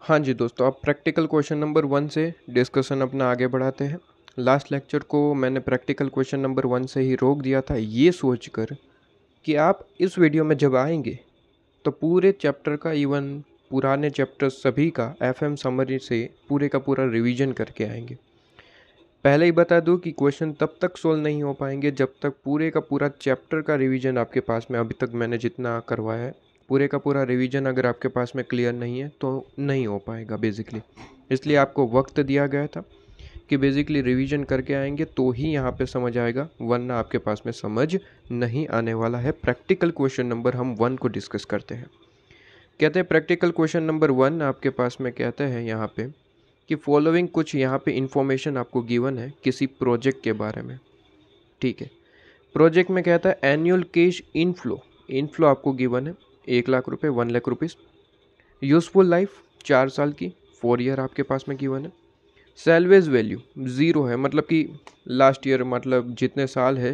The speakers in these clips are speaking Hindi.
हाँ जी दोस्तों, अब प्रैक्टिकल क्वेश्चन नंबर 1 से डिस्कशन अपना आगे बढ़ाते हैं। लास्ट लेक्चर को मैंने प्रैक्टिकल क्वेश्चन नंबर 1 से ही रोक दिया था, ये सोचकर कि आप इस वीडियो में जब आएंगे तो पूरे चैप्टर का, इवन पुराने चैप्टर सभी का एफएम समरी से पूरे का पूरा रिवीजन करके आएंगे। पहले ही बता दूं कि क्वेश्चन तब तक सोल्व नहीं हो पाएंगे जब तक पूरे का पूरा चैप्टर का रिवीजन आपके पास में, अभी तक मैंने जितना करवाया है पूरे का पूरा रिवीजन अगर आपके पास में क्लियर नहीं है तो नहीं हो पाएगा बेसिकली। इसलिए आपको वक्त दिया गया था कि बेसिकली रिवीजन करके आएंगे तो ही यहाँ पे समझ आएगा, वरना आपके पास में समझ नहीं आने वाला है। प्रैक्टिकल क्वेश्चन नंबर हम 1 को डिस्कस करते हैं। कहते हैं प्रैक्टिकल क्वेश्चन नंबर 1 आपके पास में कहते हैं यहाँ पे कि फॉलोइंग, कुछ यहाँ पे इंफॉर्मेशन आपको गिवन है किसी प्रोजेक्ट के बारे में। ठीक है, प्रोजेक्ट में कहता है एनुअल कैश इनफ्लो आपको गिवन है 1 लाख रुपये, 1 लाख रुपीज़। यूज़फुल लाइफ 4 साल की, 4 ईयर आपके पास में गिवन है। सैलवेज वैल्यू 0 है, मतलब कि लास्ट ईयर, मतलब जितने साल है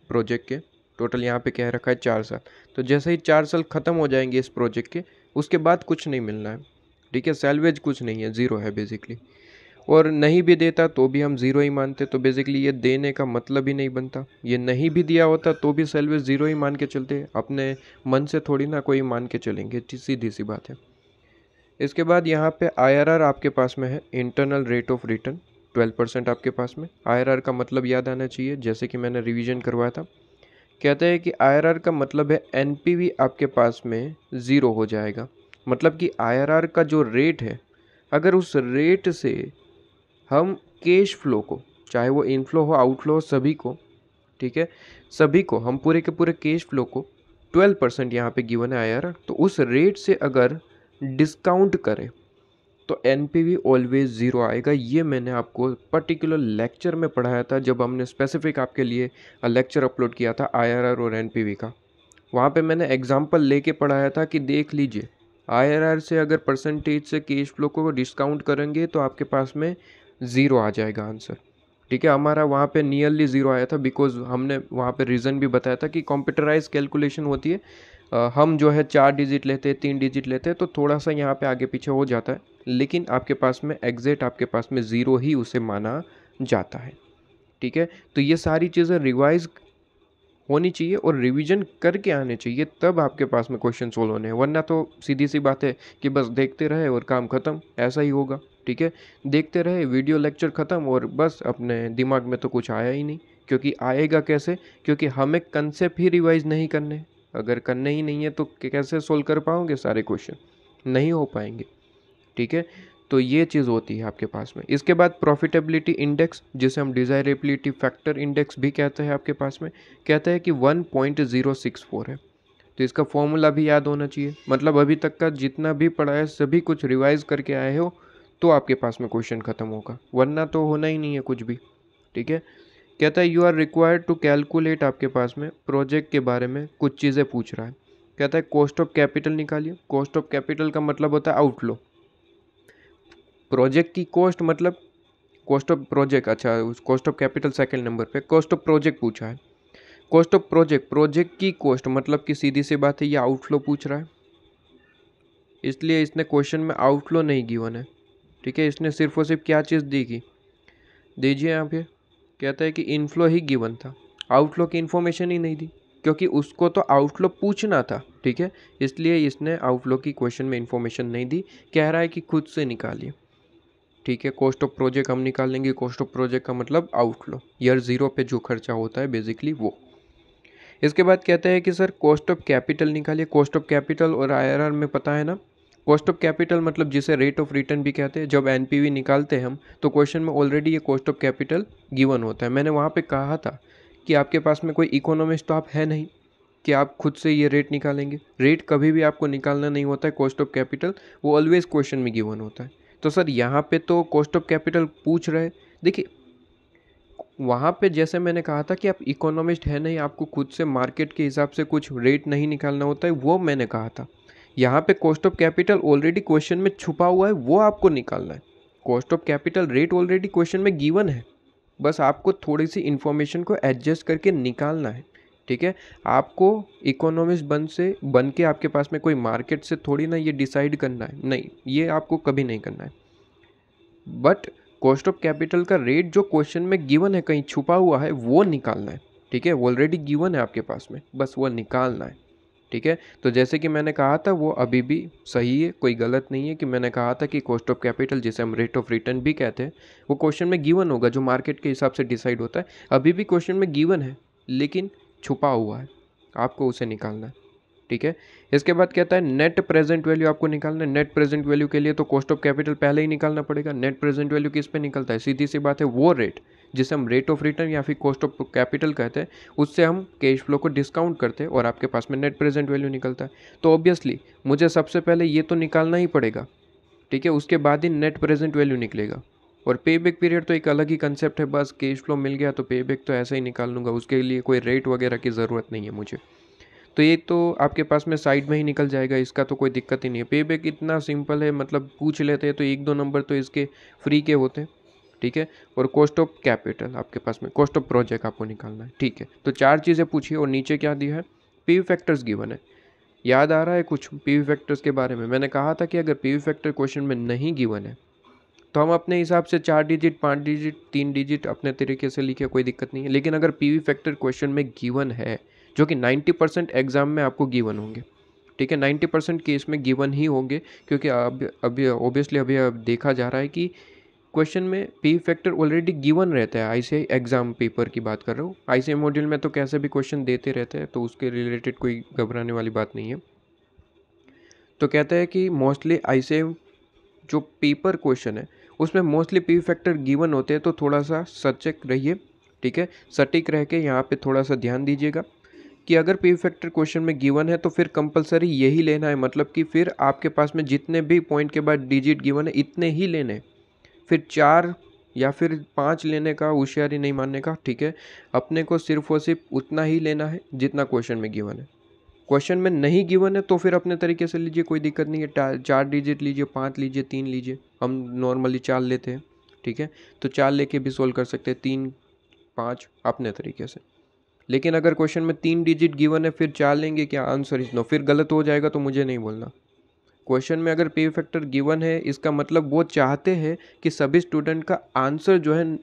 प्रोजेक्ट के टोटल यहाँ पे कह रखा है 4 साल। तो जैसे ही 4 साल ख़त्म हो जाएंगे इस प्रोजेक्ट के, उसके बाद कुछ नहीं मिलना है। ठीक है, सैलवेज कुछ नहीं है, 0 है बेसिकली। और नहीं भी देता तो भी हम 0 ही मानते, तो बेसिकली ये देने का मतलब ही नहीं बनता। ये नहीं भी दिया होता तो भी सैलवेज 0 ही मान के चलते, अपने मन से थोड़ी ना कोई मान के चलेंगे, सीधी सी बात है। इसके बाद यहाँ पे आईआरआर आपके पास में है, इंटरनल रेट ऑफ रिटर्न 12% आपके पास में। आईआरआर का मतलब याद आना चाहिए, जैसे कि मैंने रिवीजन करवाया था। कहते हैं कि आईआरआर का मतलब है एनपीवी आपके पास में 0 हो जाएगा। मतलब कि आईआरआर का जो रेट है, अगर उस रेट से हम कैश फ्लो को, चाहे वो इनफ्लो हो आउटफ्लो हो, सभी को, ठीक है, सभी को हम पूरे के पूरे कैश फ्लो को 12% यहाँ पे गिवन है आईआरआर, तो उस रेट से अगर डिस्काउंट करें तो एनपीवी ऑलवेज 0 आएगा। ये मैंने आपको पर्टिकुलर लेक्चर में पढ़ाया था जब हमने स्पेसिफिक आपके लिए लेक्चर अपलोड किया था आईआरआर और एनपीवी का। वहाँ पे मैंने एग्जांपल लेके पढ़ाया था कि देख लीजिए, आईआरआर से अगर परसेंटेज से कैश फ्लो को डिस्काउंट करेंगे तो आपके पास में 0 आ जाएगा आंसर। ठीक है, हमारा वहाँ पे नियरली 0 आया था, बिकॉज हमने वहाँ पे रीज़न भी बताया था कि कंप्यूटराइज कैलकुलेशन होती है। हम जो है 4 डिजिट लेते हैं, 3 डिजिट लेते हैं, तो थोड़ा सा यहाँ पे आगे पीछे हो जाता है, लेकिन आपके पास में एग्जैक्ट आपके पास में 0 ही उसे माना जाता है। ठीक है, तो ये सारी चीज़ें रिवाइज होनी चाहिए और रिवीजन करके आने चाहिए, तब आपके पास में क्वेश्चन सोल्व होने हैं। वरना तो सीधी सी बात है कि बस देखते रहे और काम ख़त्म, ऐसा ही होगा। ठीक है, देखते रहे, वीडियो लेक्चर ख़त्म और बस अपने दिमाग में तो कुछ आया ही नहीं। क्योंकि आएगा कैसे? क्योंकि हमें कंसेप्ट ही रिवाइज नहीं करने। अगर करने ही नहीं है तो कैसे सोल्व कर पाओगे सारे क्वेश्चन? नहीं हो पाएंगे। ठीक है, तो ये चीज़ होती है आपके पास में। इसके बाद प्रॉफिटेबिलिटी इंडेक्स, जिसे हम डिज़ायरेबिलिटी फैक्टर इंडेक्स भी कहते हैं, आपके पास में कहता है कि 1.064 है। तो इसका फॉर्मूला भी याद होना चाहिए। मतलब अभी तक का जितना भी पढ़ा है सभी कुछ रिवाइज करके आए हो तो आपके पास में क्वेश्चन खत्म होगा, वरना तो होना ही नहीं है कुछ भी। ठीक है, कहता है you are required to calculate, आपके पास में प्रोजेक्ट के बारे में कुछ चीज़ें पूछ रहा है। कहता है कॉस्ट ऑफ कैपिटल निकालिए। कॉस्ट ऑफ कैपिटल का मतलब होता है आउटफ्लो। प्रोजेक्ट की कॉस्ट मतलब कॉस्ट ऑफ प्रोजेक्ट, अच्छा cost of capital second number पे, कॉस्ट ऑफ प्रोजेक्ट पूछा है। कॉस्ट ऑफ प्रोजेक्ट की कॉस्ट मतलब कि सीधी सी बात है, ये आउटफ्लो पूछ रहा है, इसलिए इसने क्वेश्चन में आउटफ्लो नहीं गिवन है। ठीक है, इसने सिर्फ और सिर्फ क्या चीज़ दी की दीजिए यहाँ पे, कहता है कि इनफ्लो ही गिवन था, आउटफ्लो की इन्फॉर्मेशन ही नहीं दी, क्योंकि उसको तो आउटफ्लो पूछना था। ठीक है, इसलिए इसने आउटफ्लो की क्वेश्चन में इन्फॉर्मेशन नहीं दी, कह रहा है कि खुद से निकालिए। ठीक है, कॉस्ट ऑफ प्रोजेक्ट हम निकाल लेंगे। कॉस्ट ऑफ प्रोजेक्ट का मतलब आउटफ्लो, ईयर 0 पे जो खर्चा होता है बेसिकली वो। इसके बाद कहते हैं कि सर कॉस्ट ऑफ कैपिटल निकालिए। कॉस्ट ऑफ कैपिटल और आईआरआर में पता है ना, कॉस्ट ऑफ कैपिटल मतलब जिसे रेट ऑफ रिटर्न भी कहते हैं। जब एनपीवी निकालते हैं हम तो क्वेश्चन में ऑलरेडी ये कॉस्ट ऑफ कैपिटल गिवन होता है। मैंने वहाँ पे कहा था कि आपके पास में कोई इकोनॉमिस्ट तो आप है नहीं कि आप खुद से ये रेट निकालेंगे। रेट कभी भी आपको निकालना नहीं होता है, कॉस्ट ऑफ कैपिटल वो ऑलवेज क्वेश्चन में गिवन होता है। तो सर यहाँ पे तो कॉस्ट ऑफ कैपिटल पूछ रहे, देखिए वहाँ पे जैसे मैंने कहा था कि आप इकोनॉमिस्ट है नहीं, आपको खुद से मार्केट के हिसाब से कुछ रेट नहीं निकालना होता है, वो मैंने कहा था। यहाँ पे cost of capital already question में छुपा हुआ है, वो आपको निकालना है। Cost of capital rate already question में गिवन है, बस आपको थोड़ी सी इन्फॉर्मेशन को एडजस्ट करके निकालना है। ठीक है, आपको इकोनॉमिस्ट बन के आपके पास में कोई मार्केट से थोड़ी ना ये डिसाइड करना है, नहीं, ये आपको कभी नहीं करना है। बट कॉस्ट ऑफ कैपिटल का रेट जो क्वेश्चन में गिवन है, कहीं छुपा हुआ है, वो निकालना है। ठीक है, ऑलरेडी गिवन है आपके पास में, बस वो निकालना है। ठीक है, तो जैसे कि मैंने कहा था वो अभी भी सही है, कोई गलत नहीं है कि मैंने कहा था कि कॉस्ट ऑफ कैपिटल, जिसे हम रेट ऑफ रिटर्न भी कहते हैं, वो क्वेश्चन में गिवन होगा, जो मार्केट के हिसाब से डिसाइड होता है। अभी भी क्वेश्चन में गिवन है लेकिन छुपा हुआ है, आपको उसे निकालना है। ठीक है, इसके बाद कहता है नेट प्रेजेंट वैल्यू आपको निकालना है। नेट प्रेजेंट वैल्यू के लिए तो कॉस्ट ऑफ कैपिटल पहले ही निकालना पड़ेगा। नेट प्रेजेंट वैल्यू किस पे निकलता है? सीधी सी बात है, वो रेट जिसे हम रेट ऑफ रिटर्न या फिर कॉस्ट ऑफ कैपिटल कहते हैं, उससे हम कैश फ्लो को डिस्काउंट करते हैं और आपके पास में नेट प्रेजेंट वैल्यू निकलता है। तो ऑब्वियसली मुझे सबसे पहले ये तो निकालना ही पड़ेगा। ठीक है, उसके बाद ही नेट प्रेजेंट वैल्यू निकलेगा। और पे बैक पीरियड तो एक अलग ही कंसेप्ट है, बस कैश फ्लो मिल गया तो पे बैक तो ऐसा ही निकाल लूँगा, उसके लिए कोई रेट वगैरह की ज़रूरत नहीं है मुझे। तो ये तो आपके पास में साइड में ही निकल जाएगा, इसका तो कोई दिक्कत ही नहीं है। पे बैक इतना सिंपल है, मतलब पूछ लेते हैं तो एक दो नंबर तो इसके फ्री के होते हैं। ठीक है, और कॉस्ट ऑफ कैपिटल आपके पास में, कॉस्ट ऑफ प्रोजेक्ट आपको निकालना है। ठीक है, तो चार चीज़ें पूछिए और नीचे क्या दिया है? पीवी फैक्टर्स गिवन है। याद आ रहा है कुछ पीवी फैक्टर्स के बारे में? मैंने कहा था कि अगर पीवी फैक्टर क्वेश्चन में नहीं गिवन है तो हम अपने हिसाब से 4 डिजिट, 5 डिजिट, 3 डिजिट अपने तरीके से लिखे, कोई दिक्कत नहीं है। लेकिन अगर पीवी फैक्टर क्वेश्चन में गिवन है, जो कि 90% एग्जाम में आपको गिवन होंगे, ठीक है, 90% केस में गिवन ही होंगे, क्योंकि अभी ऑब्वियसली अभी अब देखा जा रहा है कि क्वेश्चन में पीवी फैक्टर ऑलरेडी गिवन रहता है। आईसीआई एग्जाम पेपर की बात कर रहा हूँ, आईसीआई मॉड्यूल में तो कैसे भी क्वेश्चन देते रहते हैं, तो उसके रिलेटेड कोई घबराने वाली बात नहीं है। तो कहते हैं कि मोस्टली आईसीआई जो पेपर क्वेश्चन है उसमें मोस्टली पी फैक्टर गिवन होते हैं, तो थोड़ा सा सचेत रहिए। ठीक है, सटीक रह के यहाँ पे थोड़ा सा ध्यान दीजिएगा कि अगर पी फैक्टर क्वेश्चन में गिवन है तो फिर कंपलसरी यही लेना है, मतलब कि फिर आपके पास में जितने भी पॉइंट के बाद डिजिट गिवन है इतने ही लेने हैं, फिर 4 या फिर 5 लेने का होशियारी नहीं मानने का। ठीक है, अपने को सिर्फ और सिर्फ उतना ही लेना है जितना क्वेश्चन में गिवन है। क्वेश्चन में नहीं गिवन है तो फिर अपने तरीके से लीजिए, कोई दिक्कत नहीं है। 4 डिजिट लीजिए, 5 लीजिए, 3 लीजिए, हम नॉर्मली 4 लेते हैं। ठीक है, तो 4 लेके भी सोल्व कर सकते हैं, 3 5 अपने तरीके से। लेकिन अगर क्वेश्चन में 3 डिजिट गिवन है फिर 4 लेंगे क्या? Answer is no. फिर गलत हो जाएगा तो मुझे नहीं बोलना। क्वेश्चन में अगर पी फैक्टर गिवन है, इसका मतलब वो चाहते हैं कि सभी स्टूडेंट का आंसर जो है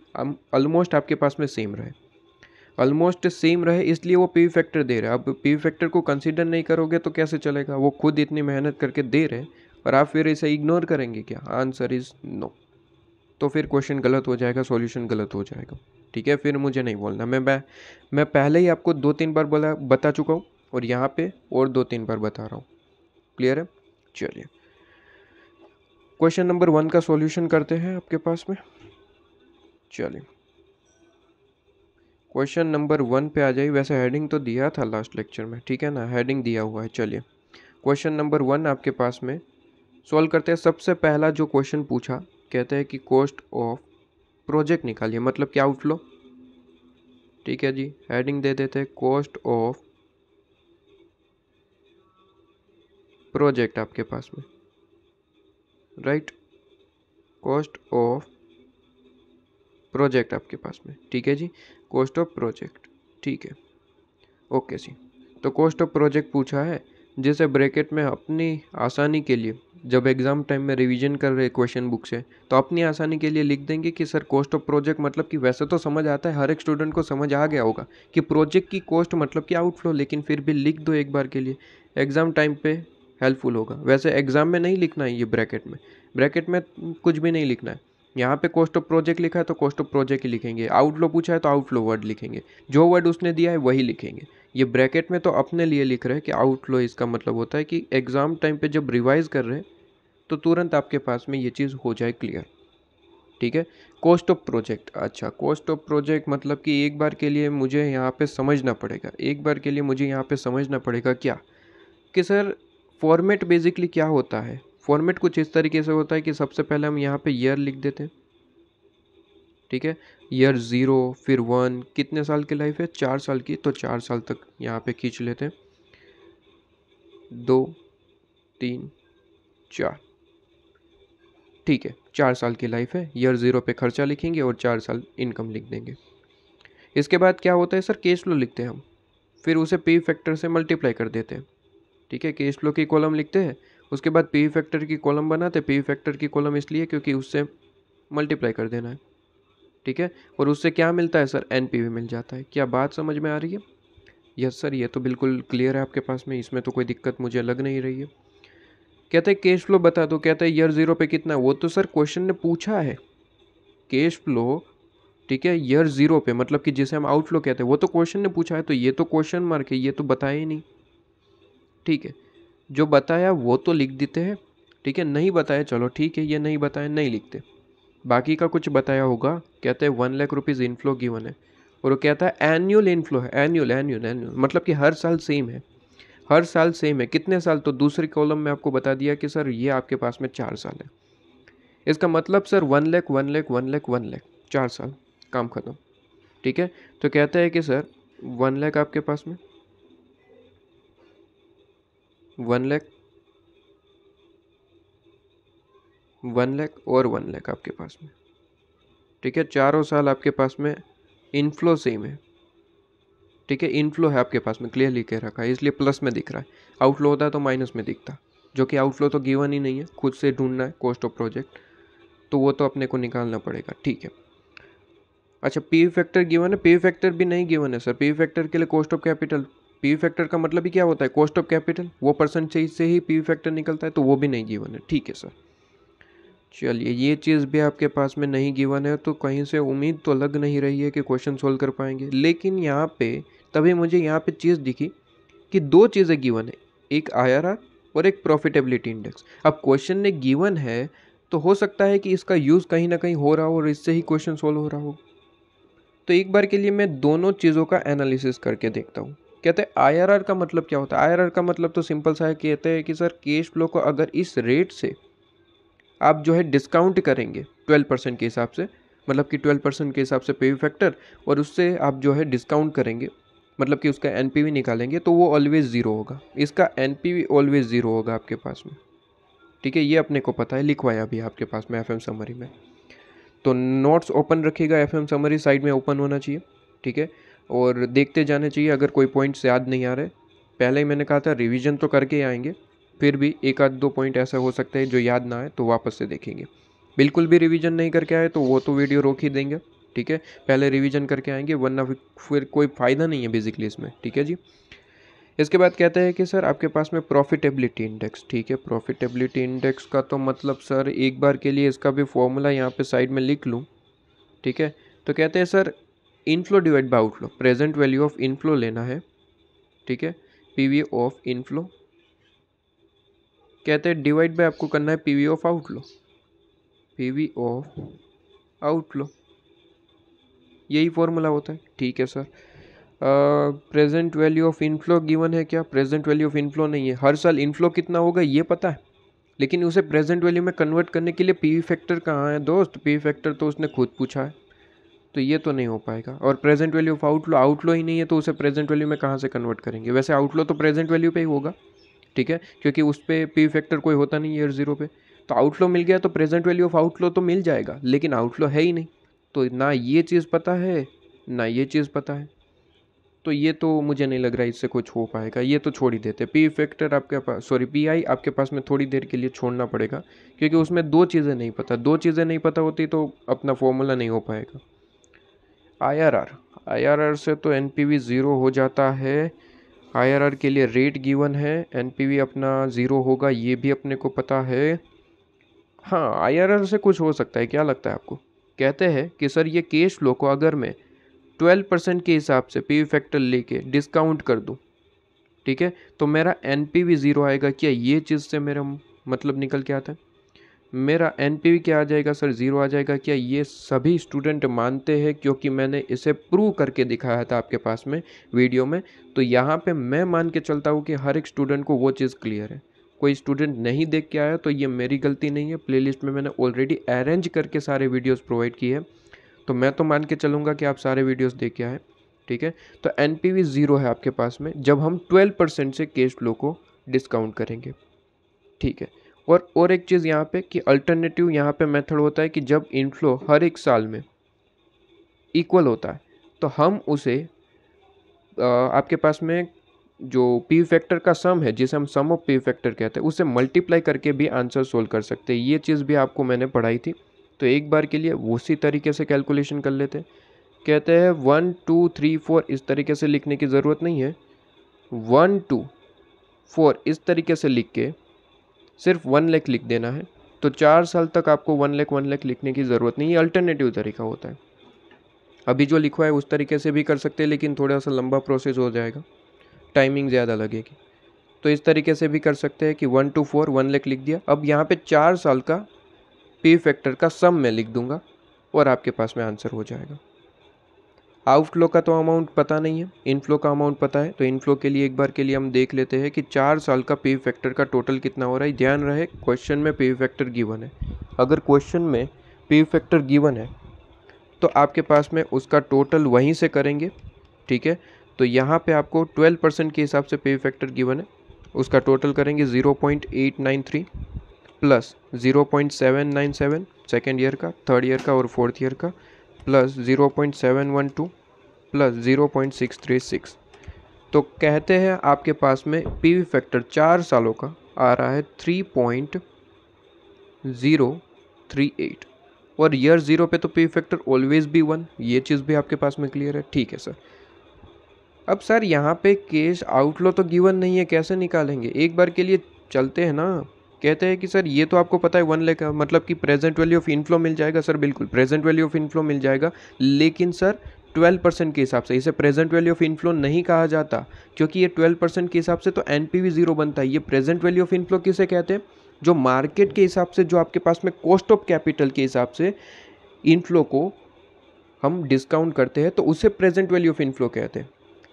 ऑलमोस्ट आपके पास में सेम रहे, ऑलमोस्ट सेम रहे, इसलिए वो पी फैक्टर दे रहे हैं। अब पी फैक्टर को कंसीडर नहीं करोगे तो कैसे चलेगा? वो खुद इतनी मेहनत करके दे रहे हैं और आप फिर इसे इग्नोर करेंगे क्या? Answer is no. तो फिर क्वेश्चन गलत हो जाएगा, सॉल्यूशन गलत हो जाएगा। ठीक है, फिर मुझे नहीं बोलना। मैं पहले ही आपको 2-3 बार बता चुका हूँ और यहाँ पे और 2-3 बार बता रहा हूँ। क्लियर है? चलिए क्वेश्चन नंबर 1 का सॉल्यूशन करते हैं आपके पास में। चलिए क्वेश्चन नंबर 1 पे आ जाइए। वैसे हेडिंग तो दिया था लास्ट लेक्चर में, ठीक है ना, हेडिंग दिया हुआ है। चलिए क्वेश्चन नंबर 1 आपके पास में सॉल्व करते हैं। सबसे पहला जो क्वेश्चन पूछा, कहते हैं कि कॉस्ट ऑफ प्रोजेक्ट निकालिए, मतलब क्या? आउटफ्लो। ठीक है जी, हेडिंग दे देते हैं कॉस्ट ऑफ प्रोजेक्ट आपके पास में, राइट, कॉस्ट ऑफ प्रोजेक्ट आपके पास में। ठीक है जी, कॉस्ट ऑफ प्रोजेक्ट, ठीक है, ओके जी। तो कॉस्ट ऑफ प्रोजेक्ट पूछा है, जिसे ब्रैकेट में अपनी आसानी के लिए, जब एग्ज़ाम टाइम में रिवीजन कर रहे क्वेश्चन बुक से, तो अपनी आसानी के लिए लिख देंगे कि सर कॉस्ट ऑफ प्रोजेक्ट मतलब कि, वैसे तो समझ आता है, हर एक स्टूडेंट को समझ आ गया होगा कि प्रोजेक्ट की कॉस्ट मतलब कि आउटफ्लो, लेकिन फिर भी लिख दो एक बार के लिए, एग्ज़ाम टाइम पे हेल्पफुल होगा। वैसे एग्ज़ाम में नहीं लिखना है ये ब्रैकेट में कुछ भी नहीं लिखना है। यहाँ पे कॉस्ट ऑफ प्रोजेक्ट लिखा है तो कॉस्ट ऑफ प्रोजेक्ट ही लिखेंगे, आउटफ्लो पूछा है तो आउटफ्लो वर्ड लिखेंगे, जो वर्ड उसने दिया है वही लिखेंगे। ये ब्रैकेट में तो अपने लिए लिख रहे हैं कि आउटफ्लो, इसका मतलब होता है कि एग्ज़ाम टाइम पे जब रिवाइज कर रहे हैं तो तुरंत आपके पास में ये चीज़ हो जाए क्लियर। ठीक है, कॉस्ट ऑफ प्रोजेक्ट। अच्छा, कॉस्ट ऑफ प्रोजेक्ट मतलब कि एक बार के लिए मुझे यहाँ पे समझना पड़ेगा, क्या कि सर फॉर्मेट बेसिकली क्या होता है। फॉर्मेट कुछ इस तरीके से होता है कि सबसे पहले हम यहाँ पे ईयर लिख देते हैं। ठीक है, ईयर 0 फिर 1, कितने साल की लाइफ है? 4 साल की, तो 4 साल तक यहाँ पे खींच लेते हैं, 2 3 4। ठीक है, 4 साल की लाइफ है, ईयर 0 पे खर्चा लिखेंगे और 4 साल इनकम लिख देंगे। इसके बाद क्या होता है सर? कैश फ्लो लिखते हैं हम। फिर उसे पी फैक्टर से मल्टीप्लाई कर देते हैं, ठीक है। कैश फ्लो की कॉलम लिखते हैं, उसके बाद पी फैक्टर की कॉलम बनाते हैं। पी फैक्टर की कॉलम इसलिए क्योंकि उससे मल्टीप्लाई कर देना है, ठीक है। और उससे क्या मिलता है सर, एनपीवी मिल जाता है। क्या बात समझ में आ रही है? यस सर, ये तो बिल्कुल क्लियर है आपके पास में, इसमें तो कोई दिक्कत मुझे लग नहीं रही है। कहते हैं कैश फ्लो बता दो, कहता है ईयर 0 पे कितना। वो तो सर क्वेश्चन ने पूछा है कैश फ्लो, ठीक है, ईयर 0 पे, मतलब कि जिसे हम आउटफ्लो कहते हैं, वो तो क्वेश्चन ने पूछा है, तो ये तो क्वेश्चन मार्क है, ये तो बताया ही नहीं, ठीक है। जो बताया वो तो लिख देते हैं, ठीक है। नहीं बताया चलो ठीक है, ये नहीं बताया नहीं लिखते। बाकी का कुछ बताया होगा, कहते हैं 1 लाख रुपीज़ इनफ्लो गिवन है, और वो कहता है एनुअल इनफ्लो है, एनुअल एनुअल एनुअल मतलब कि हर साल सेम है, हर साल सेम है। कितने साल, तो दूसरी कॉलम में आपको बता दिया कि सर ये आपके पास में 4 साल है। इसका मतलब सर 1 लाख 1 लाख 1 लाख 1 लाख 4 साल, काम खत्म, ठीक है। तो कहता है कि सर 1 लाख आपके पास में, 1 लाख 1 लाख और 1 लाख आपके पास में, ठीक है। चारों साल आपके पास में इनफ्लो सेम है, ठीक है। इनफ्लो है आपके पास में, क्लियरली कह रखा है, इसलिए प्लस में दिख रहा है। आउटफ्लो होता है तो माइनस में दिखता, जो कि आउटफ्लो तो गिवन ही नहीं है, खुद से ढूंढना है कॉस्ट ऑफ प्रोजेक्ट, तो वो तो अपने को निकालना पड़ेगा, ठीक है। अच्छा, पी फैक्टर गिवन है, पी फैक्टर भी नहीं गिवन है सर। पी फैक्टर के लिए cost of capital, P factor का मतलब ही क्या होता है, कॉस्ट ऑफ कैपिटल, वो परसेंटेज से ही पी फैक्टर निकलता है, तो वो भी नहीं गिवन है, ठीक है सर। चलिए, ये चीज़ भी आपके पास में नहीं गिवन है, तो कहीं से उम्मीद तो लग नहीं रही है कि क्वेश्चन सोल्व कर पाएंगे। लेकिन यहाँ पे तभी मुझे यहाँ पे चीज़ दिखी कि 2 चीज़ें गिवन है, एक आईआरआर और एक प्रॉफिटेबिलिटी इंडेक्स। अब क्वेश्चन ने गिवन है तो हो सकता है कि इसका यूज़ कहीं ना कहीं हो रहा हो और इससे ही क्वेश्चन सोल्व हो रहा हो। तो एक बार के लिए मैं दोनों चीज़ों का एनालिसिस करके देखता हूँ। कहते हैं आईआरआर का मतलब क्या होता है। आईआरआर का मतलब तो सिंपल सा है, कहते हैं कि सर कैश फ्लो को अगर इस रेट से आप जो है डिस्काउंट करेंगे 12% के हिसाब से, मतलब कि 12% के हिसाब से पे फैक्टर, और उससे आप जो है डिस्काउंट करेंगे, मतलब कि उसका एनपीवी निकालेंगे, तो वो ऑलवेज ज़ीरो होगा। इसका एनपीवी ऑलवेज ज़ीरो होगा आपके पास में, ठीक है। ये अपने को पता है, लिखवाया भी आपके पास में एफएम समरी में। तो नोट्स ओपन रखिएगा, एफएम समरी साइड में ओपन होना चाहिए, ठीक है। और देखते जाने चाहिए, अगर कोई पॉइंट्स याद नहीं आ रहे, पहले ही मैंने कहा था रिवीजन तो करके आएंगे, फिर भी एक आध 2 पॉइंट ऐसा हो सकता है जो याद ना आए तो वापस से देखेंगे। बिल्कुल भी रिवीजन नहीं करके आए तो वो तो वीडियो रोक ही देंगे, ठीक है। पहले रिवीजन करके आएंगे, वरना फिर कोई फ़ायदा नहीं है बेसिकली इसमें, ठीक है जी। इसके बाद कहते हैं कि सर आपके पास में प्रॉफिटेबिलिटी इंडेक्स, ठीक है। प्रॉफिटेबिलिटी इंडेक्स का तो मतलब सर एक बार के लिए इसका भी फॉर्मूला यहाँ पे साइड में लिख लूँ, ठीक है। तो कहते हैं sir inflow divide bye outflow, present value of inflow लेना है, ठीक है, पीवी ऑफ इनफ्लो, कहते हैं डिवाइड बाय आपको करना है PV of outflow, PV of outflow, यही फॉर्मूला होता है, ठीक है sir. Present value of inflow given है क्या, प्रेजेंट वैल्यू ऑफ इनफ्लो नहीं है। हर साल इनफ्लो कितना होगा ये पता है, लेकिन उसे प्रेजेंट वैल्यू में कन्वर्ट करने के लिए पीवी फैक्टर कहाँ है दोस्त, पीवी फैक्टर तो उसने खुद पूछा है, तो ये तो नहीं हो पाएगा। और present value of outflow, outflow ही नहीं है तो उसे प्रेजेंट वैल्यू में कहाँ से कन्वर्ट करेंगे। वैसे आउटफ्लो तो प्रेजेंट वैल्यू पे ही होगा, ठीक है, क्योंकि उस पर पी फैक्टर कोई होता नहीं ईयर 0 पे। तो आउटफ्लो मिल गया तो प्रेजेंट वैल्यू ऑफ आउटफ्लो तो मिल जाएगा, लेकिन आउटफ्लो है ही नहीं, तो ना ये चीज़ पता है ना ये चीज़ पता है, तो ये तो मुझे नहीं लग रहा इससे कुछ हो पाएगा, ये तो छोड़ ही देते। पी फैक्टर आपके पास, सॉरी पी आई आपके पास में थोड़ी देर के लिए छोड़ना पड़ेगा, क्योंकि उसमें 2 चीज़ें नहीं पता, 2 चीज़ें नहीं पता होती तो अपना फॉर्मूला नहीं हो पाएगा। आईआरआर, आईआरआर से तो एनपीवी 0 हो जाता है। आईआरआर के लिए रेट गिवन है, एनपीवी अपना 0 होगा, ये भी अपने को पता है। हाँ, आईआरआर से कुछ हो सकता है, क्या लगता है आपको। कहते हैं कि सर ये कैश फ्लो को अगर मैं 12% के हिसाब से पी फैक्टर लेके डिस्काउंट कर दूं, ठीक है, तो मेरा एनपीवी 0 आएगा। क्या ये चीज़ से मेरा मतलब निकल के आता है, मेरा एनपीवी क्या आ जाएगा सर, 0 आ जाएगा। क्या ये सभी स्टूडेंट मानते हैं, क्योंकि मैंने इसे प्रूव करके दिखाया था आपके पास में वीडियो में। तो यहाँ पे मैं मान के चलता हूँ कि हर एक स्टूडेंट को वो चीज़ क्लियर है। कोई स्टूडेंट नहीं देख के आया तो ये मेरी गलती नहीं है, प्लेलिस्ट में मैंने ऑलरेडी अरेंज करके सारे वीडियोज़ प्रोवाइड किए हैं, तो मैं तो मान के चलूँगा कि आप सारे वीडियोस देख के आए, ठीक है। तो एनपीवी 0 है आपके पास में जब हम 12% से कैश फ्लो को डिस्काउंट करेंगे, ठीक है। और एक चीज़ यहाँ पे कि अल्टरनेटिव यहाँ पे मेथड होता है कि जब इनफ्लो हर एक साल में इक्वल होता है तो हम उसे आपके पास में जो पी फैक्टर का सम है, जिसे हम सम ऑफ पी फैक्टर कहते हैं, उसे मल्टीप्लाई करके भी आंसर सोल्व कर सकते हैं। ये चीज़ भी आपको मैंने पढ़ाई थी, तो एक बार के लिए उसी तरीके से कैलकुलेशन कर लेते हैं। कहते हैं 1 2 3 4 इस तरीके से लिखने की ज़रूरत नहीं है, 1 2 4 इस तरीके से लिख के सिर्फ 1 लाख लिख देना है। तो 4 साल तक आपको 1 लाख लिखने की ज़रूरत नहीं, ये अल्टरनेटिव तरीका होता है। अभी जो लिखा है उस तरीके से भी कर सकते हैं, लेकिन थोड़ा सा लंबा प्रोसेस हो जाएगा, टाइमिंग ज़्यादा लगेगी। तो इस तरीके से भी कर सकते हैं कि 1 2 4 1 लाख लिख दिया। अब यहाँ पे 4 साल का पी फैक्टर का सम मैं लिख दूंगा और आपके पास में आंसर हो जाएगा। आउटफ्लो का तो अमाउंट पता नहीं है, इनफ्लो का अमाउंट पता है। तो इनफ्लो के लिए एक बार के लिए हम देख लेते हैं कि 4 साल का पी फैक्टर का टोटल कितना हो रहा है। ध्यान रहे क्वेश्चन में पी फैक्टर गिवन है। अगर क्वेश्चन में पी फैक्टर गिवन है तो आपके पास में उसका टोटल वहीं से करेंगे, ठीक है। तो यहाँ पे आपको 12% के हिसाब से पे फैक्टर गिवन है, उसका टोटल करेंगे 0.893 प्लस 0.797 सेकेंड ईयर का, थर्ड ईयर का और फोर्थ ईयर का, प्लस 0.712 प्लस 0.636। तो कहते हैं आपके पास में पी फैक्टर 4 सालों का आ रहा है 3.038 और ईयर 0 पे तो पी फैक्टर ऑलवेज भी 1, ये चीज़ भी आपके पास में क्लियर है, ठीक है सर। अब सर यहाँ पे कैश आउटफ्लो तो गिवन नहीं है, कैसे निकालेंगे? एक बार के लिए चलते हैं ना। कहते हैं कि सर ये तो आपको पता है 1 लाख, मतलब कि प्रेजेंट वैल्यू ऑफ इनफ्लो मिल जाएगा। सर बिल्कुल प्रेजेंट वैल्यू ऑफ इनफ्लो मिल जाएगा, लेकिन सर 12% के हिसाब से। इसे प्रेजेंट वैल्यू ऑफ इनफ्लो नहीं कहा जाता, क्योंकि ये 12% के हिसाब से तो एनपीवी 0 बनता है। ये प्रेजेंट वैल्यू ऑफ इनफ्लो किसे कहते हैं? जो मार्केट के हिसाब से, जो आपके पास में कॉस्ट ऑफ कैपिटल के हिसाब से इनफ्लो को हम डिस्काउंट करते हैं, तो उसे प्रेजेंट वैल्यू ऑफ इनफ्लो कहते हैं।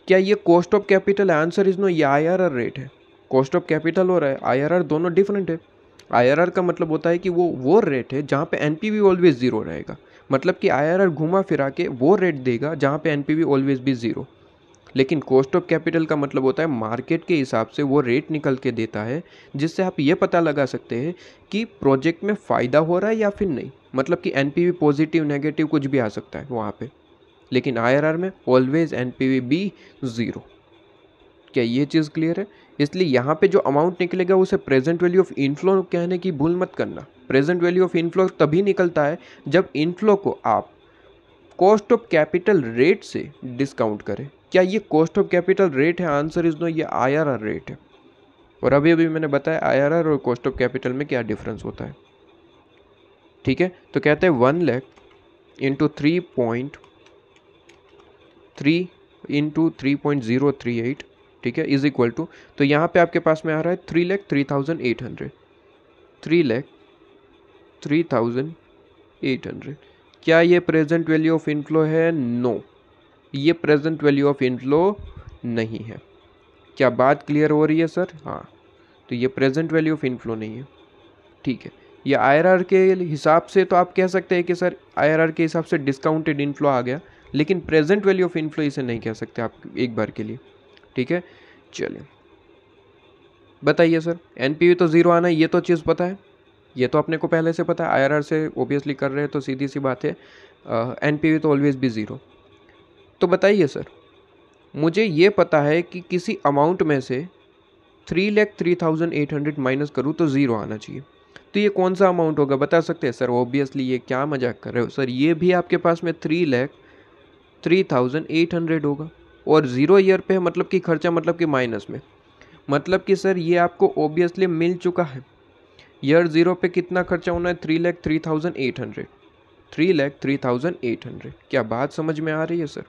क्या ये कॉस्ट ऑफ कैपिटल है? आंसर इज नो, ये आईआरआर रेट है। कॉस्ट ऑफ कैपिटल हो रहा है, आईआरआर, दोनों डिफरेंट है। आईआरआर का मतलब होता है कि वो रेट है जहाँ पे एनपीवी ऑलवेज 0 रहेगा, मतलब कि आईआरआर घुमा फिरा के वो रेट देगा जहाँ पे एनपीवी ऑलवेज भी 0। लेकिन कॉस्ट ऑफ कैपिटल का मतलब होता है मार्केट के हिसाब से वो रेट निकल के देता है, जिससे आप ये पता लगा सकते हैं कि प्रोजेक्ट में फ़ायदा हो रहा है या फिर नहीं। मतलब कि एनपीवी पॉजिटिव नेगेटिव कुछ भी आ सकता है वहाँ पे, लेकिन आईआरआर में ऑलवेज एनपीवी बी 0। क्या ये चीज़ क्लियर है? इसलिए यहाँ पे जो अमाउंट निकलेगा उसे प्रेजेंट वैल्यू ऑफ इनफ्लो कहने की भूल मत करना। प्रेजेंट वैल्यू ऑफ इनफ्लो तभी निकलता है जब इनफ्लो को आप कॉस्ट ऑफ कैपिटल रेट से डिस्काउंट करें। क्या ये कॉस्ट ऑफ कैपिटल रेट है? आंसर इज नो, ये आईआरआर रेट है। और अभी मैंने बताया आईआरआर और कॉस्ट ऑफ कैपिटल में क्या डिफरेंस होता है, ठीक है। तो कहते हैं 1 लाख इंटू 3.3 इंटू 3.038, ठीक है, इज इक्वल टू, तो यहाँ पे आपके पास में आ रहा है 3,03,800, 3,03,800। क्या ये प्रेजेंट वैल्यू ऑफ इनफ्लो है? नो, ये प्रेजेंट वैल्यू ऑफ इनफ्लो नहीं है। क्या बात क्लियर हो रही है सर? हाँ, तो ये प्रेजेंट वैल्यू ऑफ इनफ्लो नहीं है, ठीक है। ये आईआरआर के हिसाब से तो आप कह सकते हैं कि सर आईआरआर के हिसाब से डिस्काउंटेड इनफ्लो आ गया, लेकिन प्रेजेंट वैल्यू ऑफ इनफ्लो इसे नहीं कह सकते आप एक बार के लिए, ठीक है। चलिए बताइए सर, एनपीवी तो 0 आना है, ये तो चीज़ पता है, ये तो अपने को पहले से पता है। आईआरआर से ओबियसली कर रहे हैं तो सीधी सी बात है, एनपीवी तो ऑलवेज भी 0। तो बताइए सर, मुझे ये पता है कि किसी अमाउंट में से 3,03,800 माइनस करूँ तो 0 आना चाहिए। तो ये कौन सा अमाउंट होगा, बता सकते हैं? सर ऑब्वियसली ये क्या मजाक कर रहे हो सर, ये भी आपके पास में 3,03,800 होगा, और 0 ईयर पे है, मतलब कि खर्चा, मतलब कि माइनस में, मतलब कि सर ये आपको ऑब्वियसली मिल चुका है। ईयर 0 पे कितना खर्चा होना है? 3,03,800, 3,03,800। क्या बात समझ में आ रही है सर?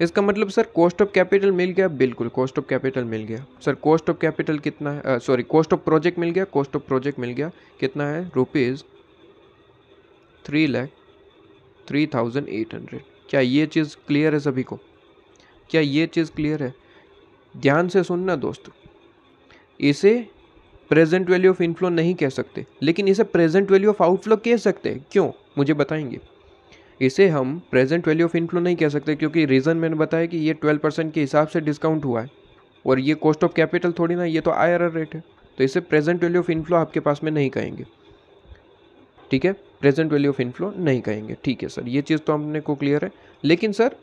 इसका मतलब सर कॉस्ट ऑफ कैपिटल मिल गया, बिल्कुल कॉस्ट ऑफ कैपिटल मिल गया। सर कॉस्ट ऑफ कैपिटल कितना है? सॉरी, कॉस्ट ऑफ प्रोजेक्ट मिल गया, कॉस्ट ऑफ प्रोजेक्ट मिल गया, कितना है? ₹3,03,800। क्या ये चीज़ क्लियर है सभी को? क्या ये चीज़ क्लियर है? ध्यान से सुनना दोस्तों, इसे प्रेजेंट वैल्यू ऑफ इनफ्लो नहीं कह सकते, लेकिन इसे प्रेजेंट वैल्यू ऑफ आउटफ्लो कह सकते हैं। क्यों, मुझे बताएंगे? इसे हम प्रेजेंट वैल्यू ऑफ इनफ्लो नहीं कह सकते, क्योंकि रीज़न मैंने बताया कि ये 12% के हिसाब से डिस्काउंट हुआ है, और ये कॉस्ट ऑफ कैपिटल थोड़ी ना, ये तो आईआरआर रेट है। तो इसे प्रेजेंट वैल्यू ऑफ इनफ्लो आपके पास में नहीं कहेंगे, ठीक है, प्रेजेंट वैल्यू ऑफ इनफ्लो नहीं कहेंगे, ठीक है सर। ये चीज़ तो हमने को क्लियर है। लेकिन सर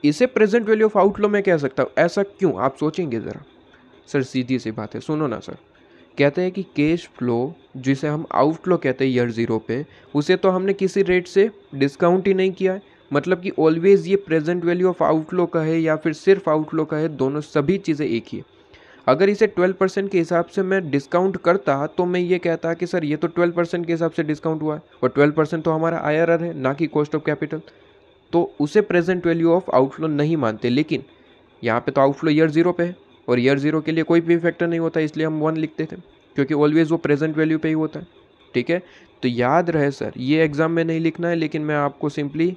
इसे प्रेजेंट वैल्यू ऑफ आउटफ्लो में कह सकता हूँ। ऐसा क्यों, आप सोचेंगे ज़रा। सर सीधी सी बात है, सुनो ना सर। कहते हैं कि कैश फ्लो जिसे हम आउटफ्लो कहते हैं ईयर ज़ीरो पे, उसे तो हमने किसी रेट से डिस्काउंट ही नहीं किया है। मतलब कि ऑलवेज ये प्रेजेंट वैल्यू ऑफ आउटफ्लो का है या फिर सिर्फ आउटफ्लो का है, दोनों सभी चीज़ें एक ही है। अगर इसे 12% के हिसाब से मैं डिस्काउंट करता तो मैं ये कहता कि सर ये तो 12% के हिसाब से डिस्काउंट हुआ है, और 12% तो हमारा IRR है, ना कि कॉस्ट ऑफ कैपिटल। तो उसे प्रेजेंट वैल्यू ऑफ आउटफ्लो नहीं मानते। लेकिन यहाँ पे तो आउटफ्लो ईयर ज़ीरो पे है, और ईयर ज़ीरो के लिए कोई भी फैक्टर नहीं होता, इसलिए हम 1 लिखते थे, क्योंकि ऑलवेज वो प्रेजेंट वैल्यू पे ही होता है। ठीक है, तो याद रहे सर, ये एग्ज़ाम में नहीं लिखना है, लेकिन मैं आपको सिंपली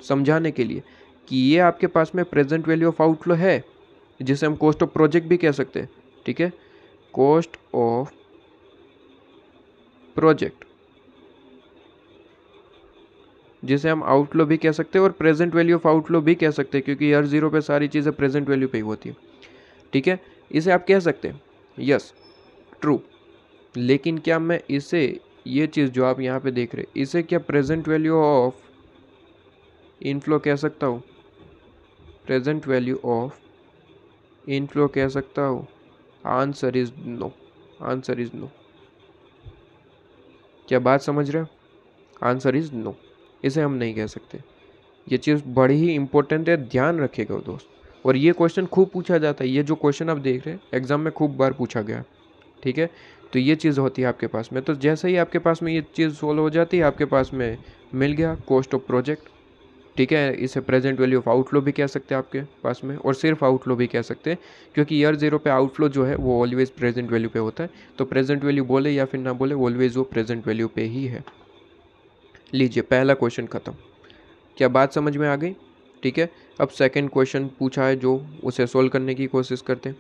समझाने के लिए कि ये आपके पास में प्रेजेंट वैल्यू ऑफ आउटफ्लो है, जिसे हम कॉस्ट ऑफ प्रोजेक्ट भी कह सकते हैं। ठीक है, कॉस्ट ऑफ प्रोजेक्ट जिसे हम आउटफ्लो भी कह सकते हैं और प्रेजेंट वैल्यू ऑफ आउटफ्लो भी कह सकते हैं, क्योंकि ईयर ज़ीरो पे सारी चीज़ें प्रेजेंट वैल्यू पे ही होती है। ठीक है, इसे आप कह सकते हैं, यस ट्रू। लेकिन क्या मैं इसे, ये चीज़ जो आप यहाँ पे देख रहे हैं, इसे क्या प्रेजेंट वैल्यू ऑफ इनफ्लो कह सकता हूँ? प्रेजेंट वैल्यू ऑफ इनफ्लो कह सकता हूँ? Answer is no, answer is no. क्या बात समझ रहे हो? आंसर इज नो, इसे हम नहीं कह सकते। ये चीज़ बड़ी ही इंपॉर्टेंट है, ध्यान रखिएगा दोस्त। और ये क्वेश्चन खूब पूछा जाता है, ये जो क्वेश्चन आप देख रहे हैं एग्जाम में खूब बार पूछा गया। ठीक है, तो ये चीज़ होती है आपके पास में। तो जैसे ही आपके पास में ये चीज़ सोल्व हो जाती है, आपके पास में मिल गया कॉस्ट ऑफ प्रोजेक्ट। ठीक है, इसे प्रेजेंट वैल्यू ऑफ आउटफ्लो भी कह सकते हैं आपके पास में, और सिर्फ आउटफ्लो भी कह सकते हैं, क्योंकि ईयर ज़ीरो पे आउटफ्लो जो है वो ऑलवेज प्रेजेंट वैल्यू पे होता है। तो प्रेजेंट वैल्यू बोले या फिर ना बोले, ऑलवेज वो प्रेजेंट वैल्यू पे ही है। लीजिए, पहला क्वेश्चन खत्म। क्या बात समझ में आ गई? ठीक है, अब सेकंड क्वेश्चन पूछा है जो, उसे सोल्व करने की कोशिश करते हैं।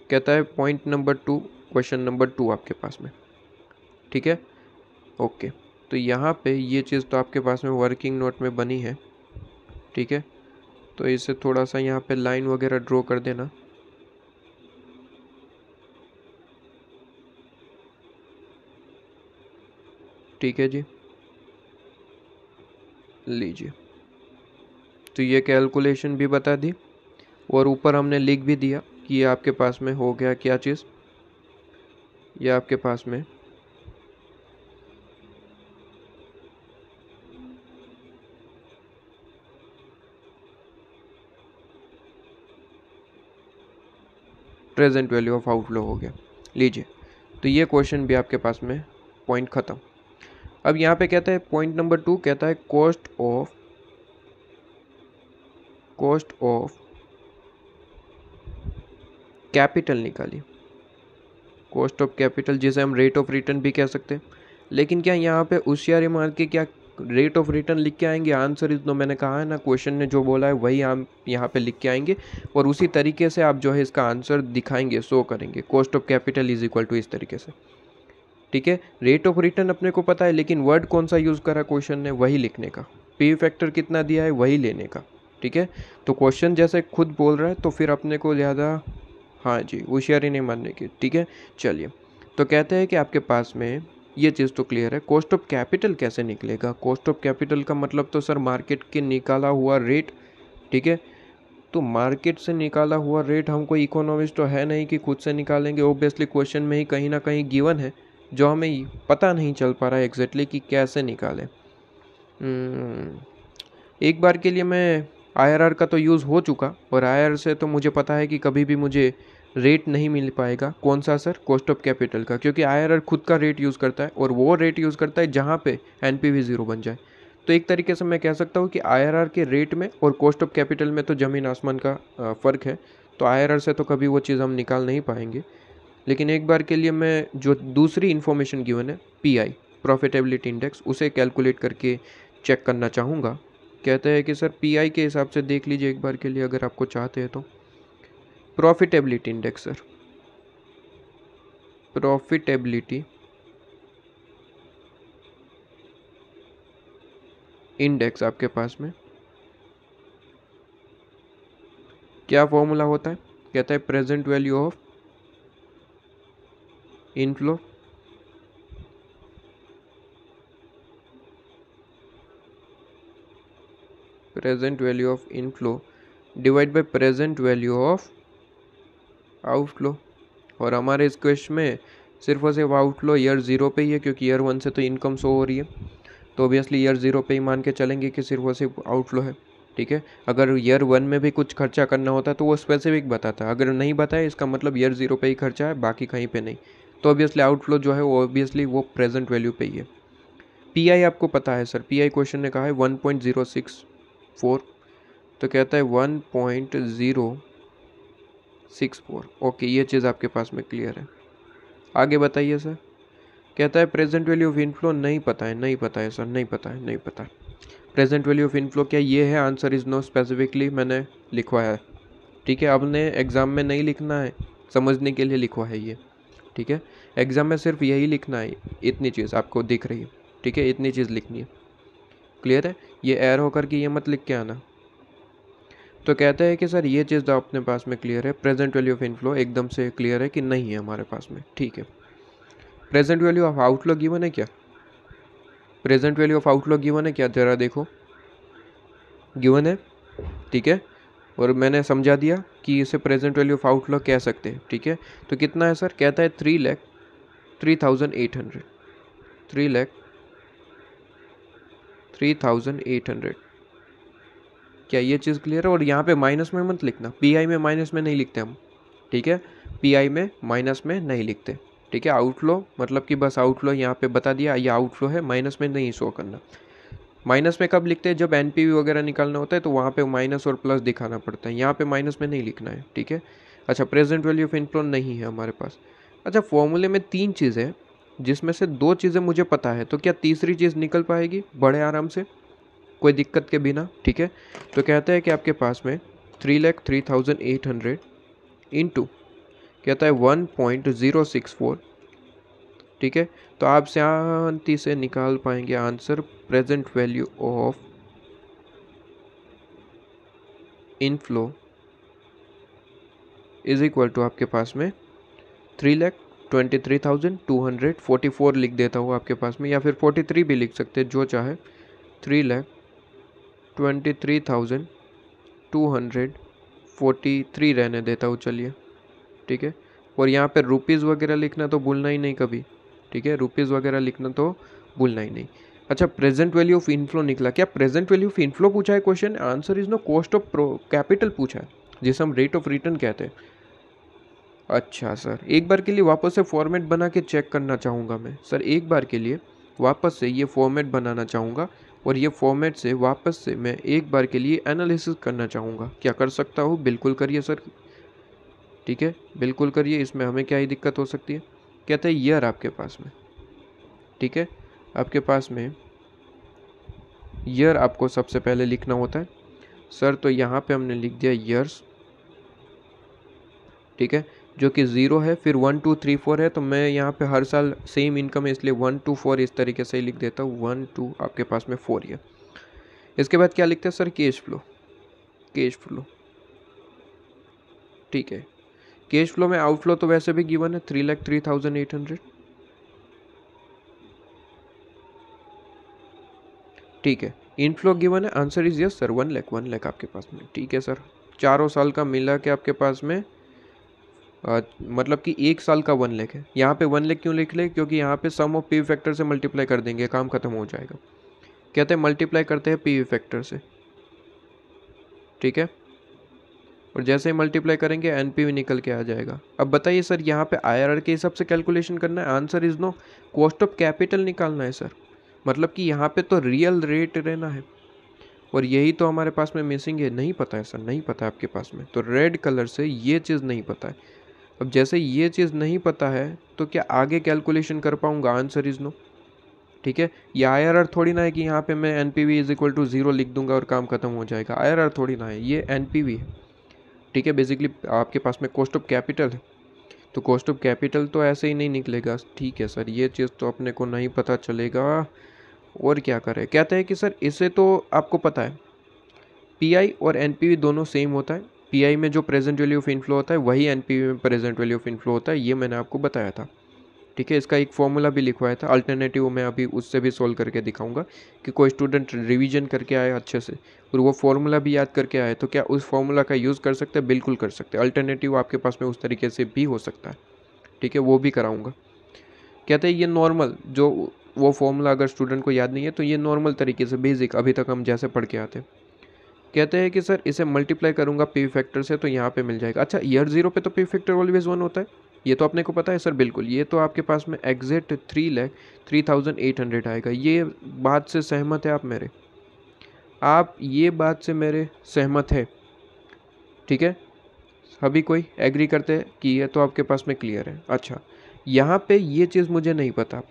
कहता है पॉइंट नंबर 2, क्वेश्चन नंबर 2 आपके पास में। ठीक है, ओके। तो यहाँ पे ये चीज़ तो आपके पास में वर्किंग नोट में बनी है। ठीक है, तो इसे थोड़ा सा यहाँ पे लाइन वगैरह ड्रॉ कर देना। ठीक है जी, लीजिए। तो ये कैलकुलेशन भी बता दी, और ऊपर हमने लिख भी दिया कि ये आपके पास में हो गया क्या चीज़, ये आपके पास में प्रेजेंट वैल्यू ऑफ आउटफ्लो हो गया। लीजिए, तो ये क्वेश्चन भी आपके पास में पॉइंट ख़त्म। अब यहाँ पे कहता है पॉइंट नंबर 2, कहता है कॉस्ट ऑफ कैपिटल निकालिए। कॉस्ट ऑफ कैपिटल जिसे हम रेट ऑफ रिटर्न भी कह सकते हैं। लेकिन क्या यहाँ पे होशियारी मार के क्या रेट ऑफ रिटर्न लिख के आएंगे? Answer is no. मैंने कहा है ना, क्वेश्चन ने जो बोला है वही हम यहाँ पे लिख के आएंगे, और उसी तरीके से आप जो है इसका आंसर दिखाएंगे, शो करेंगे। Cost of capital is equal to, इस तरीके से। ठीक है, रेट ऑफ रिटर्न अपने को पता है, लेकिन वर्ड कौन सा यूज़ करा क्वेश्चन ने, वही लिखने का। पी फैक्टर कितना दिया है वही लेने का। ठीक है, तो क्वेश्चन जैसे खुद बोल रहा है, तो फिर अपने को ज़्यादा, हाँ जी, होशियारी नहीं मानने की। ठीक है, चलिए। तो कहते हैं कि आपके पास में ये चीज़ तो क्लियर है। कॉस्ट ऑफ कैपिटल कैसे निकलेगा? कॉस्ट ऑफ कैपिटल का मतलब तो सर मार्केट के निकाला हुआ रेट। ठीक है, तो मार्केट से निकाला हुआ रेट, हम कोई इकोनॉमिस्ट तो है नहीं कि खुद से निकालेंगे। ऑब्वियसली क्वेश्चन में ही कहीं ना कहीं गिवन है, जो हमें पता नहीं चल पा रहा है एग्जैक्टली कि कैसे निकालें। एक बार के लिए मैं IRR का तो यूज़ हो चुका, और IRR से तो मुझे पता है कि कभी भी मुझे रेट नहीं मिल पाएगा। कौन सा सर? कॉस्ट ऑफ कैपिटल का, क्योंकि IRR खुद का रेट यूज़ करता है, और वो रेट यूज़ करता है जहाँ पे NPV 0 बन जाए। तो एक तरीके से मैं कह सकता हूँ कि IRR के रेट में और कॉस्ट ऑफ कैपिटल में तो ज़मीन आसमान का फ़र्क है। तो IRR से तो कभी वो चीज़ हम निकाल नहीं पाएंगे। लेकिन एक बार के लिए मैं जो दूसरी इन्फॉर्मेशन गिवन है, PI प्रॉफिटेबिलिटी इंडेक्स, उसे कैलकुलेट करके चेक करना चाहूँगा। कहते हैं कि सर PI के हिसाब से देख लीजिए एक बार के लिए, अगर आपको चाहते हैं तो। Profitability index sir, profitability index आपके पास में क्या फॉर्मूला होता है? कहता है present value of inflow present value of inflow divide by present value of outflow. और हमारे इस क्वेश्चन में सिर्फ और सिर्फ आउटफ्लो ईयर 0 पे ही है, क्योंकि ईयर 1 से तो इनकम शो हो रही है, तो ऑब्वियसली ईयर 0 पे ही मान के चलेंगे कि सिर्फ और सिर्फ आउटफ्लो है। ठीक है, अगर ईयर 1 में भी कुछ खर्चा करना होता है तो वो स्पेसिफिक बताता है, अगर नहीं बताया इसका मतलब ईयर 0 पे ही खर्चा है, बाकी कहीं पे नहीं, तो ऑब्वियसली आउटफ्लो जो है वो ऑब्वियसली वो प्रेजेंट वैल्यू पे ही है। पीआई आपको पता है सर, पीआई क्वेश्चन ने कहा है 1.064, तो कहता है 1.064। ओके, ये चीज़ आपके पास में क्लियर है। आगे बताइए सर। कहता है प्रेजेंट वैल्यू ऑफ इनफ्लो नहीं पता है, नहीं पता है सर, नहीं पता है, नहीं पता है। प्रेजेंट वैल्यू ऑफ इनफ्लो क्या ये है? आंसर इज़ नो, स्पेसिफिकली मैंने लिखवाया है। ठीक है, आपने एग्ज़ाम में नहीं लिखना है, समझने के लिए लिखवा है ये। ठीक है, एग्ज़ाम में सिर्फ यही लिखना है, इतनी चीज़ आपको दिख रही है। ठीक है, इतनी चीज़ लिखनी है। क्लियर है? ये एर होकर के ये मत लिख के आना। तो कहता है कि सर ये चीज़ तो अपने पास में क्लियर है, प्रेजेंट वैल्यू ऑफ इनफ्लो एकदम से क्लियर है कि नहीं है हमारे पास में। ठीक है, present value of outflow given है क्या? Present value of outflow given है क्या? ज़रा देखो, गिवन है। ठीक है, और मैंने समझा दिया कि इसे प्रेजेंट वैल्यू ऑफ आउटफ्लो कह सकते हैं। ठीक है, तो कितना है सर? कहता है 3,03,800। 3,03,800। क्या ये चीज़ क्लियर है? और यहाँ पे माइनस में मत लिखना, पीआई में माइनस में नहीं लिखते हम। ठीक है, पीआई में माइनस में नहीं लिखते। ठीक है, आउटफ्लो मतलब कि बस आउटफ्लो यहाँ पे बता दिया, ये आउटफ्लो है, माइनस में नहीं शो करना। माइनस में कब लिखते हैं? जब एनपीवी वगैरह निकालना होता है तो वहाँ पे माइनस और प्लस दिखाना पड़ता है, यहाँ पे माइनस में नहीं लिखना है। ठीक है, अच्छा, प्रेजेंट वैल्यू ऑफ इनफ्लो नहीं है हमारे पास। अच्छा, फॉर्मूले में 3 चीज़ें हैं जिसमें से 2 चीज़ें मुझे पता है, तो क्या तीसरी चीज़ निकल पाएगी बड़े आराम से, कोई दिक्कत के बिना? ठीक है, तो कहता है कि आपके पास में 3,03,800 इंटू कहता है 1.064। ठीक है, तो आप शांति से निकाल पाएंगे answer, present value of inflow is equal to आपके पास में 3,23,244 लिख देता हूँ आपके पास में, या फिर 43 भी लिख सकते हैं, जो चाहे। 3,23,243 रहने देता हूँ, चलिए। ठीक है, और यहाँ पे रुपीज़ वगैरह लिखना तो भूलना ही नहीं कभी। ठीक है, रुपीज़ वगैरह लिखना तो भूलना ही नहीं। अच्छा, प्रेजेंट वैल्यू ऑफ इनफ्लो निकला क्या? प्रेजेंट वैल्यू ऑफ इनफ्लो पूछा है question, answer is no cost of capital पूछा है, जिसे हम रेट ऑफ रिटर्न कहते हैं। अच्छा सर, एक बार के लिए वापस से फॉर्मेट बना के चेक करना चाहूँगा मैं सर, एक बार के लिए वापस से ये फॉर्मेट बनाना चाहूँगा, और ये फॉर्मेट से वापस से मैं एक बार के लिए एनालिसिस करना चाहूँगा। क्या कर सकता हूँ? बिल्कुल करिए सर। ठीक है, बिल्कुल करिए, इसमें हमें क्या ही दिक्कत हो सकती है। कहते हैं ईयर आपके पास में। ठीक है, आपके पास में ईयर आपको सबसे पहले लिखना होता है सर, तो यहाँ पे हमने लिख दिया ईयर्स। ठीक है, जो कि 0 है, फिर 1 2 3 4 है, तो मैं यहाँ पे हर साल सेम इनकम है इसलिए 1 2 4 इस तरीके से ही लिख देता हूँ, 1 2 आपके पास में 4 ईयर। इसके बाद क्या लिखते हैं sir? Cash flow. Cash flow, ठीक है, कैश फ्लो में आउटफ्लो तो वैसे भी गिवन है 3,03,800। ठीक है, इनफ्लो गिवन है, answer is yes sir, 1 lakh आपके पास में। ठीक है सर, चारों साल का मिला के आपके पास में मतलब कि एक साल का 1 लाख है। यहाँ पे 1 लाख क्यों लिख ले? क्योंकि यहाँ पे सम ऑफ पीवी फैक्टर से मल्टीप्लाई कर देंगे, काम खत्म हो जाएगा। कहते हैं मल्टीप्लाई करते हैं पीवी फैक्टर से। ठीक है, और जैसे ही मल्टीप्लाई करेंगे एनपीवी निकल के आ जाएगा। अब बताइए सर, यहाँ पे आईआरआर के हिसाब से कैलकुलेशन करना है, answer is no, cost of capital निकालना है सर, मतलब कि यहाँ पे तो रियल रेट रहना है, और यही तो हमारे पास में मिसिंग है। नहीं पता है सर, नहीं पता है आपके पास में, तो रेड कलर से ये चीज़ नहीं पता है। अब जैसे ये चीज़ नहीं पता है तो क्या आगे कैलकुलेशन कर पाऊँगा? Answer is no. ठीक है, ये आईआरआर थोड़ी ना है कि यहाँ पे मैं एनपीवी इज इक्वल टू 0 लिख दूंगा और काम खत्म हो जाएगा, आईआरआर थोड़ी ना है, ये एनपीवी है। ठीक है, बेसिकली आपके पास में कॉस्ट ऑफ कैपिटल है, तो कॉस्ट ऑफ कैपिटल तो ऐसे ही नहीं निकलेगा। ठीक है सर, ये चीज़ तो अपने को नहीं पता चलेगा, और क्या करें। कहते हैं कि सर इसे तो आपको पता है, पीआई और एनपीवी दोनों सेम होता है, पीआई में जो प्रेजेंट वैल्यू ऑफ इनफ्लो होता है वही एनपीवी में प्रेजेंट वैल्यू ऑफ इनफ्लो होता है, ये मैंने आपको बताया था। ठीक है। इसका एक फॉर्मूला भी लिखवाया था, अल्टरनेटिव मैं अभी उससे भी सोल्व करके दिखाऊंगा कि कोई स्टूडेंट रिवीजन करके आए अच्छे से और वो फॉर्मूला भी याद करके आए तो क्या उस फॉर्मूला का यूज़ कर सकते हैं? बिल्कुल कर सकते हैं। अल्टरनेटिव आपके पास में उस तरीके से भी हो सकता है, ठीक है, वो भी कराऊंगा। कहते हैं ये नॉर्मल जो वो फॉर्मूला अगर स्टूडेंट को याद नहीं है तो ये नॉर्मल तरीके से बेसिक अभी तक हम जैसे पढ़ के आते हैं। कहते हैं कि सर इसे मल्टीप्लाई करूंगा पी फैक्टर से तो यहाँ पे मिल जाएगा। अच्छा, ईयर 0 पे तो पी फैक्टर ऑलवेज 1 होता है, ये तो अपने को पता है सर। बिल्कुल, ये तो आपके पास में एग्जैक्ट 3,03,800 आएगा। ये बात से सहमत है आप मेरे? आप ये बात से मेरे सहमत है? ठीक है, अभी कोई एग्री करते हैं कि ये तो आपके पास में क्लियर है। अच्छा, यहाँ पे ये चीज़ मुझे नहीं पता,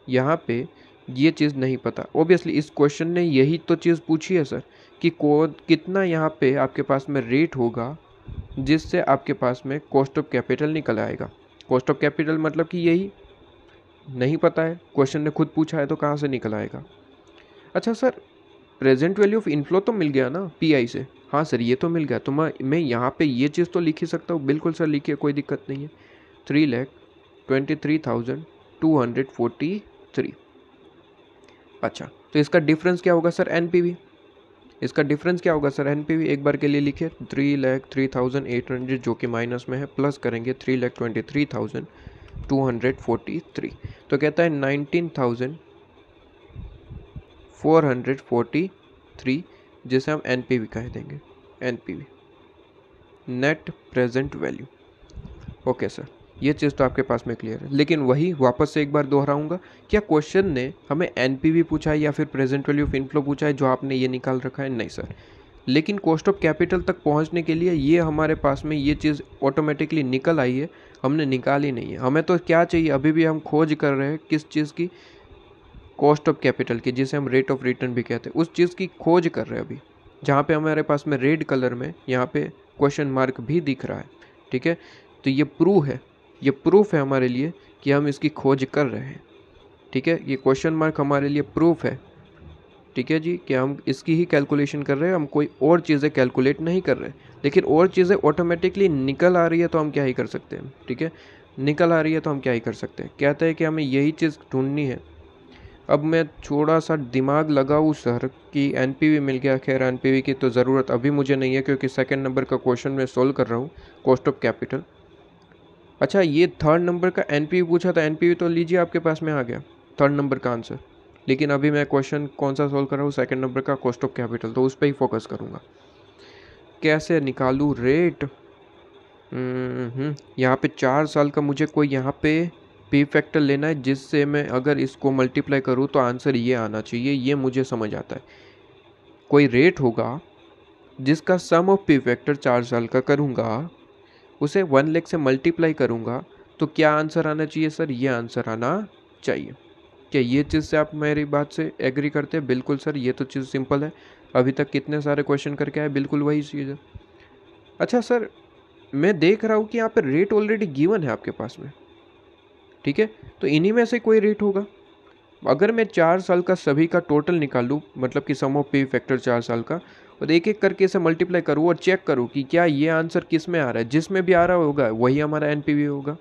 यहाँ पे ये चीज़ नहीं पता। ओबियसली इस क्वेश्चन ने यही तो चीज़ पूछी है सर कि कितना यहाँ पे आपके पास में रेट होगा जिससे आपके पास में कॉस्ट ऑफ कैपिटल निकल आएगा। कॉस्ट ऑफ कैपिटल मतलब कि यही नहीं पता है, क्वेश्चन ने खुद पूछा है तो कहाँ से निकल आएगा। अच्छा sir, present value of inflow तो मिल गया ना पीआई से? हाँ सर, ये तो मिल गया। तो मैं यहाँ पे ये चीज़ तो लिख ही सकता हूँ। बिल्कुल सर, लिखिए, कोई दिक्कत नहीं है। 3,23,243। अच्छा, तो इसका डिफरेंस क्या होगा सर? एनपीवी। इसका डिफरेंस क्या होगा सर? एनपीवी। एक बार के लिए लिखिए, 3,03,800 जो कि माइनस में है, प्लस करेंगे 3,23,243। तो कहता है 19,443 जिसे हम एनपीवी कह देंगे। NPV, net present value. Okay sir, ये चीज़ तो आपके पास में क्लियर है। लेकिन वही वापस से एक बार दोहराऊंगा, क्या क्वेश्चन ने हमें एनपीवी पूछा है या फिर प्रेजेंट वैल्यू ऑफ इनफ्लो पूछा है जो आपने ये निकाल रखा है? नहीं सर। लेकिन कॉस्ट ऑफ कैपिटल तक पहुंचने के लिए ये हमारे पास में ये चीज़ ऑटोमेटिकली निकल आई है, हमने निकाली नहीं है। हमें तो क्या चाहिए, अभी भी हम खोज कर रहे हैं किस चीज़ की? कॉस्ट ऑफ कैपिटल की, जिसे हम रेट ऑफ रिटर्न भी कहते हैं, उस चीज़ की खोज कर रहे हैं अभी, जहाँ पे हमारे पास में रेड कलर में यहाँ पे क्वेश्चन मार्क भी दिख रहा है। ठीक है, तो ये प्रूफ है, ये प्रूफ है हमारे लिए कि हम इसकी खोज कर रहे हैं। ठीक है, ये क्वेश्चन मार्क हमारे लिए प्रूफ है, ठीक है जी, कि हम इसकी ही कैलकुलेशन कर रहे हैं, हम कोई और चीज़ें कैलकुलेट नहीं कर रहे। लेकिन और चीज़ें ऑटोमेटिकली निकल आ रही है तो हम क्या ही कर सकते हैं। ठीक है, निकल आ रही है तो हम क्या ही कर सकते हैं। कहते हैं कि हमें यही चीज़ ढूंढनी है। अब मैं थोड़ा सा दिमाग लगाऊँ सर कि एनपीवी मिल गया। खैर, एनपीवी की तो ज़रूरत अभी मुझे नहीं है क्योंकि सेकंड नंबर का क्वेश्चन मैं सोल्व कर रहा हूँ, कॉस्ट ऑफ कैपिटल। अच्छा, ये थर्ड नंबर का एनपीवी पूछा था, एनपीवी तो लीजिए आपके पास में आ गया थर्ड नंबर का आंसर। लेकिन अभी मैं क्वेश्चन कौन सा सोल्व कर रहा हूँ? सेकंड नंबर का कॉस्ट ऑफ कैपिटल, तो उस पर ही फोकस करूँगा। कैसे निकालूँ रेट? यहाँ पे 4 साल का मुझे कोई यहाँ पे पी फैक्टर लेना है जिससे मैं अगर इसको मल्टीप्लाई करूँ तो आंसर ये आना चाहिए। ये मुझे समझ आता है। कोई रेट होगा जिसका सम ऑफ पी फैक्टर 4 साल का करूँगा, उसे 1 लाख से मल्टीप्लाई करूँगा तो क्या आंसर आना चाहिए सर? ये आंसर आना चाहिए। क्या ये चीज़ से आप मेरी बात से एग्री करते हैं? बिल्कुल सर, ये तो चीज़ सिंपल है। अभी तक कितने सारे क्वेश्चन करके आए, बिल्कुल वही चीज़ है। अच्छा सर, मैं देख रहा हूँ कि यहाँ पे रेट ऑलरेडी गिवन है आपके पास में। ठीक है, तो इन्हीं में से कोई रेट होगा। अगर मैं 4 साल का सभी का टोटल निकालूँ, मतलब कि सम ऑफ पी फैक्टर 4 साल का, और एक एक करके इसे मल्टीप्लाई करूँ और चेक करूँ कि क्या ये आंसर किस में आ रहा है, जिसमें भी आ रहा होगा वही हमारा एनपीवी होगा,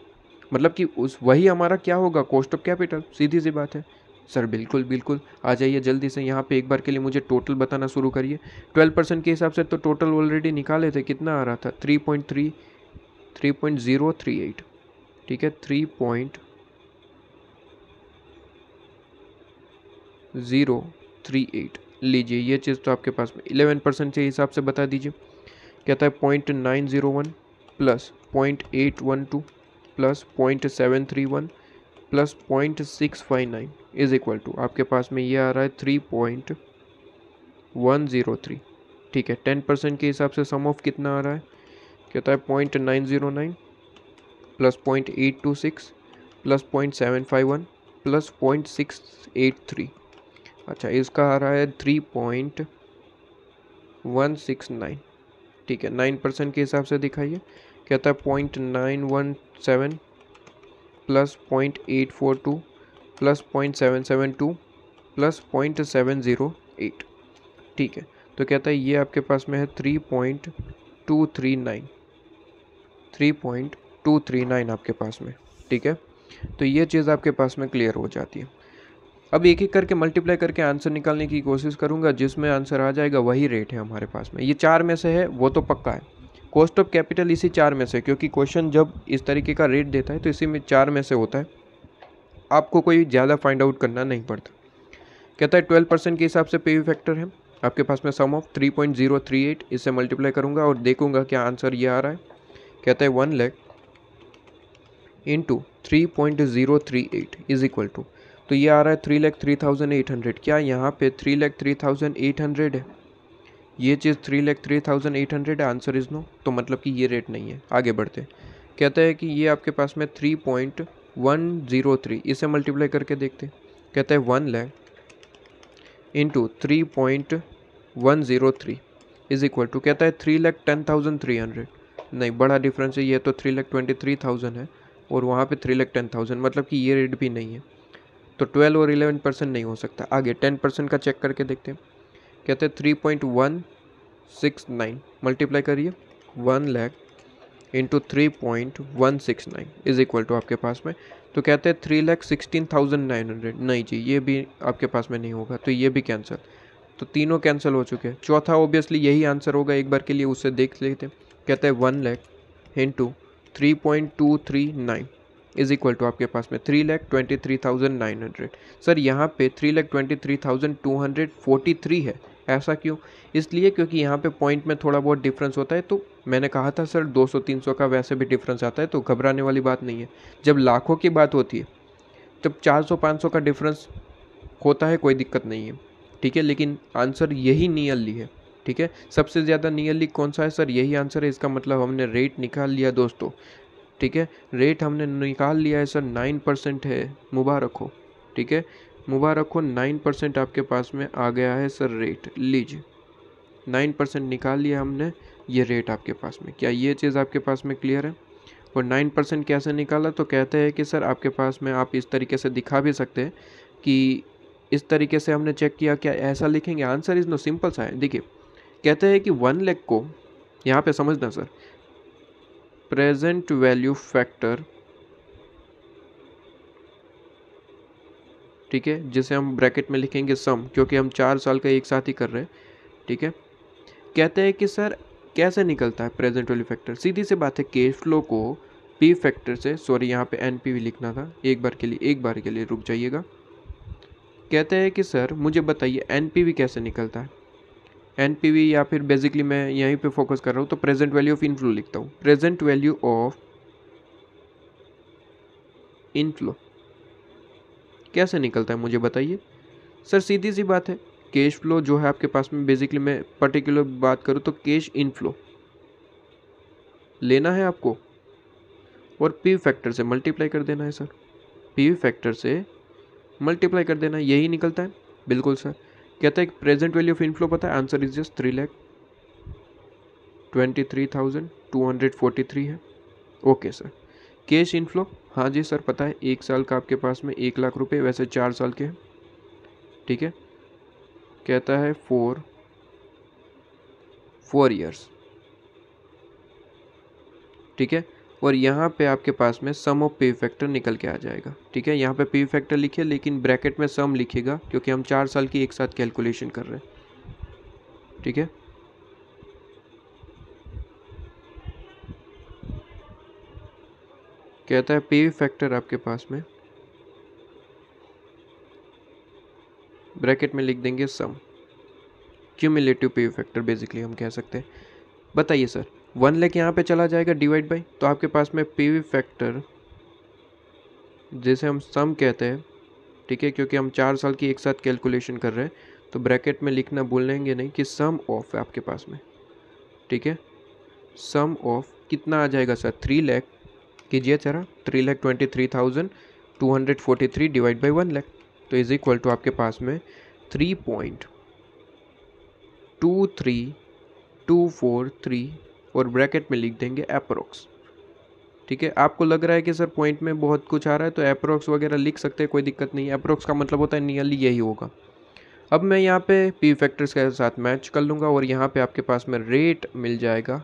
मतलब कि उस वही हमारा क्या होगा? Cost of capital. सीधी सी बात है सर। बिल्कुल बिल्कुल, आ जाइए जल्दी से यहाँ पे एक बार के लिए मुझे टोटल बताना शुरू करिए। 12% के हिसाब से तो टोटल ऑलरेडी निकाले थे, कितना आ रहा था? 3.038। ठीक है, 3.038 लीजिए। ये चीज़ तो आपके पास में 11% के हिसाब से बता दीजिए। कहता है 0.901 plus 0.812 plus 0.731 plus 0.659 is equal to, आपके पास में ये आ रहा है 3.103। ठीक है, 10% के हिसाब से सम ऑफ कितना आ रहा है? कहता है 0.909 प्लस 0.826 प्लस 0.751 प्लस 0.683। अच्छा, इसका आ रहा है 3.169। ठीक है, 9% के हिसाब से दिखाइए। कहता है 0.917 प्लस 0.842 प्लस 0.772 प्लस 0.708। ठीक है, तो कहता है ये आपके पास में है 3.239 आपके पास में। ठीक है, तो ये चीज़ आपके पास में क्लियर हो जाती है। अब एक एक करके मल्टीप्लाई करके आंसर निकालने की कोशिश करूँगा, जिसमें आंसर आ जाएगा वही रेट है हमारे पास में। ये 4 में से है वो तो पक्का है, कॉस्ट ऑफ कैपिटल इसी 4 में से, क्योंकि क्वेश्चन जब इस तरीके का रेट देता है तो इसी में 4 में से होता है, आपको कोई ज़्यादा फाइंड आउट करना नहीं पड़ता। कहता है 12% के हिसाब से पीवी फैक्टर है आपके पास में सम ऑफ 3.038, इससे मल्टीप्लाई करूँगा और देखूँगा क्या आंसर ये आ रहा है। कहता है 1 lakh into 3.038 is equal to, तो ये आ रहा है 3,03,800। क्या यहाँ पे 3,03,800 है? ये चीज़ 3,03,800 है? Answer is no. तो मतलब कि ये रेट नहीं है। आगे बढ़ते, कहता है कि ये आपके पास में 3.103, इसे मल्टीप्लाई करके देखते। कहता है 1 lakh into 3.103 is equal to, कहता है 3,10,300। नहीं, बड़ा डिफरेंस है, ये तो 3,23,000 है और वहाँ पे 3,10,000, मतलब कि ये रेट भी नहीं है। तो 12 और 11% नहीं हो सकता। आगे 10% का चेक करके देखते हैं। कहते हैं 3.169 मल्टीप्लाई करिए 1 lakh into 3.169 is equal to आपके पास में, तो कहते हैं 3,16,900। नहीं जी, ये भी आपके पास में नहीं होगा, तो ये भी कैंसिल। तो तीनों कैंसिल हो चुके हैं। चौथा ऑब्वियसली यही आंसर होगा, एक बार के लिए उसे देख लेते हैं। कहते हैं 1 lakh into 3.239 is equal to आपके पास में 3,23,900। सर यहाँ पे 3,23,243 है, ऐसा क्यों? इसलिए क्योंकि यहाँ पे पॉइंट में थोड़ा बहुत डिफरेंस होता है। तो मैंने कहा था सर 200-300 का वैसे भी डिफरेंस आता है, तो घबराने वाली बात नहीं है। जब लाखों की बात होती है, जब 400-500 का डिफरेंस होता है कोई दिक्कत नहीं है, ठीक है। लेकिन आंसर यही नियरली है, ठीक है। सबसे ज़्यादा नियरली कौन सा है सर? यही आंसर है। इसका मतलब हमने रेट निकाल लिया दोस्तों, ठीक है। रेट हमने निकाल लिया है सर, 9% है। मुबारक हो, ठीक है, मुबारक हो। 9% आपके पास में आ गया है सर रेट। लीजिए 9% निकाल लिया हमने, ये रेट आपके पास में। क्या ये चीज़ आपके पास में क्लियर है? और 9% कैसे निकाला? तो कहते हैं कि सर आपके पास में आप इस तरीके से दिखा भी सकते हैं कि इस तरीके से हमने चेक किया। क्या ऐसा लिखेंगे? आंसर इज नो, सिंपल सा है। देखिए कहते हैं कि 1 लाख को यहाँ पे समझना सर, प्रेजेंट वैल्यू फैक्टर, ठीक है, जिसे हम ब्रैकेट में लिखेंगे सम, क्योंकि हम 4 साल का एक साथ ही कर रहे हैं, ठीक है। कहते हैं कि सर कैसे निकलता है प्रेजेंट वैल्यू फैक्टर? सीधी सी बात है, कैश फ्लो को पी फैक्टर से, सॉरी यहाँ पे एनपीवी लिखना था, एक बार के लिए रुक जाइएगा। कहते हैं कि सर मुझे बताइए एनपीवी कैसे निकलता है। एनपीवी, या फिर बेसिकली मैं यहीं पे फोकस कर रहा हूँ, तो प्रेजेंट वैल्यू ऑफ इनफ्लो लिखता हूँ। प्रेजेंट वैल्यू ऑफ इनफ्लो कैसे निकलता है मुझे बताइए। सर सीधी सी बात है, कैश फ्लो जो है आपके पास में, बेसिकली मैं पर्टिकुलर बात करूँ तो कैश इनफ्लो लेना है आपको और पी फैक्टर से मल्टीप्लाई कर देना है सर। पी फैक्टर से मल्टीप्लाई कर देना है, यही निकलता है। बिल्कुल सर। कहता है प्रेजेंट वैल्यू ऑफ इनफ्लो पता है, आंसर इज जस्ट 3,23,243 है। Okay sir. कैश इनफ्लो, हाँ जी सर पता है, 1 साल का आपके पास में 1 लाख रुपए, वैसे 4 साल के हैं, ठीक है। कहता है 4 ईयर्स, ठीक है। और यहाँ पे आपके पास में सम ऑफ पी फैक्टर निकल के आ जाएगा, ठीक है। यहाँ पे पी फैक्टर लिखिए, लेकिन ब्रैकेट में सम लिखिएगा, क्योंकि हम 4 साल की एक साथ कैलकुलेशन कर रहे हैं, ठीक है। कहता है पी फैक्टर आपके पास में ब्रैकेट में लिख देंगे सम, क्यूमुलेटिव पी फैक्टर बेसिकली हम कह सकते हैं। बताइए सर 1 लाख यहाँ पे चला जाएगा डिवाइड बाई, तो आपके पास में पी फैक्टर जिसे हम सम कहते हैं, ठीक है, क्योंकि हम 4 साल की एक साथ कैलकुलेशन कर रहे हैं, तो ब्रैकेट में लिखना भूलेंगे नहीं कि सम ऑफ है आपके पास में, ठीक है। सम ऑफ कितना आ जाएगा सर? 3 लाख कीजिए जरा, 3,23,243 डिवाइड बाई 1 लाख, तो इज इक्वल टू आपके पास में 3.23243 और ब्रैकेट में लिख देंगे अप्रोक्स, ठीक है। आपको लग रहा है कि सर पॉइंट में बहुत कुछ आ रहा है, तो अप्रोक्स वगैरह लिख सकते हैं, कोई दिक्कत नहीं है। अप्रोक्स का मतलब होता है नियरली यही होगा। अब मैं यहाँ पे पी फैक्टर्स के साथ मैच कर लूँगा और यहाँ पे आपके पास में रेट मिल जाएगा,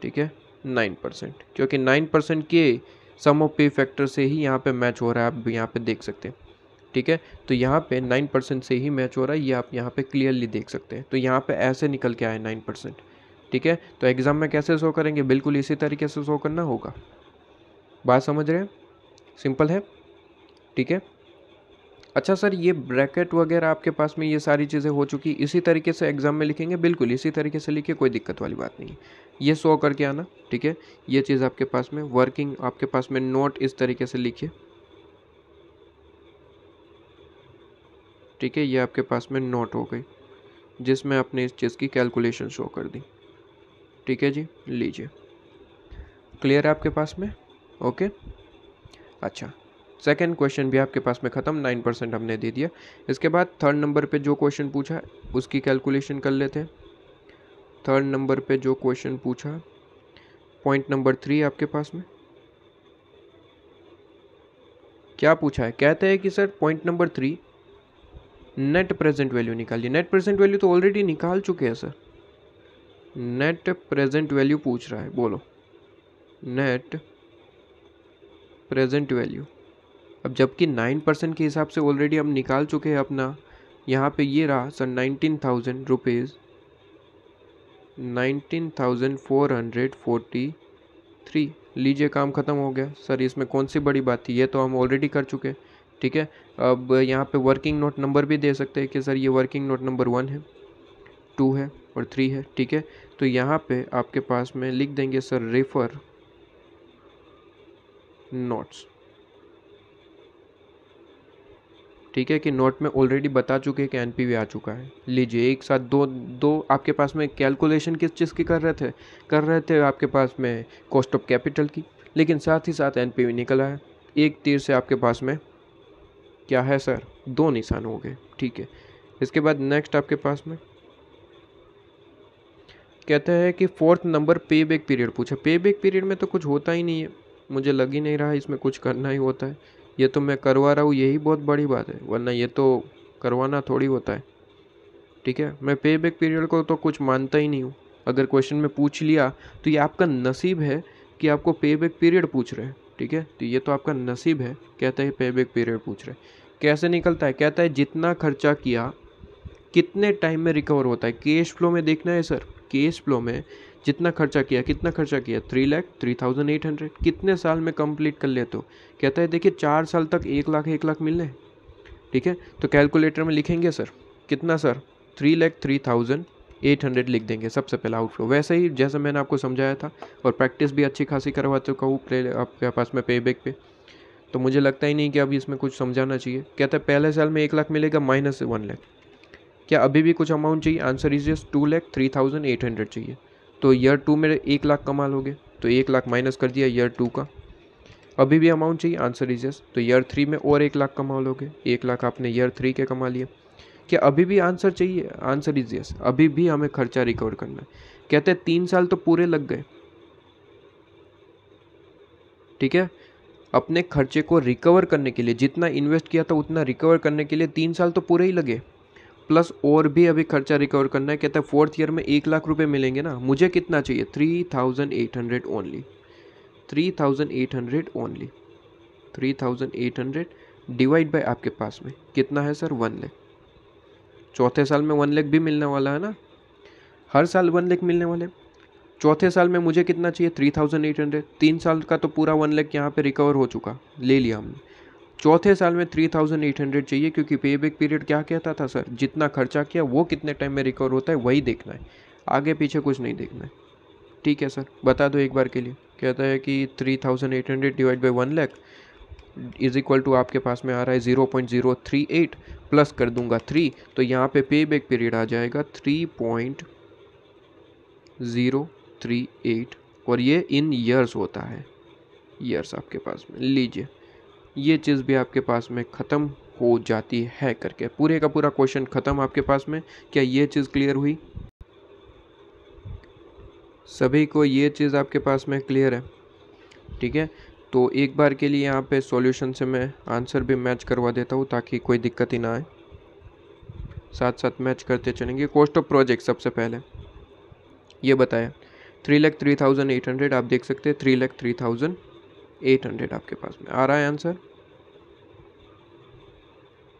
ठीक है, 9%, क्योंकि 9% के सम ऑफ पे फैक्टर से ही यहाँ पे मैच हो रहा है, आप यहाँ पे देख सकते हैं। ठीक है, तो यहाँ पे 9% से ही मैच हो रहा है, ये आप यहाँ पे क्लियरली देख सकते हैं। तो यहाँ पे ऐसे निकल के आए 9%। ठीक है, तो एग्ज़ाम में कैसे शो करेंगे, बिल्कुल इसी तरीके से शो करना होगा। बात समझ रहे हैं, सिंपल है। ठीक है, अच्छा सर ये ब्रैकेट वगैरह आपके पास में ये सारी चीज़ें हो चुकी, इसी तरीके से एग्ज़ाम में लिखेंगे, बिल्कुल इसी तरीके से लिखिए, कोई दिक्कत वाली बात नहीं है, ये शो करके आना। ठीक है, ये चीज़ आपके पास में वर्किंग, आपके पास में नोट इस तरीके से लिखिए। ठीक है, ये आपके पास में नोट हो गई जिसमें आपने इस चीज़ की कैलकुलेशन शो कर दी। ठीक है जी, लीजिए, क्लियर है आपके पास में। ओके, अच्छा सेकंड क्वेश्चन भी आपके पास में ख़त्म, 9% हमने दे दिया। इसके बाद थर्ड नंबर पे जो क्वेश्चन पूछा उसकी कैलकुलेशन कर लेते हैं। थर्ड नंबर पे जो क्वेश्चन पूछा, पॉइंट नंबर 3 आपके पास में क्या पूछा है, कहते हैं कि sir point number 3 net present value निकालिए। नेट प्रेजेंट वैल्यू तो ऑलरेडी निकाल चुके हैं सर, नेट प्रेजेंट वैल्यू पूछ रहा है, बोलो नेट प्रेजेंट वैल्यू। अब जबकि 9% के हिसाब से ऑलरेडी हम निकाल चुके हैं अपना, यहाँ पे ये रहा सर 19,000 रुपीज़, 19,443। लीजिए, काम ख़त्म हो गया सर, इसमें कौन सी बड़ी बात थी, ये तो हम ऑलरेडी कर चुके। ठीक है, अब यहाँ पे वर्किंग नोट नंबर भी दे सकते हैं कि सर ये वर्किंग नोट नंबर 1 है, 2 है और 3 है। ठीक है, तो यहाँ पे आपके पास में लिख देंगे सर रेफर नोट्स। ठीक है, कि नोट में ऑलरेडी बता चुके हैं कि एनपीवी आ चुका है। लीजिए, एक साथ दो आपके पास में कैलकुलेशन किस चीज़ की कर रहे थे आपके पास में कॉस्ट ऑफ कैपिटल की, लेकिन साथ ही साथ एनपीवी निकला है। एक तीर से आपके पास में क्या है सर, 2 निशान हो गए। ठीक है, इसके बाद नेक्स्ट आपके पास में कहते हैं कि फोर्थ नंबर पे बैक पीरियड पूछा। पे बैक पीरियड में तो कुछ होता ही नहीं है, मुझे लग ही नहीं रहा इसमें कुछ करना ही होता है। ये तो मैं करवा रहा हूँ, यही बहुत बड़ी बात है, वरना ये तो करवाना थोड़ी होता है। ठीक है, मैं पे बैक पीरियड को तो कुछ मानता ही नहीं हूँ। अगर क्वेश्चन में पूछ लिया तो ये आपका नसीब है कि आपको पे बैक पीरियड पूछ रहे हैं। ठीक है, तो ये तो आपका नसीब है, कहता है पे बैक पीरियड पूछ रहे हैं। कैसे निकलता है, कहता है जितना खर्चा किया कितने टाइम में रिकवर होता है। कैश फ्लो में देखना है सर, कैश फ्लो में जितना खर्चा किया, कितना खर्चा किया, 3,03,800, कितने साल में कंप्लीट कर लेते हो। कहता है देखिए 4 साल तक 1 लाख मिलने। ठीक है, तो कैलकुलेटर में लिखेंगे सर कितना सर, 3,03,800 लिख देंगे सबसे पहला आउटफ्लो, वैसे ही जैसे मैंने आपको समझाया था। और प्रैक्टिस भी अच्छी खासी करवाते कहूँ आपके पास में पे बैक पे, तो मुझे लगता ही नहीं कि अभी इसमें कुछ समझाना चाहिए। कहता है पहले साल में 1 लाख मिलेगा माइनस 1 लाख, क्या अभी भी कुछ अमाउंट चाहिए, आंसर इज जस्ट 2,03,800 चाहिए। तो ईयर 2 में 1 लाख कमा लोगे, तो 1 लाख माइनस कर दिया ईयर 2 का। अभी भी अमाउंट चाहिए, आंसर इज यस, तो ईयर 3 में और 1 लाख कमा लोगे, 1 लाख आपने ईयर 3 के कमा लिए। क्या अभी भी आंसर चाहिए, आंसर इज यस, अभी भी हमें खर्चा रिकवर करना है। कहते हैं 3 साल तो पूरे लग गए। ठीक है, अपने खर्चे को रिकवर करने के लिए, जितना इन्वेस्ट किया था उतना रिकवर करने के लिए 3 साल तो पूरे ही लगे, प्लस और भी अभी खर्चा रिकवर करना है। कहता है 4th ईयर में 1 लाख रुपए मिलेंगे ना, मुझे कितना चाहिए, 3,800 ओनली, 3,800 ओनली, 3,800 डिवाइड बाय आपके पास में कितना है सर, 1 लाख। चौथे साल में 1 लाख भी मिलने वाला है ना, हर साल 1 लाख मिलने वाले। चौथे साल में मुझे कितना चाहिए, 3,800। 3 साल का तो पूरा 1 लाख यहाँ पे रिकवर हो चुका, ले लिया हमने। चौथे साल में 3,800 चाहिए, क्योंकि पे बैक पीरियड क्या कहता था सर, जितना खर्चा किया वो कितने टाइम में रिकवर होता है वही देखना है, आगे पीछे कुछ नहीं देखना है। ठीक है सर, बता दो एक बार के लिए। कहता है कि 3,800 divide by 1 lakh is equal to आपके पास में आ रहा है 0.038, प्लस कर दूंगा 3, तो यहाँ पे पे बैक पीरियड आ जाएगा 3.038, और ये इन ईयर्स होता है, ईयर्स आपके पास में। लीजिए, ये चीज़ भी आपके पास में ख़त्म हो जाती है करके, पूरे का पूरा क्वेश्चन ख़त्म आपके पास में। क्या ये चीज़ क्लियर हुई सभी को, ये चीज़ आपके पास में क्लियर है। ठीक है, तो एक बार के लिए यहाँ पे सॉल्यूशन से मैं आंसर भी मैच करवा देता हूँ ताकि कोई दिक्कत ही ना आए, साथ साथ मैच करते चलेंगे। कॉस्ट ऑफ प्रोजेक्ट सबसे पहले ये बताया 3,03,800, आप देख सकते हैं 3,03,800 800 आपके पास में आ रहा है आंसर,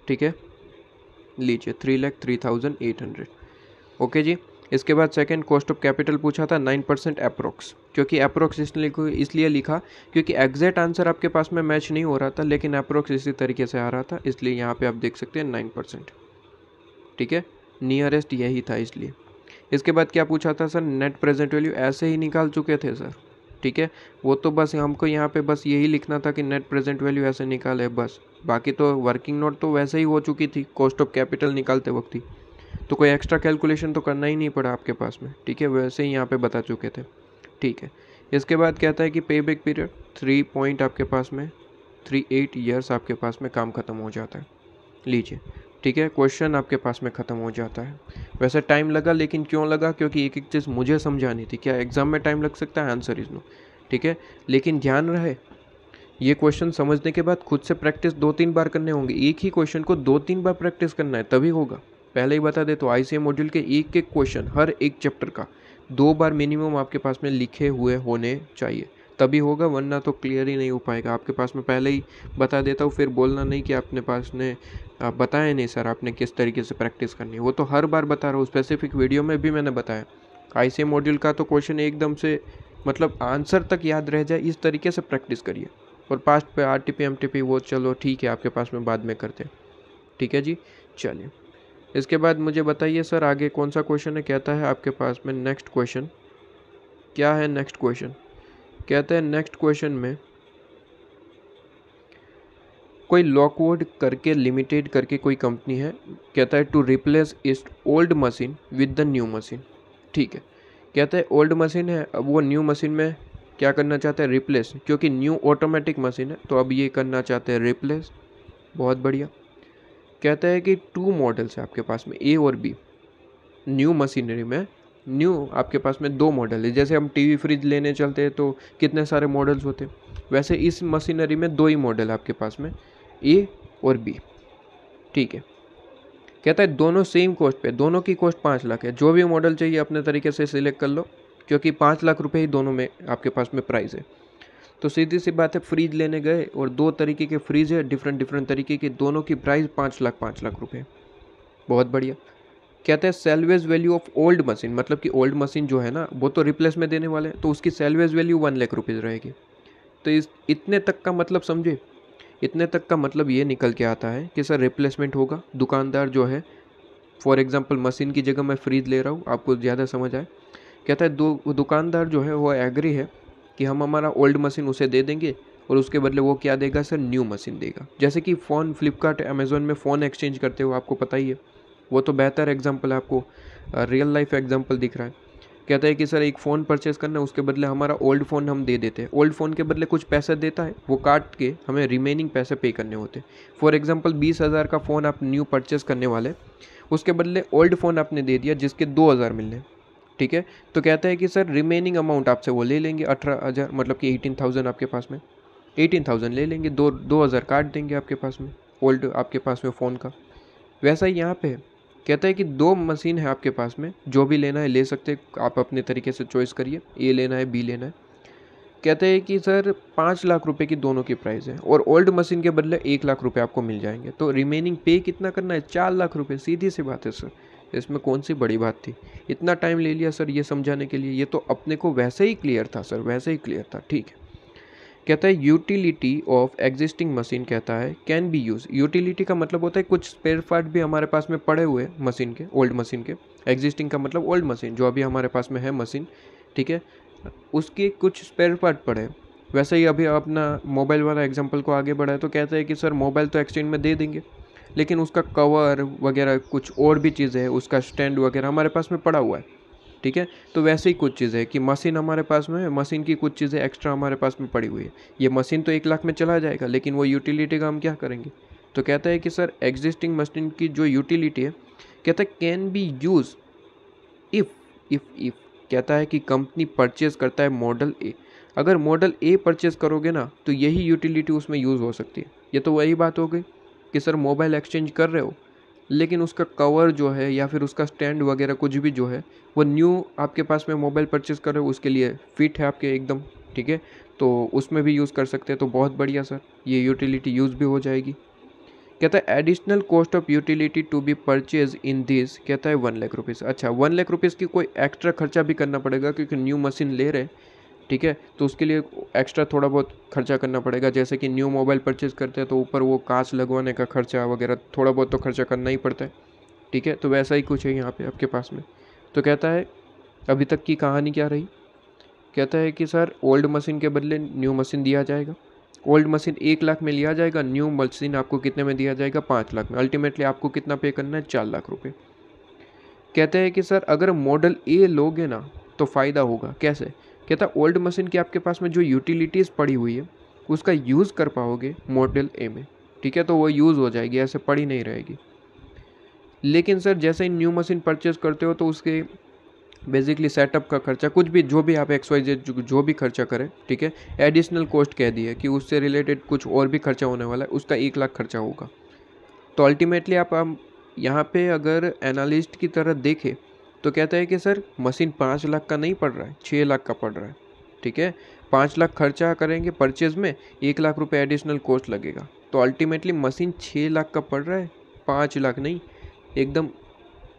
ठीक है। लीजिए 3,03,800। ओके जी। इसके बाद सेकंड कॉस्ट ऑफ कैपिटल पूछा था 9% अप्रोक्स, क्योंकि अप्रोक्स इसलिए लिखा क्योंकि एग्जैक्ट आंसर आपके पास में मैच नहीं हो रहा था, लेकिन अप्रोक्स इसी तरीके से आ रहा था, इसलिए यहाँ पे आप देख सकते हैं 9%, ठीक है। नियरेस्ट यही था इसलिए। इसके बाद क्या पूछा था सर, नेट प्रेजेंट वैल्यू ऐसे ही निकाल चुके थे सर, ठीक है। वो तो बस हमको यहाँ पे बस यही लिखना था कि नेट प्रेजेंट वैल्यू ऐसे निकाले बस, बाकी तो वर्किंग नोट तो वैसे ही हो चुकी थी कॉस्ट ऑफ कैपिटल निकालते वक्त ही, तो कोई एक्स्ट्रा कैलकुलेशन तो करना ही नहीं पड़ा आपके पास में, ठीक है। वैसे ही यहाँ पे बता चुके थे, ठीक है। इसके बाद कहता है कि पे बैक पीरियड 3 पॉइंट आपके पास में 38 ईयर्स आपके पास में काम ख़त्म हो जाता है। लीजिए, ठीक है, क्वेश्चन आपके पास में ख़त्म हो जाता है। वैसे टाइम लगा, लेकिन क्यों लगा, क्योंकि एक एक चीज़ मुझे समझानी थी। क्या एग्ज़ाम में टाइम लग सकता है, आंसर इज नो, ठीक है। लेकिन ध्यान रहे, ये क्वेश्चन समझने के बाद खुद से प्रैक्टिस 2-3 बार करने होंगे। एक ही क्वेश्चन को 2-3 बार प्रैक्टिस करना है, तभी होगा। पहले ही बता दे तो ICA मॉड्यूल के एक एक क्वेश्चन हर एक चैप्टर का 2 बार मिनिमम आपके पास में लिखे हुए होने चाहिए, तभी होगा, वरना तो क्लियर ही नहीं हो पाएगा। आपके पास में पहले ही बता देता हूँ, फिर बोलना नहीं कि आपने पास ने बताया नहीं सर आपने किस तरीके से प्रैक्टिस करनी है। वो तो हर बार बता रहा हूँ, स्पेसिफिक वीडियो में भी मैंने बताया। ICA मॉड्यूल का तो क्वेश्चन एकदम से मतलब आंसर तक याद रह जाए, इस तरीके से प्रैक्टिस करिए। और पास्ट पे RTP MTP वो चलो ठीक है, आपके पास में बाद में करते हैं, ठीक है जी। चलिए, इसके बाद मुझे बताइए सर आगे कौन सा क्वेश्चन है। कहता है आपके पास में नेक्स्ट क्वेश्चन क्या है। नेक्स्ट क्वेश्चन कहते हैं, नेक्स्ट क्वेश्चन में कोई लॉकवुड करके लिमिटेड करके कोई कंपनी है, कहता है टू रिप्लेस इस old machine with the new machine, ठीक है। कहता है ओल्ड मशीन है, अब वो न्यू मशीन में क्या करना चाहते हैं, रिप्लेस, क्योंकि न्यू ऑटोमेटिक मशीन है तो अब ये करना चाहते हैं रिप्लेस। बहुत बढ़िया। कहता है कि 2 मॉडल्स है आपके पास में, A और B। न्यू मशीनरी में न्यू आपके पास में 2 मॉडल है। जैसे हम टीवी फ्रिज लेने चलते हैं तो कितने सारे मॉडल्स होते हैं, वैसे इस मशीनरी में 2 ही मॉडल आपके पास में, A और B, ठीक है। कहता है दोनों सेम कॉस्ट पे, दोनों की कॉस्ट 5 लाख है। जो भी मॉडल चाहिए अपने तरीके से सिलेक्ट कर लो, क्योंकि 5 लाख रुपए ही दोनों में आपके पास में प्राइस है। तो सीधी सी बात है, फ्रिज लेने गए और 2 तरीके के फ्रिज है, डिफरेंट तरीके के, दोनों की प्राइस 5 लाख रुपए। बहुत बढ़िया। कहते हैं salvage value of old machine, मतलब कि ओल्ड मशीन जो है ना वो तो रिप्लेस में देने वाले हैं, तो उसकी सेल्वेज वैल्यू 1 लाख रुपीज़ रहेगी। तो इस इतने तक का मतलब समझे, इतने तक का मतलब ये निकल के आता है कि सर रिप्लेसमेंट होगा। दुकानदार जो है, फॉर एग्जांपल मशीन की जगह मैं फ्रिज ले रहा हूँ, आपको ज़्यादा समझ आए। कहता है दुकानदार जो है वो एग्री है कि हम हमारा ओल्ड मशीन उसे दे देंगे और उसके बदले वो क्या देगा सर, न्यू मशीन देगा। जैसे कि फ़ोन फ्लिपकार्ट अमेज़ोन में फ़ोन एक्सचेंज करते हो, आपको पता ही है, वो तो बेहतर एग्जांपल है, आपको रियल लाइफ एग्जांपल दिख रहा है। कहता है कि सर एक फ़ोन परचेस करना है, उसके बदले हमारा ओल्ड फ़ोन हम दे देते हैं। ओल्ड फ़ोन के बदले कुछ पैसे देता है, वो काट के हमें रिमेनिंग पैसे पे करने होते हैं। फॉर एग्जांपल 20,000 का फ़ोन आप न्यू परचेस करने वाले, उसके बदले ओल्ड फ़ोन आपने दे दिया जिसके 2,000 मिलने, ठीक है। तो कहता है कि सर रिमेनिंग अमाउंट आपसे वो ले लेंगे 18,000, मतलब कि 18,000 आपके पास में, 18,000 ले लेंगे, 2,000 काट देंगे आपके पास में ओल्ड आपके पास में फ़ोन का। वैसा ही यहाँ पे कहता है कि 2 मशीन है आपके पास में, जो भी लेना है ले सकते, आप अपने तरीके से चॉइस करिए, A लेना है B लेना है। कहते हैं कि सर 5 लाख रुपए की दोनों की प्राइस है और ओल्ड मशीन के बदले 1 लाख रुपए आपको मिल जाएंगे। तो रिमेनिंग पे कितना करना है, 4 लाख रुपए। सीधी सी बात है सर, इसमें कौन सी बड़ी बात थी, इतना टाइम ले लिया सर ये समझाने के लिए, ये तो अपने को वैसे ही क्लियर था सर, वैसे ही क्लियर था, ठीक है। कहता है यूटिलिटी ऑफ एग्जिस्टिंग मशीन, कहता है कैन बी यूज। यूटिलिटी का मतलब होता है कुछ स्पेयर पार्ट भी हमारे पास में पड़े हुए मशीन के, ओल्ड मशीन के। एग्जिस्टिंग का मतलब ओल्ड मशीन जो अभी हमारे पास में है मशीन, ठीक है, उसके कुछ स्पेयर पार्ट पड़े हैं। वैसे ही अभी अपना मोबाइल वाला एग्जांपल को आगे बढ़ाए तो कहता है कि सर मोबाइल तो एक्सचेंज में दे देंगे, लेकिन उसका कवर वगैरह कुछ और भी चीज़ें है, उसका स्टैंड वगैरह हमारे पास में पड़ा हुआ है, ठीक है। तो वैसे ही कुछ चीज़ें है कि मशीन हमारे पास में है, मशीन की कुछ चीज़ें एक्स्ट्रा हमारे पास में पड़ी हुई है। ये मशीन तो 1 लाख में चला जाएगा, लेकिन वो यूटिलिटी का हम क्या करेंगे। तो कहता है कि सर एग्जिस्टिंग मशीन की जो यूटिलिटी है, कहता है कैन बी यूज इफ़ कहता है कि कंपनी परचेज करता है मॉडल ए। अगर मॉडल ए परचेज करोगे ना तो यही यूटिलिटी उसमें यूज़ हो सकती है। ये तो वही बात हो गई कि सर मोबाइल एक्सचेंज कर रहे हो, लेकिन उसका कवर जो है या फिर उसका स्टैंड वगैरह कुछ भी जो है वो न्यू आपके पास में मोबाइल परचेस कर रहे हो उसके लिए फिट है आपके एकदम, ठीक है। तो उसमें भी यूज़ कर सकते हैं। तो बहुत बढ़िया सर, ये यूटिलिटी यूज़ भी हो जाएगी। कहता है additional cost of utility to be purchase in this, कहता है 1,00,000 रुपीज़। अच्छा, 1,00,000 की कोई एक्स्ट्रा खर्चा भी करना पड़ेगा क्योंकि न्यू मशीन ले रहे हैं, ठीक है, तो उसके लिए एक्स्ट्रा थोड़ा बहुत खर्चा करना पड़ेगा। जैसे कि न्यू मोबाइल परचेज करते हैं तो ऊपर वो कांच लगवाने का खर्चा वगैरह थोड़ा बहुत तो खर्चा करना ही पड़ता है, ठीक है। तो वैसा ही कुछ है यहाँ पे आपके पास में। तो कहता है अभी तक की कहानी क्या रही, कहता है कि सर ओल्ड मशीन के बदले न्यू मशीन दिया जाएगा। ओल्ड मशीन 1,00,000 में लिया जाएगा, न्यू मशीन आपको कितने में दिया जाएगा, 5,00,000 में। अल्टीमेटली आपको कितना पे करना है, 4,00,000 रुपये। कहते हैं कि सर अगर मॉडल ए लोगे ना तो फ़ायदा होगा, कैसे। कहता है ओल्ड मशीन की आपके पास में जो यूटिलिटीज़ पड़ी हुई है उसका यूज़ कर पाओगे मॉडल ए में, ठीक है, तो वो यूज़ हो जाएगी, ऐसे पड़ी नहीं रहेगी। लेकिन सर जैसे ही न्यू मशीन परचेज करते हो तो उसके बेसिकली सेटअप का खर्चा, कुछ भी जो भी आप XYZ जो भी खर्चा करें, ठीक है, एडिशनल कॉस्ट कह दी है कि उससे रिलेटेड कुछ और भी खर्चा होने वाला है, उसका 1,00,000 खर्चा होगा। तो अल्टीमेटली आप यहाँ पे अगर एनालिस्ट की तरह देखें तो कहता है कि सर मशीन 5,00,000 का नहीं पड़ रहा है, 6,00,000 का पड़ रहा है, ठीक है। 5,00,000 खर्चा करेंगे परचेज में, 1,00,000 रुपये एडिशनल कॉस्ट लगेगा। तो अल्टीमेटली मशीन 6,00,000 का पड़ रहा है, 5,00,000 नहीं। एकदम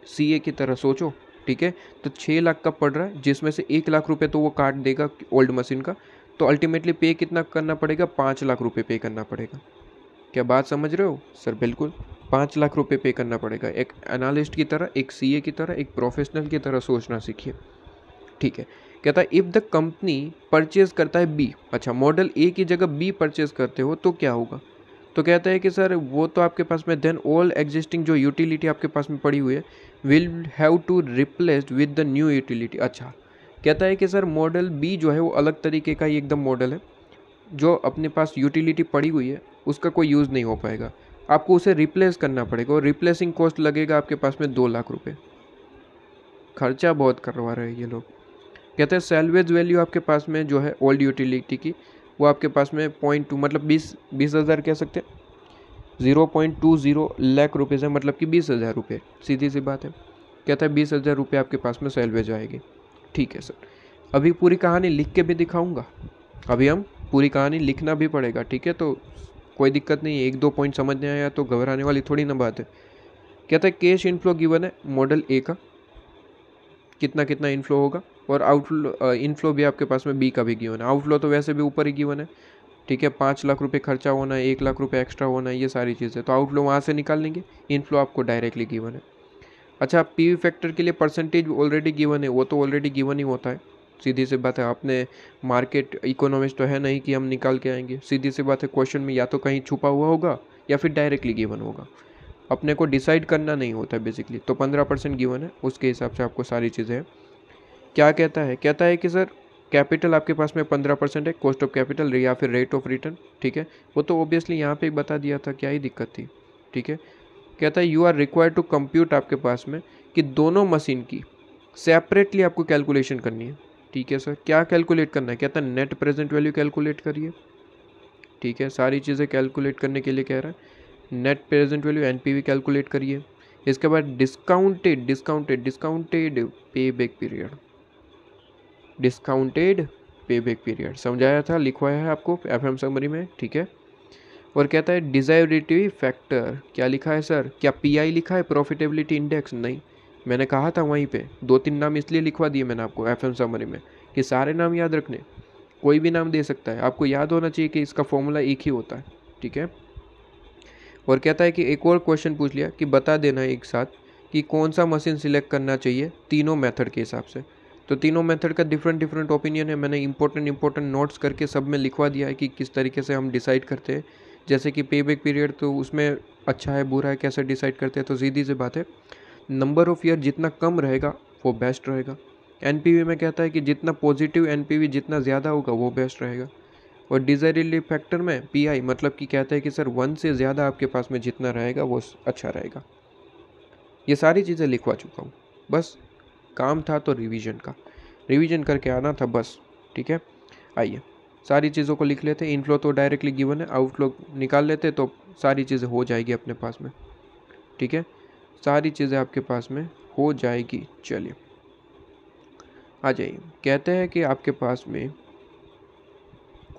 CA की तरह सोचो, ठीक है। तो 6,00,000 का पड़ रहा है जिसमें से 1,00,000 रुपये तो वो काट देगा ओल्ड मशीन का। तो अल्टीमेटली पे कितना करना पड़ेगा, 5,00,000 रुपये पे करना पड़ेगा। क्या बात समझ रहे हो सर? बिल्कुल 5,00,000 रुपये पे करना पड़ेगा। एक एनालिस्ट की तरह, एक CA की तरह, एक प्रोफेशनल की तरह सोचना सीखिए, ठीक है। कहता है इफ़ द कंपनी परचेज करता है B, अच्छा मॉडल A की जगह B परचेज करते हो तो क्या होगा। तो कहता है कि सर वो तो आपके पास में देन ऑल एग्जिस्टिंग जो यूटिलिटी आपके पास में पड़ी हुई है will have to replaced with the new utility. अच्छा, कहता है कि सर मॉडल B जो है वो अलग तरीके का ही एकदम मॉडल है, जो अपने पास यूटिलिटी पड़ी हुई है उसका कोई यूज़ नहीं हो पाएगा, आपको उसे रिप्लेस करना पड़ेगा और रिप्लेसिंग कॉस्ट लगेगा आपके पास में 2,00,000 रुपये। खर्चा बहुत करवा रहे हैं ये लोग। कहते हैं सैलवेज वैल्यू आपके पास में जो है ओल्ड यूटिलिटी की वो आपके पास में 0.2 मतलब 20,000 कह सकते हैं, 0.20 लाख रुपये से मतलब कि 20,000 रुपये, सीधी सी बात है। कहता है 20,000 रुपये आपके पास में सैलवेज आएगी, ठीक है सर। अभी पूरी कहानी लिख के भी दिखाऊंगा, अभी हम पूरी कहानी लिखना भी पड़ेगा, ठीक है। तो कोई दिक्कत नहीं है, 1-2 पॉइंट समझ नहीं आया तो घबराने वाली थोड़ी ना बात है। कहता है कैश इनफ्लो गिवन है मॉडल ए का, कितना कितना इनफ्लो होगा, और आउटफ्लो इनफ्लो भी आपके पास में B का भी गिवन है। आउटफ्लो तो वैसे भी ऊपर ही गिवन है, ठीक है। 5,00,000 रुपये खर्चा होना है, 1,00,000 रुपये एक्स्ट्रा होना है, ये सारी चीज़ें। तो आउटफ्लो वहाँ से निकाल लेंगे, इनफ्लो आपको डायरेक्टली गिवन है। अच्छा, PV फैक्टर के लिए परसेंटेज ऑलरेडी गिवन है, वो तो ऑलरेडी गिवन ही होता है, सीधी सी बात है। आपने मार्केट इकोनॉमिस्ट तो है नहीं कि हम निकाल के आएंगे, सीधी सी बात है। क्वेश्चन में या तो कहीं छुपा हुआ होगा या फिर डायरेक्टली गिवन होगा, अपने को डिसाइड करना नहीं होता बेसिकली। तो 15% गिवन है, उसके हिसाब से आपको सारी चीज़ें हैं। क्या कहता है, कहता है कि सर कैपिटल आपके पास में 15% है, कॉस्ट ऑफ कैपिटल या फिर रेट ऑफ रिटर्न, ठीक है। वो तो ऑब्वियसली यहाँ पे बता दिया था, क्या ही दिक्कत थी, ठीक है। कहता है you are required to compute आपके पास में कि दोनों मशीन की सेपरेटली आपको कैलकुलेशन करनी है, ठीक है सर। क्या कैलकुलेट करना है, कहता है नेट प्रेजेंट वैल्यू कैलकुलेट करिए, ठीक है। सारी चीज़ें कैलकुलेट करने के लिए कह रहा है, net present value NPV calculate करिए। इसके बाद discounted pay back period, discounted pay back period समझाया था, लिखवाया है आपको FM समरी में, ठीक है। और कहता है डिजायरेटिव फैक्टर, क्या लिखा है सर, क्या PI लिखा है, प्रॉफिटेबिलिटी इंडेक्स, नहीं। मैंने कहा था वहीं पे 2-3 नाम इसलिए लिखवा दिए मैंने आपको FM समरी में कि सारे नाम याद रखने, कोई भी नाम दे सकता है, आपको याद होना चाहिए कि इसका फॉर्मूला एक ही होता है, ठीक है। और कहता है कि एक और क्वेश्चन पूछ लिया कि बता देना एक साथ कि कौन सा मशीन सिलेक्ट करना चाहिए तीनों मेथड के हिसाब से। तो तीनों मेथड का डिफरेंट ओपिनियन है, मैंने इंपॉर्टेंट नोट्स करके सब में लिखवा दिया है कि किस तरीके से हम डिसाइड करते हैं। जैसे कि पे बैक पीरियड, तो उसमें अच्छा है बुरा है कैसे डिसाइड करते हैं। तो सीधी सी बात है, नंबर ऑफ़ ईयर जितना कम रहेगा वो बेस्ट रहेगा। NPV में कहता है कि जितना पॉजिटिव NPV जितना ज़्यादा होगा वो बेस्ट रहेगा। और डिज़ायरेटिव फैक्टर में PI मतलब कि कहता है कि सर 1 से ज़्यादा आपके पास में जितना रहेगा वो अच्छा रहेगा। ये सारी चीज़ें लिखवा चुका हूँ, बस काम था तो रिवीजन करके आना था बस, ठीक है। आइए सारी चीज़ों को लिख लेते हैं। इनफ्लो तो डायरेक्टली गिवन है, आउटफ्लो निकाल लेते तो सारी चीज़ें हो जाएगी अपने पास में, ठीक है। सारी चीज़ें आपके पास में हो जाएगी। चलिए आ जाइए, कहते हैं कि आपके पास में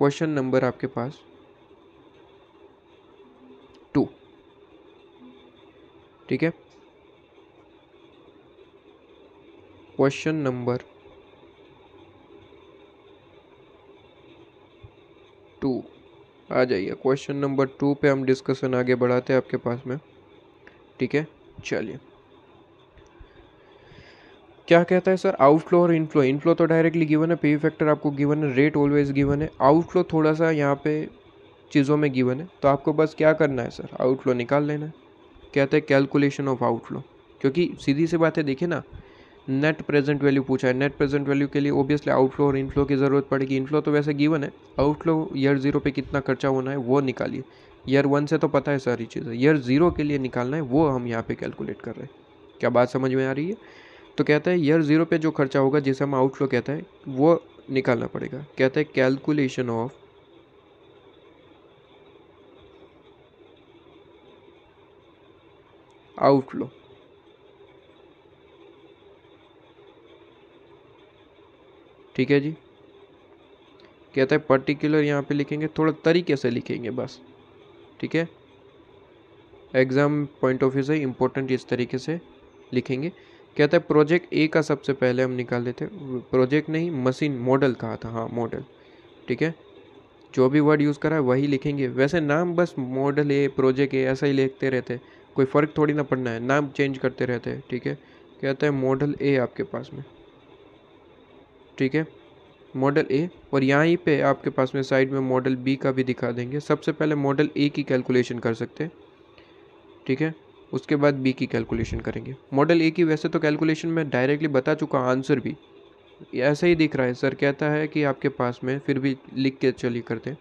क्वेश्चन नंबर आपके पास 2, ठीक है। क्वेश्चन नंबर 2 आ जाइए। क्वेश्चन नंबर 2 पे हम डिस्कशन आगे बढ़ाते हैं आपके पास में, ठीक है। चलिए, क्या कहता है सर, आउटफ्लो और इनफ्लो। इनफ्लो तो डायरेक्टली गिवन है, पी फैक्टर आपको गिवन है, रेट ऑलवेज गिवन है। आउटफ्लो थोड़ा सा यहाँ पे चीज़ों में गिवन है, तो आपको बस क्या करना है सर, आउटफ्लो निकाल लेना है। कहते हैं कैलकुलेशन ऑफ आउटफ्लो, क्योंकि सीधी सी बात है, देखिए ना, नेट प्रेजेंट वैल्यू पूछा है। नेट प्रेजेंट वैल्यू के लिए ओबियसली आउटफ्लो और इनफ्लो की ज़रूरत पड़ेगी। इनफ्लो तो वैसे गिवन है, आउटफ्लो ईयर 0 पे कितना खर्चा होना है वो निकालिए। ईयर 1 से तो पता है सारी चीज़ें, ईयर 0 के लिए निकालना है, वो हम यहाँ पे कैलकुलेट कर रहे हैं। क्या बात समझ में आ रही है? तो कहता है ईयर 0 पे जो खर्चा होगा, जिसे हम आउटफ्लो कहता है, वो निकालना पड़ेगा। कहता है कैलकुलेशन ऑफ आउटफ्लो। ठीक है जी। कहता है पर्टिकुलर यहाँ पे लिखेंगे, थोड़ा तरीके से लिखेंगे बस, ठीक है। एग्जाम पॉइंट ऑफ व्यू से इंपॉर्टेंट इस तरीके से लिखेंगे। कहता है प्रोजेक्ट ए का सबसे पहले हम निकाल लेते हैं, प्रोजेक्ट नहीं मशीन, मॉडल कहा था, हाँ मॉडल, ठीक है। जो भी वर्ड यूज़ करा है वही लिखेंगे। वैसे नाम बस मॉडल ए, प्रोजेक्ट ए ऐसा ही लिखते रहते, कोई फ़र्क थोड़ी ना पड़ना है, नाम चेंज करते रहते हैं, ठीक है। कहता है मॉडल ए आपके पास में, ठीक है, मॉडल ए। और यहाँ पे आपके पास में साइड में मॉडल बी का भी दिखा देंगे। सबसे पहले मॉडल ए की कैलकुलेशन कर सकते हैं, ठीक है, उसके बाद बी की कैलकुलेशन करेंगे। मॉडल ए की वैसे तो कैलकुलेशन में डायरेक्टली बता चुका, आंसर भी ऐसा ही दिख रहा है सर। कहता है कि आपके पास में, फिर भी लिख के चलिए करते हैं।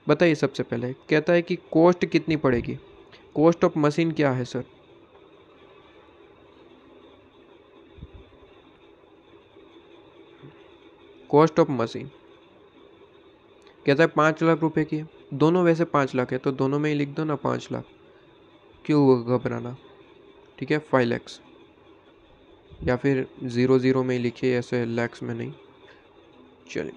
बताइए सबसे पहले, कहता है कि कॉस्ट कितनी पड़ेगी। कॉस्ट ऑफ मशीन क्या है सर? कॉस्ट ऑफ मशीन कहता है 5 लाख रुपए की है। दोनों वैसे 5 लाख है, तो दोनों में ही लिख दो ना 5 लाख, क्यों घबराना, ठीक है। 5 लैक्स, या फिर 0 में ही लिखिए, ऐसे लैक्स में नहीं। चलिए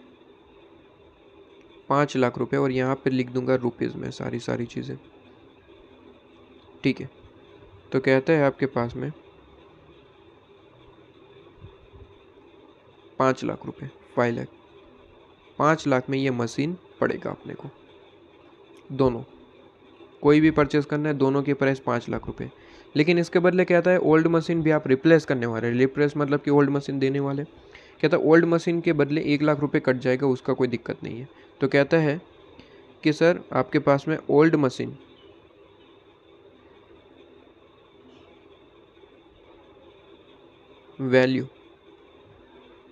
5 लाख रुपए, और यहाँ पे लिख दूंगा रुपीज़ में सारी चीज़ें, ठीक है। तो कहता है आपके पास में 5 लाख रुपए, 5 लाख, 5 लाख में ये मशीन पड़ेगा अपने को। दोनों, कोई भी परचेस करना है, दोनों की प्राइस 5 लाख रुपए। लेकिन इसके बदले कहता है ओल्ड मशीन भी आप रिप्लेस करने वाले, रिप्लेस मतलब कि ओल्ड मशीन देने वाले। कहता है ओल्ड मशीन के बदले 1 लाख रुपए कट जाएगा, उसका कोई दिक्कत नहीं है। तो कहता है कि सर आपके पास में ओल्ड मशीन वैल्यू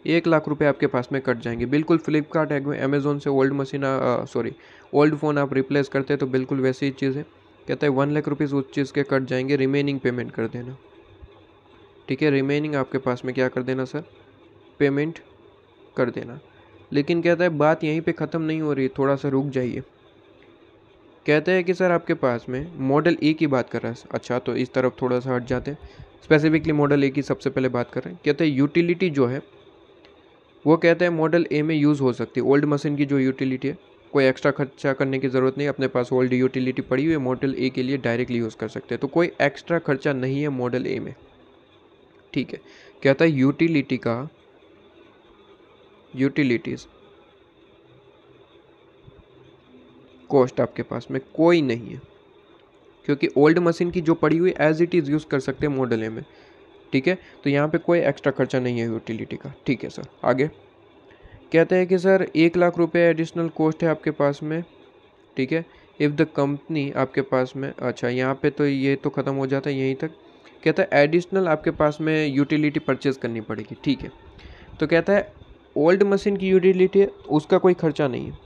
1 लाख रुपए आपके पास में कट जाएंगे। बिल्कुल फ्लिपकार्ट, अमेजोन से old machine, sorry old phone आप रिप्लेस करते हैं तो बिल्कुल वैसी ही चीज़ है। कहता है 1 लाख रुपीज़ उस चीज़ के कट जाएंगे, रिमेनिंग पेमेंट कर देना, ठीक है। रिमेनिंग आपके पास में क्या कर देना सर, पेमेंट कर देना। लेकिन कहता है बात यहीं पे ख़त्म नहीं हो रही, थोड़ा सा रुक जाइए। कहते हैं कि सर आपके पास में मॉडल ए की बात कर रहा है। अच्छा, तो इस तरफ थोड़ा सा हट जाते हैं, स्पेसिफिकली मॉडल ए की सबसे पहले बात कर रहे हैं। कहते हैं यूटिलिटी जो है वो कहते हैं मॉडल ए में यूज़ हो सकती है। ओल्ड मशीन की जो यूटिलिटी है, कोई एक्स्ट्रा खर्चा करने की ज़रूरत नहीं, अपने पास ओल्ड यूटिलिटी पड़ी हुई है, मॉडल ए के लिए डायरेक्टली यूज़ कर सकते हैं, तो कोई एक्स्ट्रा खर्चा नहीं है मॉडल ए में, ठीक है। कहता है यूटिलिटी का, यूटिलिटीज़ कॉस्ट आपके पास में कोई नहीं है, क्योंकि ओल्ड मशीन की जो पड़ी हुई एज इट इज़ यूज़ कर सकते हैं मॉडल ए में, ठीक है। तो यहाँ पे कोई एक्स्ट्रा खर्चा नहीं है यूटिलिटी का, ठीक है सर। आगे कहते हैं कि सर 1 लाख रुपए एडिशनल कॉस्ट है आपके पास में, ठीक है। इफ़ द कंपनी आपके पास में, अच्छा यहाँ पे तो ये तो ख़त्म हो जाता है यहीं तक। कहता है एडिशनल आपके पास में यूटिलिटी परचेज़ करनी पड़ेगी, ठीक है। तो कहता है ओल्ड मशीन की यूटिलिटी है, उसका कोई खर्चा नहीं है,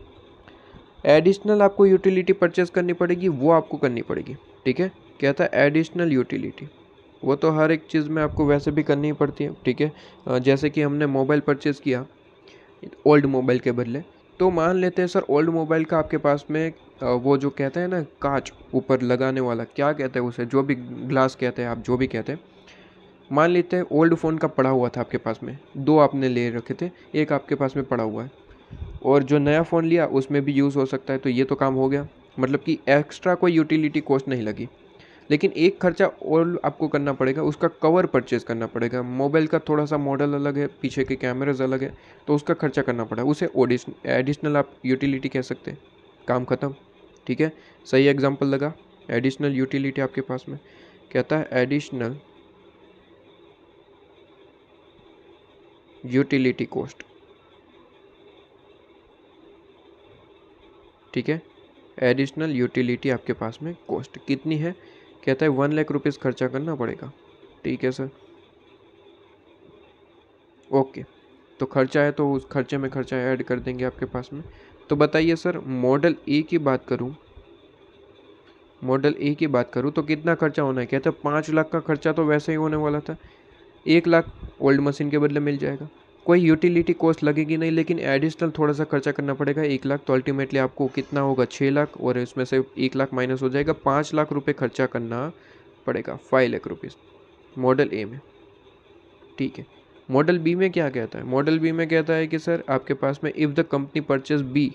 एडिशनल आपको यूटिलिटी परचेज़ करनी पड़ेगी, वो आपको करनी पड़ेगी, ठीक है। कहता है एडिशनल यूटिलिटी, वो तो हर एक चीज़ में आपको वैसे भी करनी पड़ती है, ठीक है। जैसे कि हमने मोबाइल परचेज़ किया ओल्ड मोबाइल के बदले, तो मान लेते हैं सर ओल्ड मोबाइल का आपके पास में वो जो कहते हैं ना कांच ऊपर लगाने वाला, क्या कहते हैं उसे, जो भी ग्लास कहते हैं आप, जो भी कहते हैं, मान लेते हैं ओल्ड फ़ोन का पड़ा हुआ था आपके पास में, 2 आपने ले रखे थे, एक आपके पास में पड़ा हुआ है। और जो नया फ़ोन लिया उसमें भी यूज़ हो सकता है, तो ये तो काम हो गया, मतलब कि एक्स्ट्रा कोई यूटिलिटी कॉस्ट नहीं लगी। लेकिन एक खर्चा और आपको करना पड़ेगा, उसका कवर परचेज़ करना पड़ेगा। मोबाइल का थोड़ा सा मॉडल अलग है, पीछे के कैमराज अलग है, तो उसका खर्चा करना पड़ा, उसे एडिशनल आप यूटिलिटी कह सकते हैं। काम ख़त्म, ठीक है, सही एग्जांपल लगा। एडिशनल यूटिलिटी आपके पास में कहता है एडिशनल यूटिलिटी कॉस्ट, ठीक है। एडिशनल यूटिलिटी आपके पास में कॉस्ट कितनी है, कहता है 1 लाख रुपीज़ खर्चा करना पड़ेगा, ठीक है सर, ओके। तो खर्चा है तो उस खर्चे में खर्चा ऐड कर देंगे आपके पास में। तो बताइए सर, मॉडल ए की बात करूं, मॉडल ए की बात करूं तो कितना खर्चा होना है, कहते हैं 5 लाख का खर्चा तो वैसे ही होने वाला था, 1 लाख ओल्ड मशीन के बदले मिल जाएगा, कोई यूटिलिटी कॉस्ट लगेगी नहीं, लेकिन एडिशनल थोड़ा सा खर्चा करना पड़ेगा 1 लाख, तो अल्टीमेटली आपको कितना होगा 6 लाख, और इसमें से 1 लाख माइनस हो जाएगा, 5 लाख रुपये खर्चा करना पड़ेगा, 5 लाख रुपीज़ मॉडल ए में, ठीक है। मॉडल बी में क्या कहता है, मॉडल बी में कहता है कि सर आपके पास में if the company purchase B,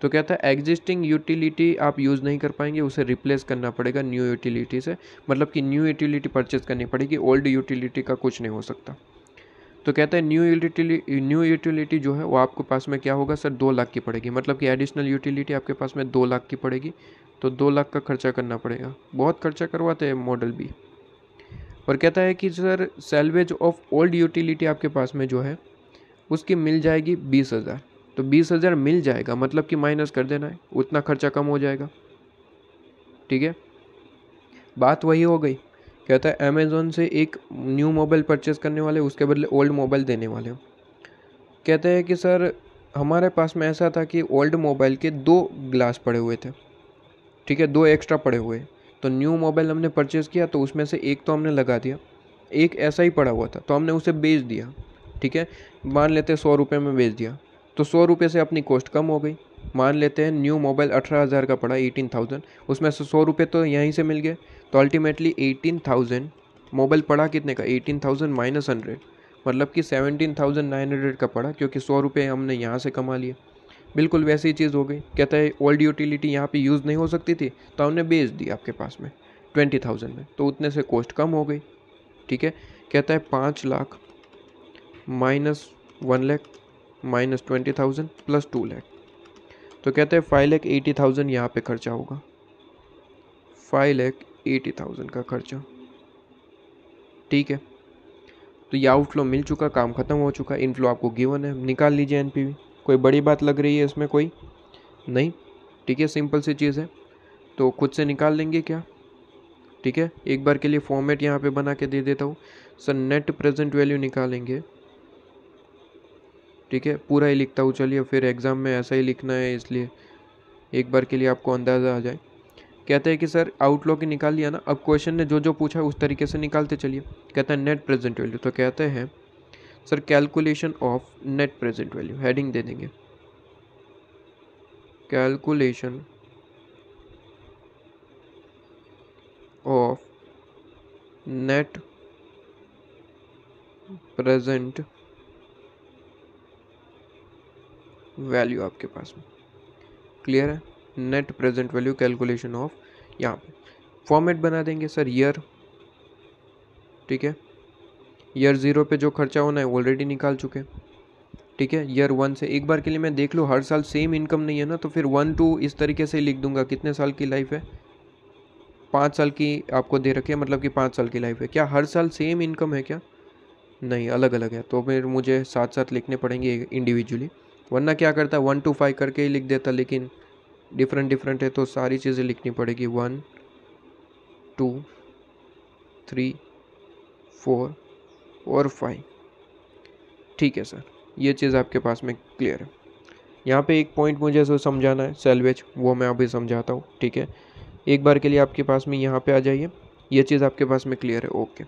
तो कहता है एग्जिस्टिंग यूटिलिटी आप यूज़ नहीं कर पाएंगे, उसे रिप्लेस करना पड़ेगा न्यू यूटिलिटी से, मतलब कि न्यू यूटिलिटी परचेज करनी पड़ेगी, ओल्ड यूटिलिटी का कुछ नहीं हो सकता। तो कहता है न्यू यूटिलिटी जो है वो आपके पास में क्या होगा सर, 2 लाख की पड़ेगी, मतलब कि एडिशनल यूटिलिटी आपके पास में 2 लाख की पड़ेगी, तो 2 लाख का खर्चा करना पड़ेगा, बहुत खर्चा करवाते हैं मॉडल बी। और कहता है कि sir salvage of old utility आपके पास में जो है उसकी मिल जाएगी 20,000, तो 20,000 मिल जाएगा, मतलब कि माइनस कर देना है, उतना खर्चा कम हो जाएगा, ठीक है। बात वही हो गई, कहता है अमेज़ॉन से एक न्यू मोबाइल परचेज़ करने वाले उसके बदले ओल्ड मोबाइल देने वाले हो। कहते हैं कि सर हमारे पास में ऐसा था कि ओल्ड मोबाइल के 2 ग्लास पड़े हुए थे, ठीक है, 2 एक्स्ट्रा पड़े हुए, तो न्यू मोबाइल हमने परचेज़ किया तो उसमें से एक तो हमने लगा दिया, एक ऐसा ही पड़ा हुआ था तो हमने उसे बेच दिया, ठीक है, मान लेते हैं 100 रुपये में बेच दिया, तो 100 रुपये से अपनी कॉस्ट कम हो गई। मान लेते हैं न्यू मोबाइल 18,000 का पड़ा, 18,000, उसमें से 100 रुपये तो यहीं से मिल गए, तो अल्टीमेटली 18,000 मोबाइल पड़ा कितने का, 18,000 माइनस 100, मतलब कि 17,900 का पड़ा, क्योंकि 100 रुपये हमने यहाँ से कमा लिए। बिल्कुल वैसी ही चीज़ हो गई, कहता है ओल्ड यूटिलिटी यहाँ पे यूज़ नहीं हो सकती थी तो हमने बेच दी आपके पास में 20,000 में, तो उतने से कॉस्ट कम हो गई, ठीक है। कहता है 5 lakh minus 1 lakh minus 20,000 plus 2 lakh, तो कहते हैं 5,80,000 यहाँ पे खर्चा होगा, 5,80,000 का खर्चा, ठीक है। तो ये आउटफ्लो मिल चुका, काम खत्म हो चुका, इनफ्लो आपको गिवन है, निकाल लीजिए एनपीवी। कोई बड़ी बात लग रही है इसमें कोई नहीं, ठीक है, सिंपल सी चीज़ है, तो खुद से निकाल लेंगे क्या, ठीक है। एक बार के लिए फॉर्मेट यहाँ पे बना के दे देता हूँ सर, नेट प्रेजेंट वैल्यू निकालेंगे, ठीक है, पूरा ही लिखता हूँ, चलिए फिर एग्ज़ाम में ऐसा ही लिखना है, इसलिए एक बार के लिए आपको अंदाज़ा आ जाए। कहते हैं कि सर आउटलॉक ही निकाल लिया ना, अब क्वेश्चन ने जो जो पूछा है उस तरीके से निकालते चलिए। कहता है नेट प्रेजेंट वैल्यू, तो कहते हैं sir calculation of net present value, heading दे देंगे calculation of net present value आपके पास में क्लियर है, net present value calculation of, यहाँ पे फॉर्मेट बना देंगे सर ईयर, ठीक है, ईयर 0 पे जो खर्चा होना है ऑलरेडी निकाल चुके, ठीक है। ईयर 1 से एक बार के लिए मैं देख लूँ हर साल सेम इनकम नहीं है ना, तो फिर 1 2 इस तरीके से लिख दूंगा, कितने साल की लाइफ है, 5 साल की आपको दे रखी है, मतलब कि 5 साल की लाइफ है, क्या हर साल सेम इनकम है क्या, नहीं अलग अलग है, तो फिर मुझे साथ साथ लिखने पड़ेंगे इंडिविजुअली, वरना क्या करता है 1 to 5 करके ही लिख देता, लेकिन डिफरेंट है तो सारी चीज़ें लिखनी पड़ेगी, 1 2 3 4 और 5, ठीक है सर, ये चीज़ आपके पास में क्लियर है। यहाँ पे एक पॉइंट मुझे जो समझाना है सैल्वेज, वो मैं अभी समझाता हूँ, ठीक है, एक बार के लिए आपके पास में यहाँ पे आ जाइए, ये चीज़ आपके पास में क्लियर है, ओके।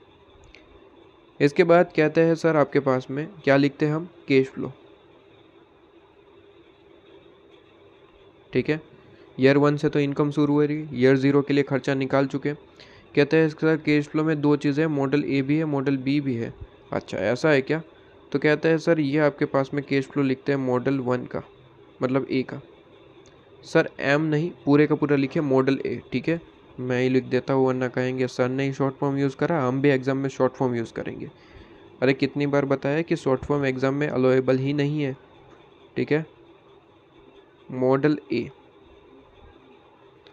इसके बाद कहते हैं सर आपके पास में क्या लिखते हैं हम, कैश फ्लो, ठीक है। ईयर 1 से तो इनकम शुरू हो रही, ईयर 0 के लिए खर्चा निकाल चुके, कहते हैं सर कैश फ्लो में 2 चीज़ें, मॉडल ए भी है मॉडल बी भी है, अच्छा ऐसा है क्या, तो कहता है सर ये आपके पास में कैश फ्लो लिखते हैं मॉडल 1 का, मतलब ए का। सर एम नहीं, पूरे का पूरा लिखे मॉडल ए, ठीक है, मैं ही लिख देता हूँ वरना कहेंगे सर ने ही शॉर्ट फॉर्म यूज़ करा, हम भी एग्ज़ाम में शॉर्ट फॉर्म यूज़ करेंगे। अरे कितनी बार बताया कि शॉर्ट फॉर्म एग्ज़ाम में अलोएबल ही नहीं है, ठीक है। मॉडल ए,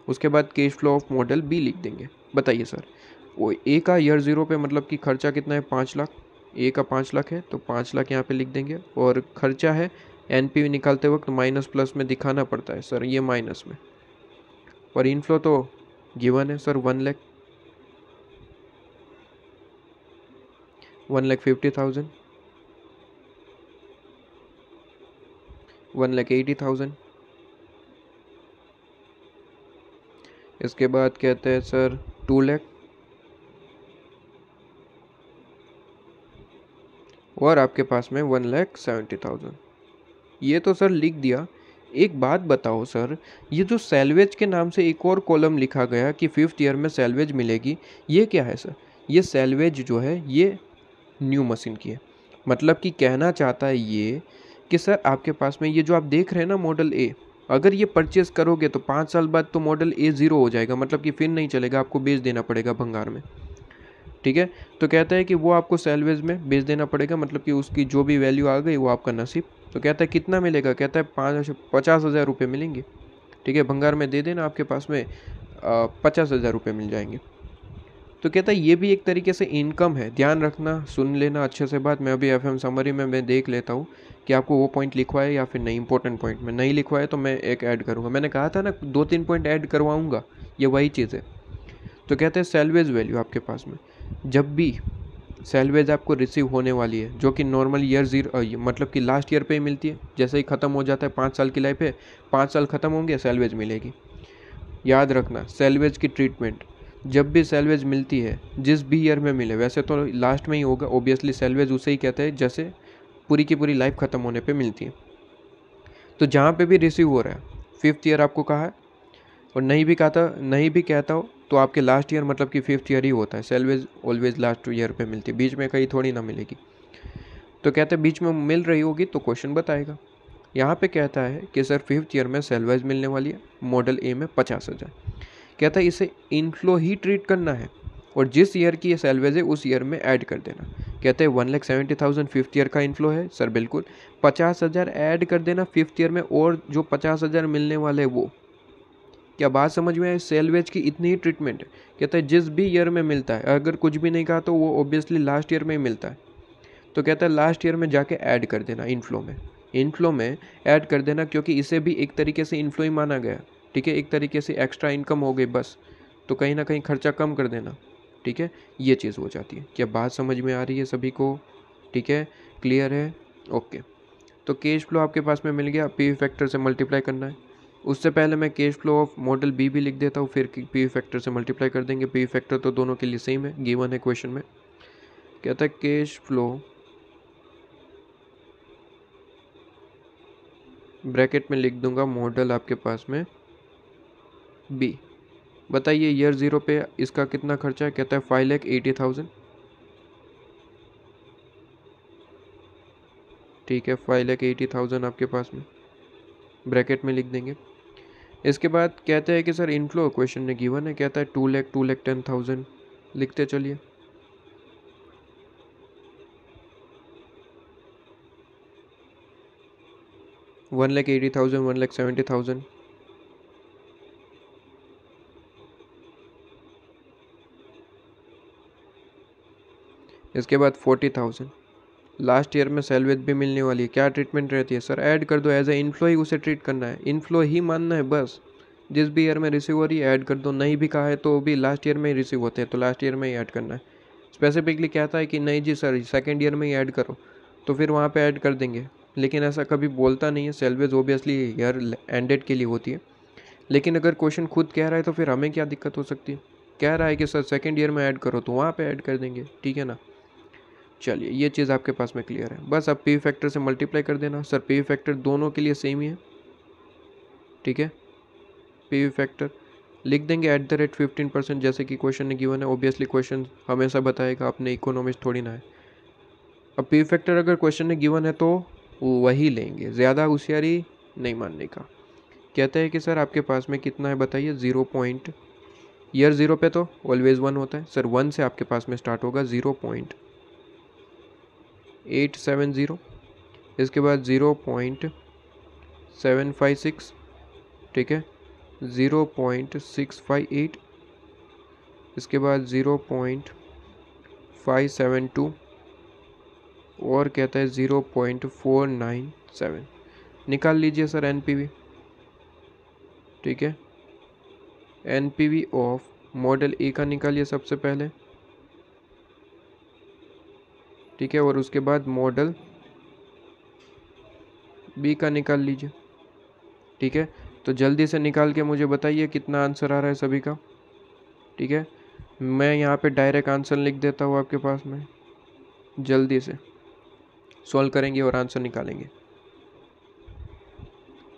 उसके बाद cash flow of model B लिख देंगे। बताइए सर, वो ए का ईयर 0 पे मतलब कि खर्चा कितना है, 5 लाख। ए का 5 लाख है तो 5 लाख यहाँ पे लिख देंगे, और खर्चा है एनपी निकालते वक्त माइनस प्लस में दिखाना पड़ता है सर, ये माइनस में। और इनफ्लो तो गिवन है सर, 1,50,000, 1,80,000। इसके बाद कहते हैं सर 2 लाख, और आपके पास में 1,70,000। ये तो सर लिख दिया। एक बात बताओ सर, ये जो सैलवेज के नाम से एक और कॉलम लिखा गया कि 5th ईयर में सैलवेज मिलेगी, ये क्या है सर? ये सैलवेज जो है ये न्यू मशीन की है। मतलब कि कहना चाहता है ये कि सर आपके पास में ये जो आप देख रहे हैं ना मॉडल ए, अगर ये परचेस करोगे तो 5 साल बाद तो मॉडल ए 0 हो जाएगा, मतलब कि फिर नहीं चलेगा, आपको बेच देना पड़ेगा भंगार में, ठीक है। तो कहता है कि वो आपको सैलवेज में बेच देना पड़ेगा, मतलब कि उसकी जो भी वैल्यू आ गई वो आपका नसीब। तो कहता है कितना मिलेगा, कहता है 50,000 रुपये मिलेंगे, ठीक है, भंगार में दे देना, आपके पास में 50,000 रुपये मिल जाएंगे। तो कहता है ये भी एक तरीके से इनकम है, ध्यान रखना, सुन लेना अच्छे से बात। मैं अभी एफएम समरी में मैं देख लेता हूँ कि आपको वो पॉइंट लिखवा है या फिर नहीं। इंपॉर्टेंट पॉइंट में नहीं लिखवा है तो मैं एक ऐड करूँगा, मैंने कहा था ना 2-3 पॉइंट ऐड करवाऊँगा, ये वही चीज़ है। तो कहते हैं सैलवेज वैल्यू आपके पास में, जब भी सैलवेज आपको रिसीव होने वाली है, जो कि नॉर्मल ईयर 0 मतलब कि लास्ट ईयर पे ही मिलती है, जैसे ही ख़त्म हो जाता है 5 साल की लाइफ है, 5 साल ख़त्म होंगे सैलवेज मिलेगी। याद रखना सैलवेज की ट्रीटमेंट, जब भी सैलवेज मिलती है जिस भी ईयर में मिले, वैसे तो लास्ट में ही होगा ऑब्वियसली, सैलवेज उसे ही कहते हैं जैसे पूरी की पूरी लाइफ ख़त्म होने पे मिलती है। तो जहाँ पे भी रिसीव हो रहा है 5th ईयर आपको कहा है, और नहीं भी कहता हो तो आपके लास्ट ईयर मतलब कि 5th ईयर ही होता है। सैलवेज ऑलवेज लास्ट ईयर पे मिलती है, बीच में कहीं थोड़ी ना मिलेगी। तो कहते हैं बीच में मिल रही होगी तो क्वेश्चन बताएगा। यहाँ पे कहता है कि सर 5th ईयर में सैलवेज मिलने वाली है, मॉडल ए में 50,000। कहता है इसे इनफ्लो ही ट्रीट करना है, और जिस ईयर की ये सैलवेज है उस ईयर में ऐड कर देना। कहते हैं 1,70,000 5th ईयर का इनफ्लो है सर, बिल्कुल 50,000 ऐड कर देना 5th ईयर में, और जो 50,000 मिलने वाले वो। क्या बात समझ में आए? सैलवेज की इतनी ही ट्रीटमेंट है। कहता है जिस भी ईयर में मिलता है, अगर कुछ भी नहीं कहा तो वो ऑब्वियसली लास्ट ईयर में ही मिलता है। तो कहता है लास्ट ईयर में जाके ऐड कर देना इनफ्लो में ऐड कर देना, क्योंकि इसे भी एक तरीके से इनफ्लो ही माना गया, ठीक है, एक तरीके से एक्स्ट्रा इनकम हो गई बस, तो कहीं ना कहीं खर्चा कम कर देना, ठीक है, ये चीज़ हो जाती है। क्या बात समझ में आ रही है सभी को? ठीक है, क्लियर है? ओके। तो कैश फ्लो आपके पास में मिल गया, पी फैक्टर से मल्टीप्लाई करना है। उससे पहले मैं cash flow of model B भी लिख देता हूँ, फिर पी फैक्टर से मल्टीप्लाई कर देंगे। पी फैक्टर तो दोनों के लिए सेम है, गिवन है क्वेश्चन में। कहता है कैश फ्लो ब्रैकेट में लिख दूंगा मॉडल आपके पास में बी। बताइए ईयर 0 पे इसका कितना खर्चा है? कहता है 5,80,000, ठीक है, 5,80,000 आपके पास में ब्रैकेट में लिख देंगे। इसके बाद कहते हैं कि सर इनफ्लो क्वेश्चन में गिवन है, कहता है 2,10,000 लिखते चलिए। $1,80,000, $1,70,000। इसके बाद 40,000 लास्ट ईयर में सैलवेज भी मिलने वाली है। क्या ट्रीटमेंट रहती है सर? ऐड कर दो, एज ए इनफ्लो ही उसे ट्रीट करना है, इनफ्लो ही मानना है बस। जिस भी ईयर में रिसीव हो रही है ऐड कर दो, नहीं भी कहा है तो भी लास्ट ईयर में ही रिसीव होते हैं तो लास्ट ईयर में ही ऐड करना है। स्पेसिफिकली कहता है कि नहीं जी सर सेकेंड ईयर में ही ऐड करो, तो फिर वहाँ पे ऐड कर देंगे, लेकिन ऐसा कभी बोलता नहीं है। सैलवेज ओबियसली ईयर एंडेड के लिए होती है, लेकिन अगर क्वेश्चन खुद कह रहा है तो फिर हमें क्या दिक्कत हो सकती है? कह रहा है कि सर सेकेंड ईयर में ऐड करो तो वहाँ पे ऐड कर देंगे, ठीक है ना। चलिए ये चीज़ आपके पास में क्लियर है। बस अब पी फैक्टर से मल्टीप्लाई कर देना। सर पी फैक्टर दोनों के लिए सेम ही है, ठीक है, पी फैक्टर लिख देंगे @15%, जैसे कि क्वेश्चन ने गिवन है। ऑब्वियसली क्वेश्चन हमेशा बताएगा, अपने इकोनॉमिस्ट थोड़ी ना है। अब पी फैक्टर अगर क्वेश्चन ने गिवन है तो वही लेंगे, ज़्यादा होशियारी नहीं मानने का। कहता है कि सर आपके पास में कितना है बताइए, 0. ईयर 0 पे तो ऑलवेज 1 होता है सर, 1 से आपके पास में स्टार्ट होगा 0.870, इसके बाद 0.756, ठीक है, 0.658, इसके बाद 0.572 और कहता है 0.497। निकाल लीजिए सर एनपीवी, ठीक है। एनपीवी ऑफ मॉडल ए का निकालिए सबसे पहले, ठीक है, और उसके बाद मॉडल बी का निकाल लीजिए, ठीक है। तो जल्दी से निकाल के मुझे बताइए कितना आंसर आ रहा है सभी का, ठीक है। मैं यहाँ पे डायरेक्ट आंसर लिख देता हूँ आपके पास में, जल्दी से सॉल्व करेंगे और आंसर निकालेंगे,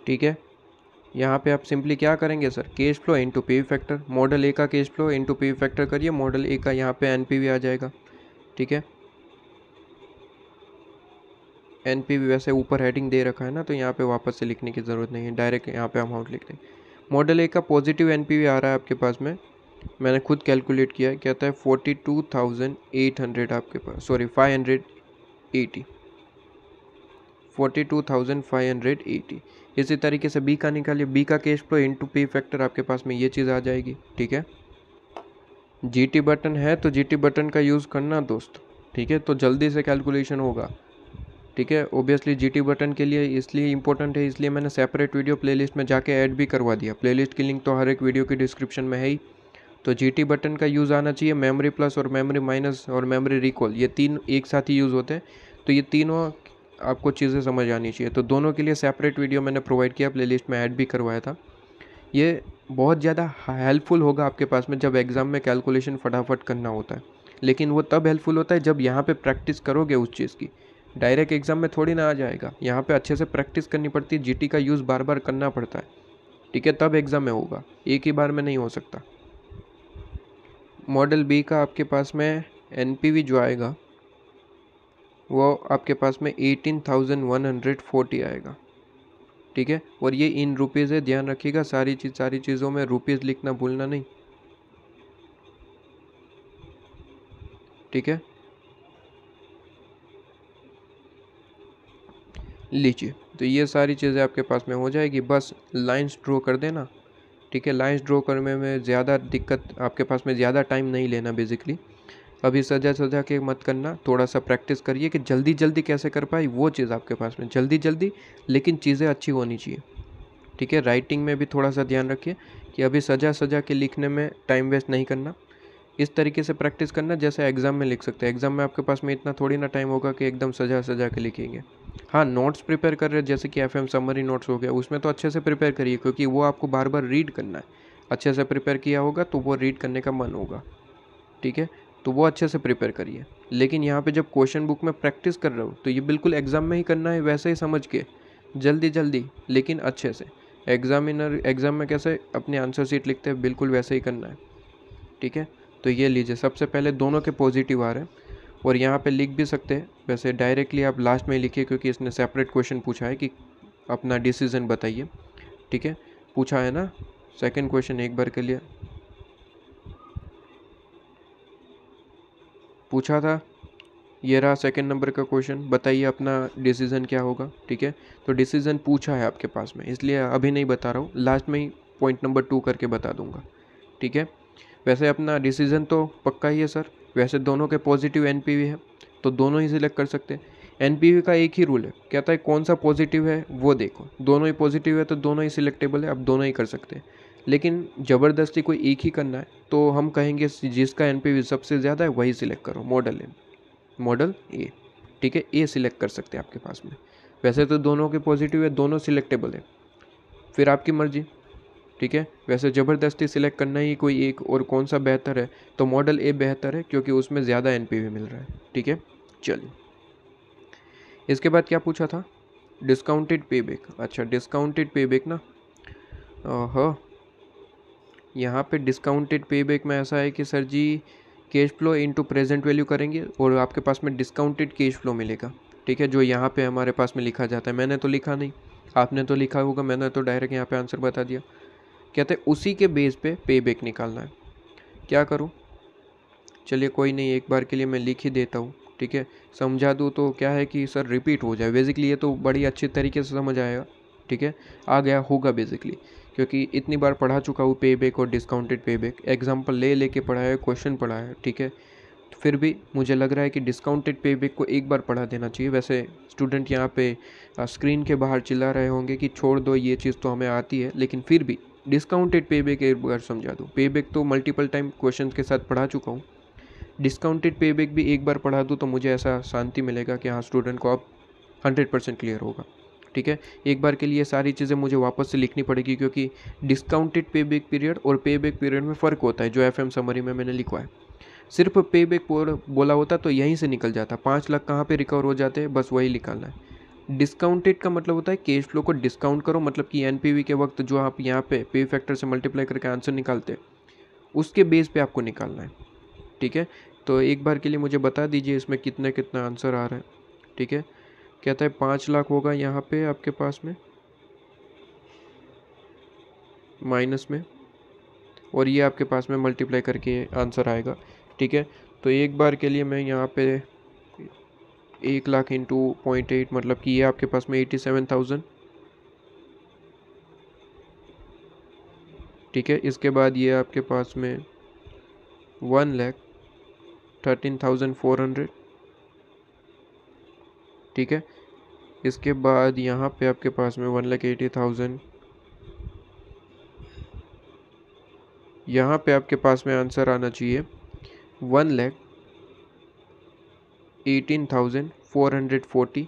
ठीक है। यहाँ पे आप सिंपली क्या करेंगे sir, cash flow into PV factor, model A का cash flow into PV factor करिए, मॉडल ए का यहाँ पे एनपीवी आ जाएगा, ठीक है। एनपीवी वैसे ऊपर हेडिंग दे रखा है ना, तो यहाँ पे वापस से लिखने की ज़रूरत नहीं है, डायरेक्ट यहाँ पे अमाउंट लिख दें। मॉडल ए का पॉजिटिव एनपीवी आ रहा है आपके पास में, मैंने खुद कैलकुलेट किया है, कहता है 42,800 आपके पास, सॉरी 580, 42,580। इसी तरीके से बी का निकालिए, बी का cash flow into P factor आपके पास में ये चीज़ आ जाएगी, ठीक है। जीटी बटन है तो जीटी बटन का यूज़ करना दोस्त, ठीक है, तो जल्दी से कैलकुलेशन होगा, ठीक है। ओबियसली जीटी बटन के लिए इसलिए इम्पोर्टेंट है, इसलिए मैंने सेपरेट वीडियो प्लेलिस्ट में जाके ऐड भी करवा दिया, प्लेलिस्ट की लिंक तो हर एक वीडियो की डिस्क्रिप्शन में है ही। तो जीटी बटन का यूज़ आना चाहिए, मेमोरी प्लस और मेमोरी माइनस और मेमोरी रिकॉल, ये तीन एक साथ ही यूज़ होते हैं, तो ये तीनों आपको चीज़ें समझ आनी चाहिए। तो दोनों के लिए सेपरेट वीडियो मैंने प्रोवाइड किया, प्लेलिस्ट में ऐड भी करवाया था। ये बहुत ज़्यादा हेल्पफुल होगा आपके पास में जब एग्ज़ाम में कैलकुलेशन फटाफट करना होता है, लेकिन वो तब हेल्पफुल होता है जब यहाँ पे प्रैक्टिस करोगे उस चीज़ की, डायरेक्ट एग्ज़ाम में थोड़ी ना आ जाएगा, यहाँ पे अच्छे से प्रैक्टिस करनी पड़ती है, जीटी का यूज़ बार बार करना पड़ता है, ठीक है, तब एग्ज़ाम में होगा, एक ही बार में नहीं हो सकता। मॉडल बी का आपके पास में एनपीवी जो आएगा वो आपके पास में 18,140 आएगा, ठीक है, और ये इन रुपीज़ है, ध्यान रखिएगा, सारी चीज़ों में रुपीज़ लिखना भूलना नहीं, ठीक है। लीजिए, तो ये सारी चीज़ें आपके पास में हो जाएगी, बस लाइंस ड्रॉ कर देना, ठीक है। लाइंस ड्रॉ करने में ज़्यादा दिक्कत, आपके पास में ज़्यादा टाइम नहीं लेना बेसिकली, अभी सजा के मत करना, थोड़ा सा प्रैक्टिस करिए कि जल्दी जल्दी कैसे कर पाए, वो चीज़ आपके पास में जल्दी जल्दी, लेकिन चीज़ें अच्छी होनी चाहिए, ठीक है। राइटिंग में भी थोड़ा सा ध्यान रखिए कि अभी सजा के लिखने में टाइम वेस्ट नहीं करना, इस तरीके से प्रैक्टिस करना जैसे एग्ज़ाम में लिख सकते हैं। एग्ज़ाम में आपके पास में इतना थोड़ी ना टाइम होगा कि एकदम सजा के लिखेंगे। हाँ, नोट्स प्रिपेयर कर रहे हैं जैसे कि एफएम समरी नोट्स हो गया, उसमें तो अच्छे से प्रिपेयर करिए, क्योंकि वो आपको बार बार रीड करना है, अच्छे से प्रिपेयर किया होगा तो वो रीड करने का मन होगा, ठीक है, तो वो अच्छे से प्रिपेयर करिए। लेकिन यहाँ पे जब क्वेश्चन बुक में प्रैक्टिस कर रहे हो तो ये बिल्कुल एग्ज़ाम में ही करना है, वैसे ही समझ के जल्दी जल्दी लेकिन अच्छे से। एग्ज़ाम में कैसे अपनी आंसर शीट लिखते हैं बिल्कुल वैसे ही करना है, ठीक है। तो ये लीजिए, सबसे पहले दोनों के पॉजिटिव आ रहे हैं, और यहाँ पे लिख भी सकते हैं, वैसे डायरेक्टली आप लास्ट में लिखिए क्योंकि इसने सेपरेट क्वेश्चन पूछा है कि अपना डिसीजन बताइए, ठीक है, पूछा है ना सेकंड क्वेश्चन, एक बार के लिए पूछा था, ये रहा सेकंड नंबर का क्वेश्चन, बताइए अपना डिसीज़न क्या होगा, ठीक है। तो डिसीज़न पूछा है आपके पास में, इसलिए अभी नहीं बता रहा हूँ, लास्ट में ही पॉइंट नंबर 2 करके बता दूंगा, ठीक है। वैसे अपना डिसीज़न तो पक्का ही है सर, वैसे दोनों के पॉजिटिव एनपीवी है तो दोनों ही सिलेक्ट कर सकते हैं। एनपीवी का एक ही रूल है, कहता है कौन सा पॉजिटिव है वो देखो, दोनों ही पॉजिटिव है तो दोनों ही सिलेक्टेबल है, अब दोनों ही कर सकते हैं। लेकिन ज़बरदस्ती कोई एक ही करना है तो हम कहेंगे जिसका एनपीवी सबसे ज़्यादा है वही सिलेक्ट करो, मॉडल ए, ठीक है, ए सिलेक्ट कर सकते हैं आपके पास में। वैसे तो दोनों के पॉजिटिव है, दोनों सिलेक्टेबल है, फिर आपकी मर्जी, ठीक है। वैसे ज़बरदस्ती सिलेक्ट करना ही कोई एक और कौन सा बेहतर है, तो मॉडल ए बेहतर है क्योंकि उसमें ज़्यादा एनपीवी मिल रहा है, ठीक है। चलिए, इसके बाद क्या पूछा था, डिस्काउंटेड पेबैक। अच्छा, डिस्काउंटेड पेबैक ना, हाँ, यहाँ पे डिस्काउंटेड पेबैक में ऐसा है कि sir ji cash flow into present value करेंगे और आपके पास में डिस्काउंटेड कैश फ्लो मिलेगा, ठीक है, जो यहाँ पे हमारे पास में लिखा जाता है, मैंने तो लिखा नहीं, आपने तो लिखा होगा, मैंने तो डायरेक्ट यहाँ पे आंसर बता दिया। कहते हैं उसी के बेस पे पे बैक निकालना है। क्या करूँ? चलिए कोई नहीं, एक बार के लिए मैं लिख ही देता हूँ, ठीक है। समझा दूँ तो क्या है कि सर रिपीट हो जाए, बेसिकली ये तो बड़ी अच्छी तरीके से समझ आएगा, ठीक है, आ गया होगा बेसिकली, क्योंकि इतनी बार पढ़ा चुका हूँ पे बैक और डिस्काउंटेड पे बैक, एग्जाम्पल ले लेके पढ़ा है, क्वेश्चन पढ़ा है, ठीक है। तो फिर भी मुझे लग रहा है कि डिस्काउंटेड पे बैक को एक बार पढ़ा देना चाहिए। वैसे स्टूडेंट यहाँ पे स्क्रीन के बाहर चिल्ला रहे होंगे कि छोड़ दो, ये चीज़ तो हमें आती है, लेकिन फिर भी डिस्काउंटेड पे बैक एक बार समझा दो। पे बैक तो मल्टीपल टाइम क्वेश्चन के साथ पढ़ा चुका हूँ, डिस्काउंटेड पे बैक भी एक बार पढ़ा दूँ तो मुझे ऐसा शांति मिलेगा कि हाँ स्टूडेंट को अब 100% क्लियर होगा, ठीक है। एक बार के लिए सारी चीज़ें मुझे वापस से लिखनी पड़ेगी, क्योंकि डिस्काउंटेड पे बैक पीरियड और पे बैक पीरियड में फ़र्क होता है, जो FM समरी में मैंने लिखा है। सिर्फ पे बैक बोला होता तो यहीं से निकल जाता, 5 लाख कहाँ पे रिकवर हो जाते हैं, बस वही निकालना है। डिस्काउंटेड का मतलब होता है कैश फ्लो को डिस्काउंट करो, मतलब कि NPV के वक्त जो आप यहाँ पे पे फैक्टर से मल्टीप्लाई करके आंसर निकालते हैं, उसके बेस पे आपको निकालना है, ठीक है। तो एक बार के लिए मुझे बता दीजिए इसमें कितना कितना आंसर आ रहा है, ठीक है। कहता है 5 लाख होगा यहाँ पे आपके पास में माइनस में, और ये आपके पास में मल्टीप्लाई करके आंसर आएगा, ठीक है। तो एक बार के लिए मैं यहाँ पे 1 लाख इंटू 0.8, मतलब कि ये आपके पास में 87,000, ठीक है। इसके बाद ये आपके पास में 1,13,400, ठीक है। इसके बाद यहाँ पे आपके पास में 1,80,000, यहाँ पे आपके पास में आंसर आना चाहिए 1,18,440।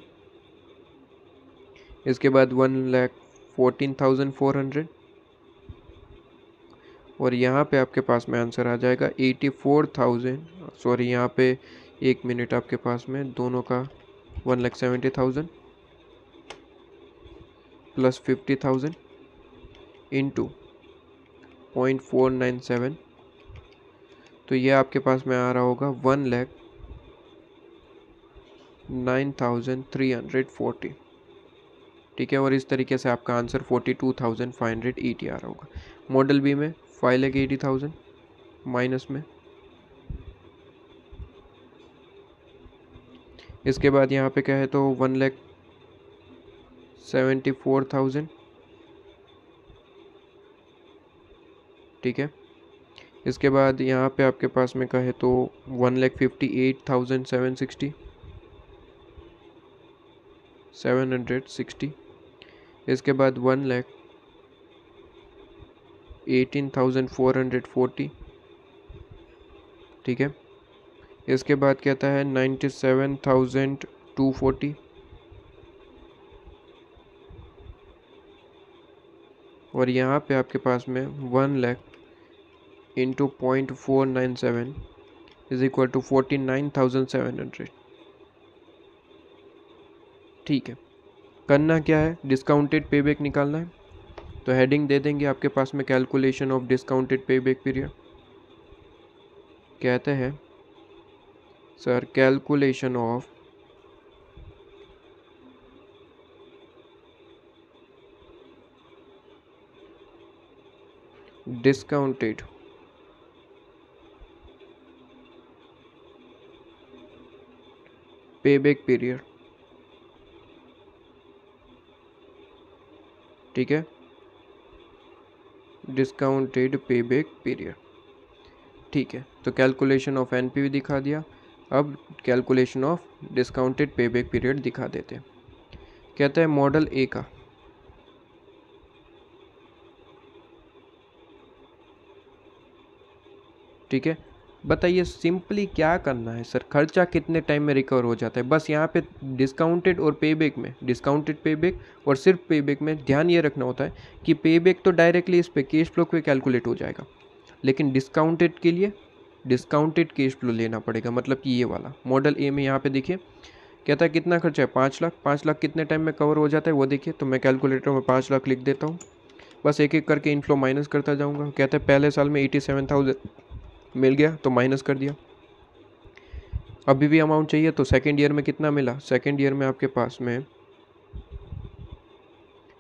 इसके बाद 1,14,400, और यहाँ पे आपके पास में आंसर आ जाएगा 84,000, सॉरी यहाँ पे 1 मिनट, आपके पास में दोनों का 1,70,000 प्लस 50,000 इंटू 0.497, तो ये आपके पास में आ रहा होगा 1,09,340, ठीक है। और इस तरीके से आपका आंसर 42,580 आ रहा होगा। मॉडल बी में 5,80,000 माइनस में, इसके बाद यहाँ पे क्या है तो 1,74,000, ठीक है। इसके बाद यहाँ पे आपके पास में का है तो 1,58,760, इसके बाद 1,18,440, ठीक है। इसके बाद कहता है 97,240, और यहाँ पे आपके पास में 1 lakh into 0.497 is equal to 49,700, ठीक है। करना क्या है, डिस्काउंटेड पे बैक निकालना है, तो हेडिंग दे देंगे आपके पास में calculation of discounted pay back period. कहते हैं sir calculation of discounted pay back period, ठीक है, डिस्काउंटेड पे बैक पीरियड, ठीक है। तो कैलकुलेशन ऑफ NPV दिखा दिया, अब calculation of discounted pay back period दिखा देते हैं। कहता है मॉडल ए का ठीक है, बताइए सिंपली क्या करना है सर, खर्चा कितने टाइम में रिकवर हो जाता है। बस यहाँ पे डिस्काउंटेड और पे बैक में, डिस्काउंटेड पे बैक और सिर्फ पे बैक में ध्यान ये रखना होता है कि पे बैक तो डायरेक्टली इस पे कैश फ्लो पे कैलकुलेट हो जाएगा, लेकिन डिस्काउंटेड के लिए डिस्काउंटेड कैश फ्लो लेना पड़ेगा, मतलब कि ये वाला मॉडल ए में यहाँ पे देखिए कहता है कितना खर्चा है 5 लाख, 5 लाख कितने टाइम में कवर हो जाता है वो देखिए। तो मैं कैलकुलेटर में 5 लाख लिख देता हूँ, बस एक एक करके इनफ्लो माइनस करता जाऊँगा। कहते हैं पहले साल में 87,000 मिल गया तो माइनस कर दिया, अभी भी अमाउंट चाहिए तो सेकेंड ईयर में कितना मिला, सेकेंड ईयर में आपके पास में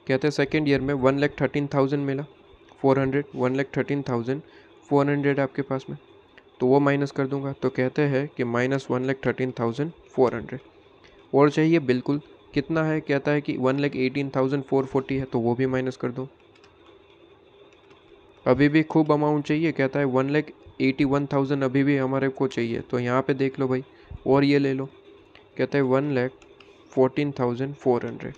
कहते हैं सेकेंड ईयर में 1,13,000 मिला, 400, 1,13,400 आपके पास में, तो वो माइनस कर दूंगा, तो कहते हैं कि -1,13,400। और चाहिए बिल्कुल कितना है, कहता है कि 1,18,440 है, तो वो भी माइनस कर दो। अभी भी खूब अमाउंट चाहिए, कहता है 1,81,000 अभी भी हमारे को चाहिए, तो यहाँ पे देख लो भाई, और ये ले लो, कहता है 1,14,400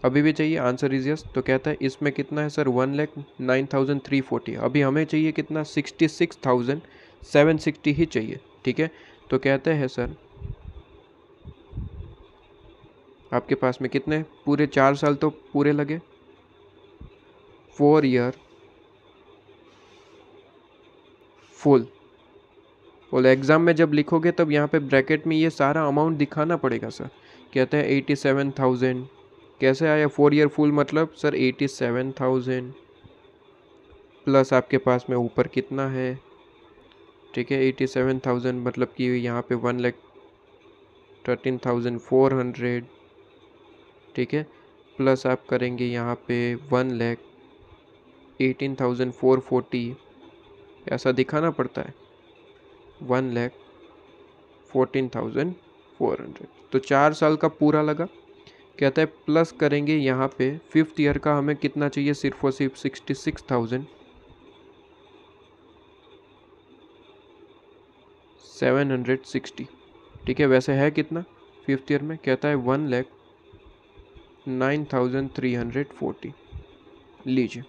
अभी भी चाहिए, आंसर इज यस। तो कहता है इसमें कितना है सर, 1,09,340, अभी हमें चाहिए कितना, 66,760 ही चाहिए, ठीक है। तो कहते हैं सर आपके पास में कितने पूरे 4 साल तो पूरे लगे, 4 ईयर फुल। और एग्ज़ाम में जब लिखोगे तब यहाँ पे ब्रैकेट में ये सारा अमाउंट दिखाना पड़ेगा सर। कहते हैं 87,000, कैसे आया 4 ईयर फुल, मतलब सर 87,000 प्लस आपके पास में ऊपर कितना है, ठीक है 87,000 मतलब कि यहाँ पे 1,13,400, ठीक है, प्लस आप करेंगे यहाँ पे 1,18,440, ऐसा दिखाना पड़ता है 1,14,400। तो 4 साल का पूरा लगा। कहता है प्लस करेंगे यहाँ पे 5th ईयर का हमें कितना चाहिए, सिर्फ और सिर्फ 66,760, ठीक है। वैसे है कितना 5th ईयर में, कहता है 1,09,340। लीजिए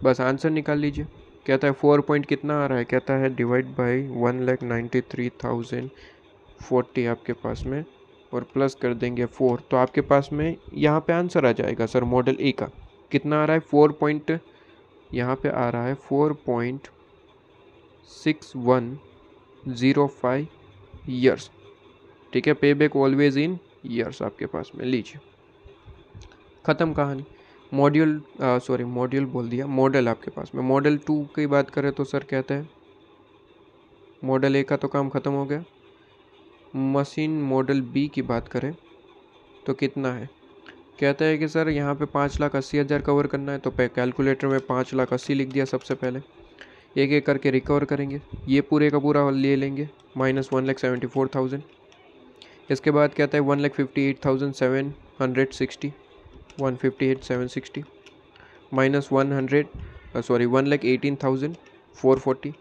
बस आंसर निकाल लीजिए। कहता है 4 पॉइंट कितना आ रहा है, कहता है डिवाइड बाई 1,93,040 आपके पास में, और प्लस कर देंगे 4, तो आपके पास में यहाँ पे आंसर आ जाएगा सर मॉडल ए का। कितना आ रहा है 4 पॉइंट, यहाँ पे आ रहा है 4.6105 ईयर्स, ठीक है। पे बैक ऑलवेज इन ईयर्स आपके पास में। लीजिए ख़त्म कहानी। मॉड्यूल बोल दिया, मॉडल आपके पास में। मॉडल 2 की बात करें तो सर कहते हैं मॉडल ए का तो काम ख़त्म हो गया। मशीन मॉडल बी की बात करें तो कितना है, कहता है कि सर यहाँ पे 5,80,000 कवर करना है, तो कैलकुलेटर में 5,80,000 लिख दिया सबसे पहले। एक एक करके रिकवर करेंगे, ये पूरे का पूरा ले लेंगे, -1,74,000। इसके बाद कहता है 1,58,760, 158,760 -118,440।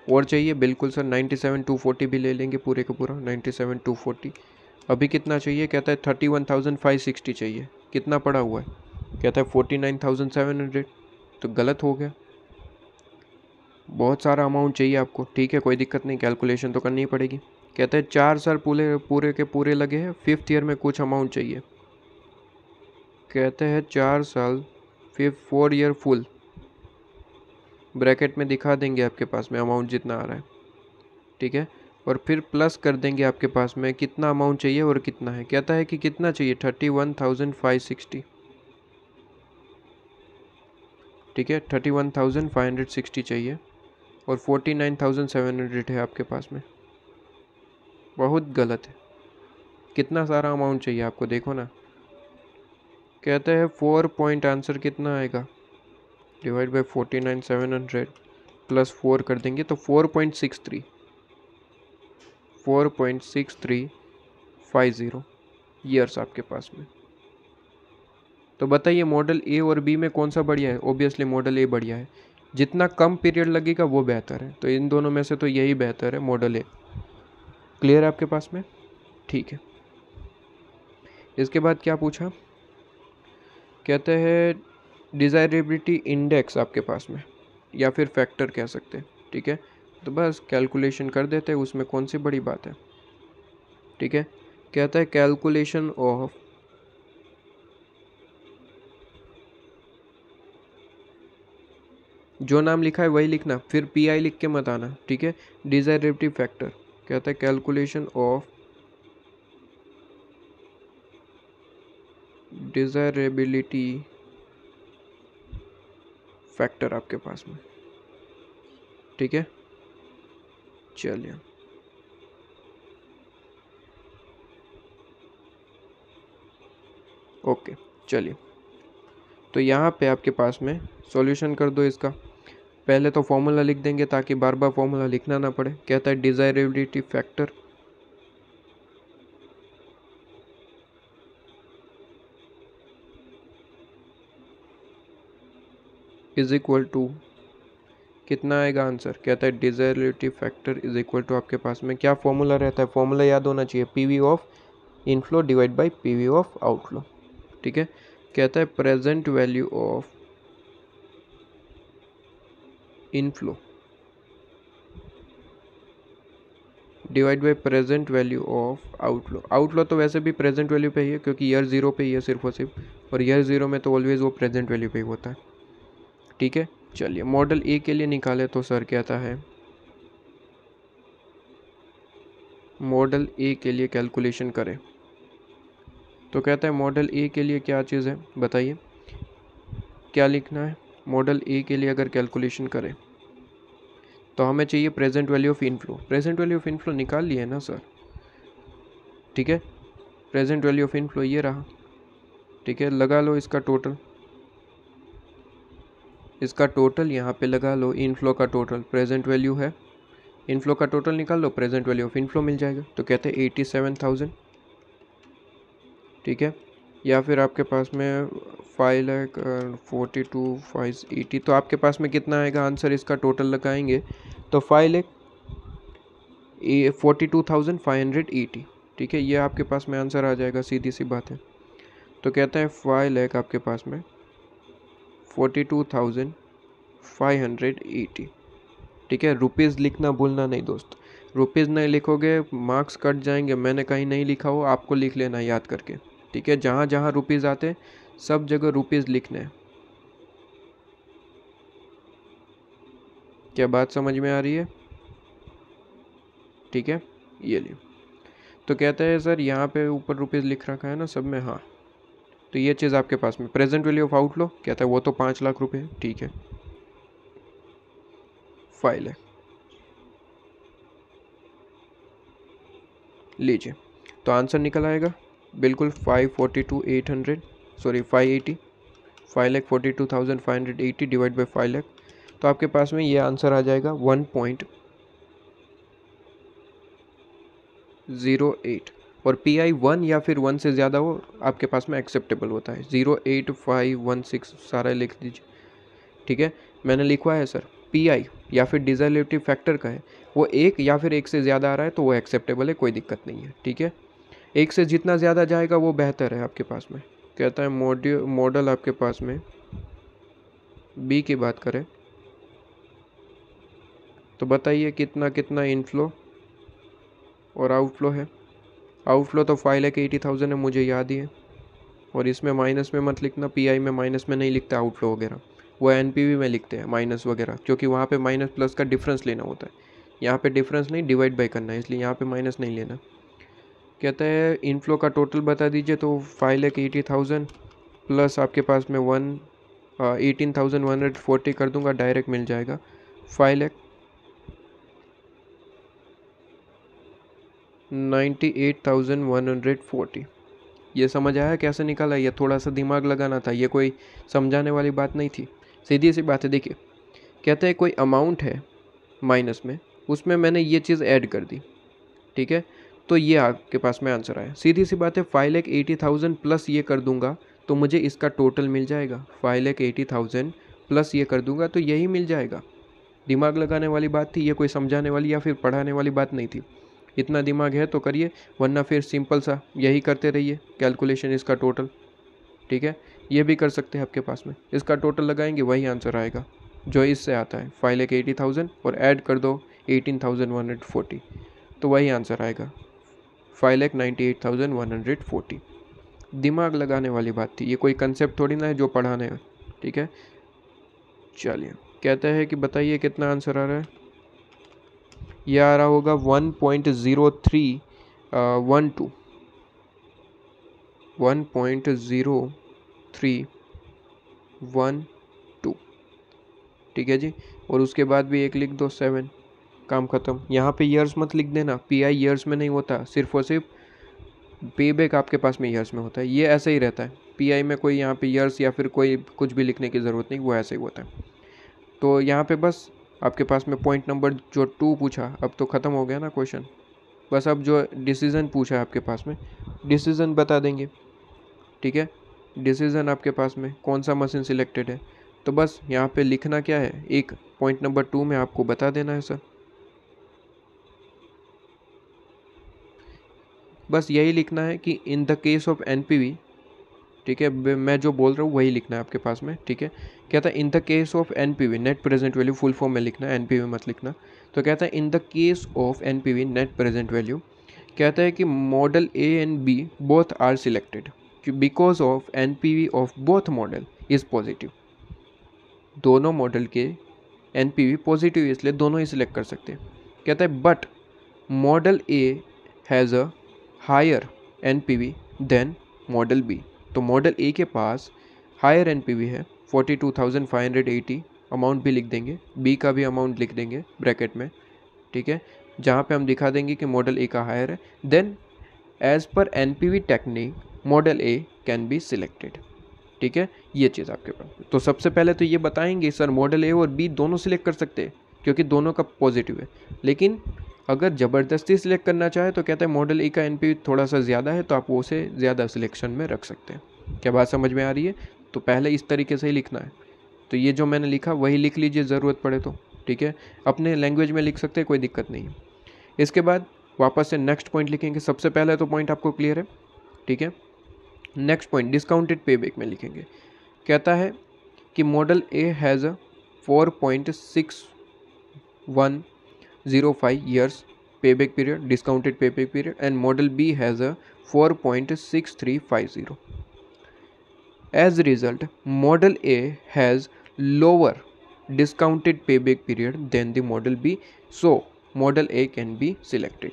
और चाहिए बिल्कुल सर 97,240 भी ले लेंगे पूरे का पूरा, 97,240। अभी कितना चाहिए, कहता है 31,560 चाहिए। कितना पड़ा हुआ है, कहता है 49,700, तो गलत हो गया। बहुत सारा अमाउंट चाहिए आपको, ठीक है कोई दिक्कत नहीं, कैलकुलेशन तो करनी ही पड़ेगी। कहता है 4 साल पूरे पूरे के पूरे लगे हैं, 5th ईयर में कुछ अमाउंट चाहिए। कहते हैं 4 साल 4 ईयर फुल, ब्रैकेट में दिखा देंगे आपके पास में अमाउंट जितना आ रहा है, ठीक है। और फिर प्लस कर देंगे आपके पास में कितना अमाउंट चाहिए और कितना है। कहता है कि कितना चाहिए, 31,560, ठीक है 31,560 चाहिए, और 49,700 है आपके पास में। बहुत गलत है, कितना सारा अमाउंट चाहिए आपको, देखो ना। कहते हैं 4 पॉइंट आंसर कितना आएगा, डिवाइड बाई 49,700 प्लस 4 कर देंगे तो 4.63 ईयर्स आपके पास में। तो बताइए मॉडल ए और बी में कौन सा बढ़िया है। ओबियसली मॉडल ए बढ़िया है, जितना कम पीरियड लगेगा वो बेहतर है, तो इन दोनों में से तो यही बेहतर है, मॉडल ए। क्लियर है आपके पास में, ठीक है। इसके बाद क्या पूछा, कहते हैं डिज़ायरेबिलिटी इंडेक्स आपके पास में, या फिर फैक्टर कह सकते हैं, ठीक है। तो बस कैलकुलेशन कर देते हैं, उसमें कौन सी बड़ी बात है, ठीक है। कहता है कैलकुलेशन ऑफ जो नाम लिखा है वही लिखना, फिर पी आई लिख के मत आना, ठीक है। डिज़ायरेबिलिटी फैक्टर, कहता है कैलकुलेशन ऑफ डिज़ायरेबिलिटी फैक्टर आपके पास में, ठीक है। चलिए ओके। चलिए, तो यहाँ पे आपके पास में सॉल्यूशन कर दो इसका। पहले तो फॉर्मूला लिख देंगे ताकि बार बार फॉर्मूला लिखना ना पड़े। कहता है desirability factor is equal to, कितना आएगा आंसर, कहता है desirability factor is equal to, आपके पास में क्या फॉर्मूला रहता है, फॉर्मूला याद होना चाहिए, PV of inflow divide bye PV of outflow. ठीक है, कहता है present value of inflow divide by present value of outflow. Outflow तो वैसे भी प्रेजेंट वैल्यू पे ही है क्योंकि ईयर जीरो पे ही है सिर्फ और सिर्फ, और ईयर जीरो में तो ऑलवेज वो प्रेजेंट वैल्यू पे ही होता है। ठीक है, चलिए मॉडल ए के लिए निकाले तो सर कहता है मॉडल ए के लिए कैलकुलेशन करें। तो कहता है मॉडल ए के लिए क्या चीज़ है बताइए, क्या लिखना है। मॉडल ए के लिए अगर कैलकुलेशन करें तो हमें चाहिए present value of inflow. Present value of inflow निकाल लिए ना सर। ठीक है, प्रेजेंट वैल्यू ऑफ इनफ्लो ये रहा। ठीक है, लगा लो इसका टोटल, इसका टोटल यहाँ पे लगा लो, इनफ्लो का टोटल, प्रेजेंट वैल्यू है, इनफ्लो का टोटल निकाल लो, प्रेजेंट वैल्यू ऑफ इनफ्लो मिल जाएगा। तो कहते हैं 87,000। ठीक है, या फिर आपके पास में 5,42,580, तो आपके पास में कितना आएगा आंसर, इसका टोटल लगाएंगे तो 5,42,580। ठीक है, ये आपके पास में आंसर आ जाएगा, सीधी सी बात है। तो कहता है 5,00,000 आपके पास में 42,580। ठीक है, रुपीज़ लिखना भूलना नहीं दोस्त, रुपीज़ नहीं लिखोगे मार्क्स कट जाएंगे। मैंने कहीं नहीं लिखा हो, आपको लिख लेना याद करके। ठीक है, जहाँ जहाँ रुपीज़ आते सब जगह रुपीज़ लिखने हैं। क्या बात समझ में आ रही है? ठीक है, ये लिए तो कहता है सर यहाँ पे ऊपर रुपीज़ लिख रखा है ना सब में, हाँ। तो ये चीज़ आपके पास में प्रेजेंट वैल्यू ऑफ आउटफ्लो कहता है वो तो 5,00,000 रुपये है। ठीक है, 5,00,000 लीजिए, तो आंसर निकल आएगा बिल्कुल 5,42,800, सॉरी 580, 5,42,580 डिवाइड बाई 5,00,000। तो आपके पास में ये आंसर आ जाएगा 1.08। और पी आई 1 या फिर 1 से ज़्यादा हो आपके पास में एक्सेप्टेबल होता है। 0.8516 सारा लिख दीजिए। ठीक है, मैंने लिखवा है सर, पी आई या फिर डिजायरेबिलिटी फैक्टर का है, वो एक या फिर एक से ज़्यादा आ रहा है तो वो एक्सेप्टेबल है, कोई दिक्कत नहीं है। ठीक है, एक से जितना ज़्यादा जाएगा वो बेहतर है आपके पास में। कहता है मॉडल आपके पास में बी की बात करें तो बताइए कितना कितना इनफ्लो और आउटफ्लो है। आउटफ्लो तो 5,80,000 है, मुझे याद ही है, और इसमें माइनस में मत लिखना, पीआई में माइनस में नहीं लिखता आउटफ्लो वगैरह, वो एनपीवी में लिखते हैं माइनस वगैरह, क्योंकि वहाँ पे माइनस प्लस का डिफरेंस लेना होता है। यहाँ पे डिफरेंस नहीं, डिवाइड बाई करना है, इसलिए यहाँ पे माइनस नहीं लेना। कहता है इनफ्लो का टोटल बता दीजिए, तो 5,80,000 प्लस आपके पास में 18,140 कर दूंगा, डायरेक्ट मिल जाएगा 5,98,140। ये समझ आया कैसे निकाला? ये थोड़ा सा दिमाग लगाना था, ये कोई समझाने वाली बात नहीं थी, सीधी सी बात है। देखिए, कहते हैं कोई अमाउंट है माइनस में, उसमें मैंने ये चीज़ ऐड कर दी। ठीक है, तो ये आपके पास में आंसर आया, सीधी सी बात है। 5,80,000 प्लस ये कर दूंगा तो मुझे इसका टोटल मिल जाएगा। 5,80,000 प्लस ये कर दूंगा तो यही मिल जाएगा। दिमाग लगाने वाली बात थी, ये कोई समझाने वाली या फिर पढ़ाने वाली बात नहीं थी। इतना दिमाग है तो करिए, वरना फिर सिंपल सा यही करते रहिए कैलकुलेशन इसका टोटल। ठीक है, ये भी कर सकते हैं आपके पास में, इसका टोटल लगाएंगे वही आंसर आएगा जो इससे आता है 5,80,000 और ऐड कर दो 18,140, तो वही आंसर आएगा 5,98,140। दिमाग लगाने वाली बात थी, ये कोई कंसेप्ट थोड़ी ना है जो पढ़ाने है। ठीक है, चलिए कहता है कि बताइए कितना आंसर आ रहा है। यह आ रहा होगा 1.0312, 1.0312। ठीक है जी, और उसके बाद भी एक लिख दो 7, काम ख़त्म। यहाँ पे ईयर्स मत लिख देना, पी आई ईयर्स में नहीं होता, सिर्फ और सिर्फ पे बैक आपके पास में ईयर्स में होता है। ये ऐसे ही रहता है, पीआई में कोई यहाँ पे ईयर्स या फिर कोई कुछ भी लिखने की ज़रूरत नहीं, वो ऐसे ही होता है। तो यहाँ पे बस आपके पास में पॉइंट नंबर जो 2 पूछा, अब तो ख़त्म हो गया ना क्वेश्चन। बस अब जो डिसीज़न पूछा है आपके पास में, डिसीज़न बता देंगे, ठीक है। डिसीज़न आपके पास में कौन सा मशीन सिलेक्टेड है, तो बस यहाँ पे लिखना क्या है, एक पॉइंट नंबर 2 में आपको बता देना है सर, बस यही लिखना है कि इन द केस ऑफ एनपीवी, ठीक है। मैं जो बोल रहा हूँ वही लिखना है आपके पास में, ठीक है। कहता है in the case of NPV net present value, full form में लिखना है, एनपीवी मत लिखना। तो कहता है in the case of NPV net present value, कहता है कि model A and B both are selected because of NPV of both model is positive. दोनों मॉडल के एनपीवी पॉजिटिव, इसलिए दोनों ही सिलेक्ट कर सकते हैं। कहता है but model A has a higher NPV then model B. तो मॉडल ए के पास हायर एनपीवी है 42,580, अमाउंट भी लिख देंगे, बी का भी अमाउंट लिख देंगे ब्रैकेट में, ठीक है, जहाँ पे हम दिखा देंगे कि मॉडल ए का हायर है। देन एज पर NPV technique model A can be selected, ठीक है। ये चीज़ आपके पास, तो सबसे पहले तो ये बताएंगे सर मॉडल ए और बी दोनों सिलेक्ट कर सकते हैं क्योंकि दोनों का पॉजिटिव है, लेकिन अगर ज़बरदस्ती सिलेक्ट करना चाहे तो कहता है मॉडल ए का एनपीवी थोड़ा सा ज़्यादा है तो आप उसे ज़्यादा सिलेक्शन में रख सकते हैं। क्या बात समझ में आ रही है? तो पहले इस तरीके से ही लिखना है। तो ये जो मैंने लिखा वही लिख लीजिए ज़रूरत पड़े तो, ठीक है। अपने लैंग्वेज में लिख सकते हैं, कोई दिक्कत नहीं है। इसके बाद वापस से नेक्स्ट पॉइंट लिखेंगे। सबसे पहले तो पॉइंट आपको क्लियर है, ठीक है। Next point discounted pay back में लिखेंगे। कहता है कि model A has 4.6105 years payback period, discounted payback period, and model B has a 4.6350. As a result, model A has lower discounted payback period than the model B, so model A can be selected.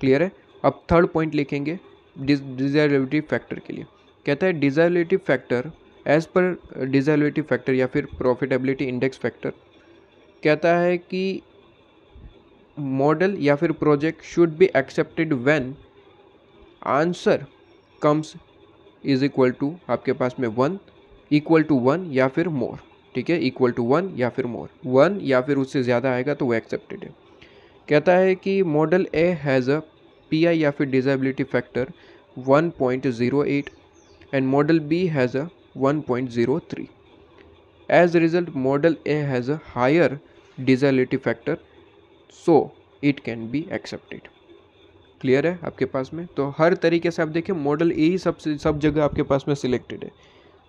Clear है? अब थर्ड पॉइंट लिखेंगे डिजायरेबिलिटी फैक्टर के लिए। कहता है डिजायरेबिलिटी फैक्टर एज पर डिजायरेबिलिटी फैक्टर या फिर प्रॉफिटेबिलिटी इंडेक्स फैक्टर, कहता है कि मॉडल या फिर project should be accepted when answer comes is equal to आपके पास में 1, इक्वल टू 1 या फिर मोर, ठीक है। इक्वल टू 1 या फिर मोर, 1 या फिर उससे ज़्यादा आएगा तो वो एक्सेप्टेड है। कहता है कि model A has a PI या फिर desirability factor 1.08 and model B has a 1.03। As result model A has a higher desirability factor, so it can be accepted. Clear है आपके पास में? तो हर तरीके से आप देखिए मॉडल ए ही सब जगह आपके पास में सिलेक्टेड है।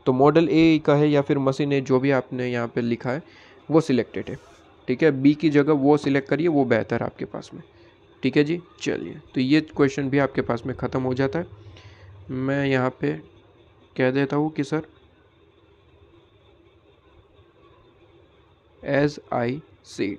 तो मॉडल ए का है या फिर मशीन ए, जो भी आपने यहाँ पे लिखा है वो सिलेक्टेड है, ठीक है। बी की जगह वो सिलेक्ट करिए, वो बेहतर है आपके पास में, ठीक है जी। चलिए, तो ये क्वेश्चन भी आपके पास में ख़त्म हो जाता है। मैं यहाँ पे कह देता हूँ कि सर एज आई सेड,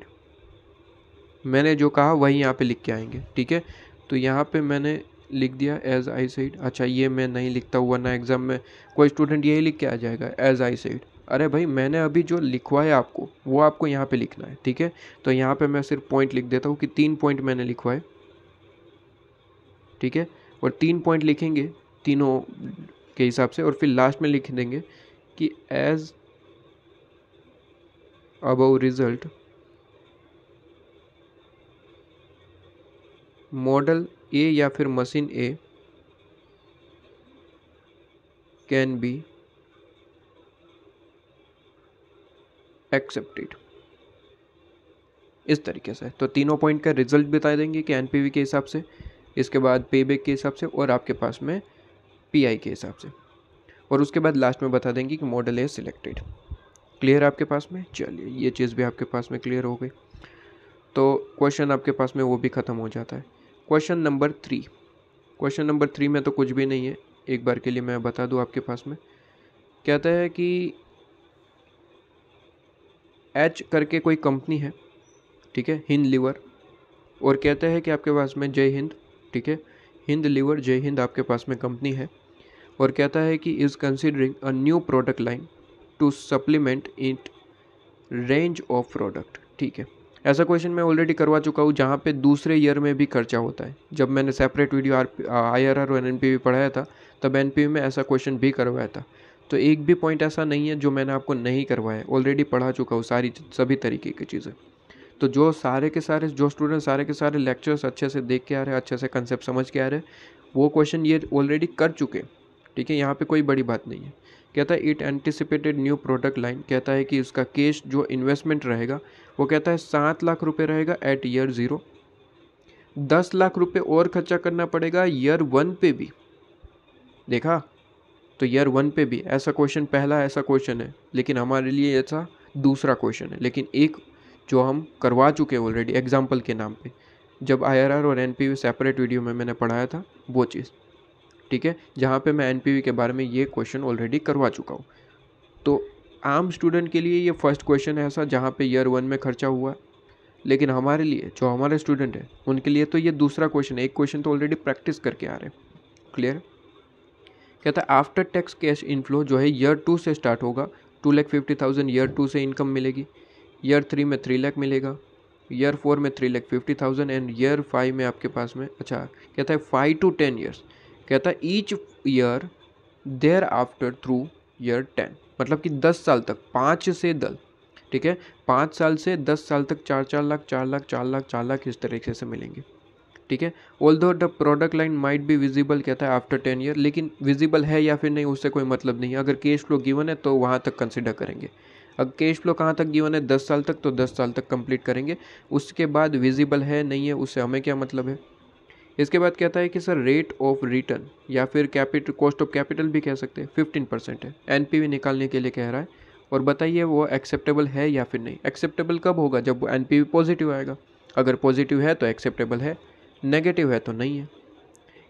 मैंने जो कहा वही यहाँ पे लिख के आएंगे, ठीक है। तो यहाँ पे मैंने लिख दिया एज आई सेड। अच्छा, ये मैं नहीं लिखता हूँ वरना एग्ज़ाम में कोई स्टूडेंट यही लिख के आ जाएगा एज आई सेड। अरे भाई, मैंने अभी जो लिखवाया आपको वो आपको यहाँ पे लिखना है, ठीक है। तो यहाँ पे मैं सिर्फ पॉइंट लिख देता हूँ कि 3 पॉइंट मैंने लिखवाए, ठीक है। और 3 पॉइंट लिखेंगे तीनों के हिसाब से, और फिर लास्ट में लिख देंगे कि एज अबव रिजल्ट मॉडल ए या फिर machine A can be accepted. इस तरीके से तो तीनों पॉइंट का रिजल्ट बता देंगे कि एनपीवी के हिसाब से, इसके बाद पेबैक के हिसाब से, और आपके पास में पीआई के हिसाब से, और उसके बाद लास्ट में बता देंगे कि मॉडल ए सिलेक्टेड। क्लियर आपके पास में? चलिए, ये चीज़ भी आपके पास में क्लियर हो गई। तो क्वेश्चन आपके पास में वो भी ख़त्म हो जाता है। क्वेश्चन नंबर 3, क्वेश्चन नंबर 3 में तो कुछ भी नहीं है, एक बार के लिए मैं बता दूं आपके पास में। कहता है कि एच करके कोई कंपनी है, ठीक है, हिंद लीवर, और कहता है कि आपके पास में जय हिंद, ठीक है, हिंद लीवर जय हिंद आपके पास में कंपनी है, और कहता है कि is considering a new product line to supplement it range of product, ठीक है। ऐसा क्वेश्चन मैं ऑलरेडी करवा चुका हूँ जहाँ पे दूसरे ईयर में भी खर्चा होता है। जब मैंने सेपरेट वीडियो IRR और NPV पढ़ाया था तब NPV में ऐसा क्वेश्चन भी करवाया था। तो एक भी पॉइंट ऐसा नहीं है जो मैंने आपको नहीं करवाया, ऑलरेडी पढ़ा चुका हूँ सभी तरीके की चीज़ें। तो जो स्टूडेंट सारे के सारे लेक्चर्स अच्छे से देख के आ रहे हैं, अच्छे से कंसेप्ट समझ के आ रहे हैं, वो क्वेश्चन ये ऑलरेडी कर चुके, ठीक है। यहाँ पे कोई बड़ी बात नहीं है। कहता है it anticipated new product line, कहता है कि उसका कैश जो इन्वेस्टमेंट रहेगा वो कहता है 7 लाख रुपए रहेगा एट ईयर 0। 10 लाख रुपए और खर्चा करना पड़ेगा ईयर 1 पे भी। देखा, तो ईयर 1 पे भी ऐसा क्वेश्चन, पहला ऐसा क्वेश्चन है, लेकिन हमारे लिए ऐसा दूसरा क्वेश्चन है। लेकिन एक जो हम करवा चुके हैं ऑलरेडी एग्जाम्पल के नाम पे, जब IRR और NPV सेपरेट वीडियो में मैंने पढ़ाया था वो चीज़, ठीक है, जहाँ पे मैं NPV के बारे में ये क्वेश्चन ऑलरेडी करवा चुका हूँ। तो आम स्टूडेंट के लिए ये फर्स्ट क्वेश्चन है ऐसा जहाँ पे ईयर 1 में खर्चा हुआ है, लेकिन हमारे लिए जो हमारे स्टूडेंट हैं उनके लिए तो ये दूसरा क्वेश्चन है। एक क्वेश्चन तो ऑलरेडी प्रैक्टिस करके आ रहे हैं। क्लियर। कहता है आफ्टर टैक्स कैश इनफ्लो जो है ईयर 2 से स्टार्ट होगा। 2,50,000 ईयर 2 से इनकम मिलेगी, ईयर 3 में 3 लाख मिलेगा, ईयर 4 में 3,50,000 एंड ईयर 5 में आपके पास में, अच्छा कहता है 5 to 10 ईयर्स, कहता है each year there after through year 10, मतलब कि 10 साल तक, 5 से 10, ठीक है, 5 साल से 10 साल तक 4 लाख 4 लाख 4 लाख 4 लाख इस तरीके से मिलेंगे, ठीक है। Although the product line might be visible, कहता है आफ्टर 10 ईयर, लेकिन विजिबल है या फिर नहीं उससे कोई मतलब नहीं है। अगर कैश फ्लो गिवन है तो वहाँ तक कंसिडर करेंगे। अगर कैश फ्लो कहाँ तक गिवन है 10 साल तक, तो 10 साल तक कंप्लीट करेंगे। उसके बाद विजिबल है नहीं है उससे हमें क्या मतलब है। इसके बाद कहता है कि सर रेट ऑफ रिटर्न या फिर कैपिटल कॉस्ट ऑफ कैपिटल भी कह सकते हैं 15% है, NPV निकालने के लिए कह रहा है। और बताइए वो एक्सेप्टेबल है या फिर नहीं। एक्सेप्टेबल कब होगा, जब वो NPV पॉजिटिव आएगा। अगर पॉजिटिव है तो एक्सेप्टेबल है, नेगेटिव है तो नहीं है।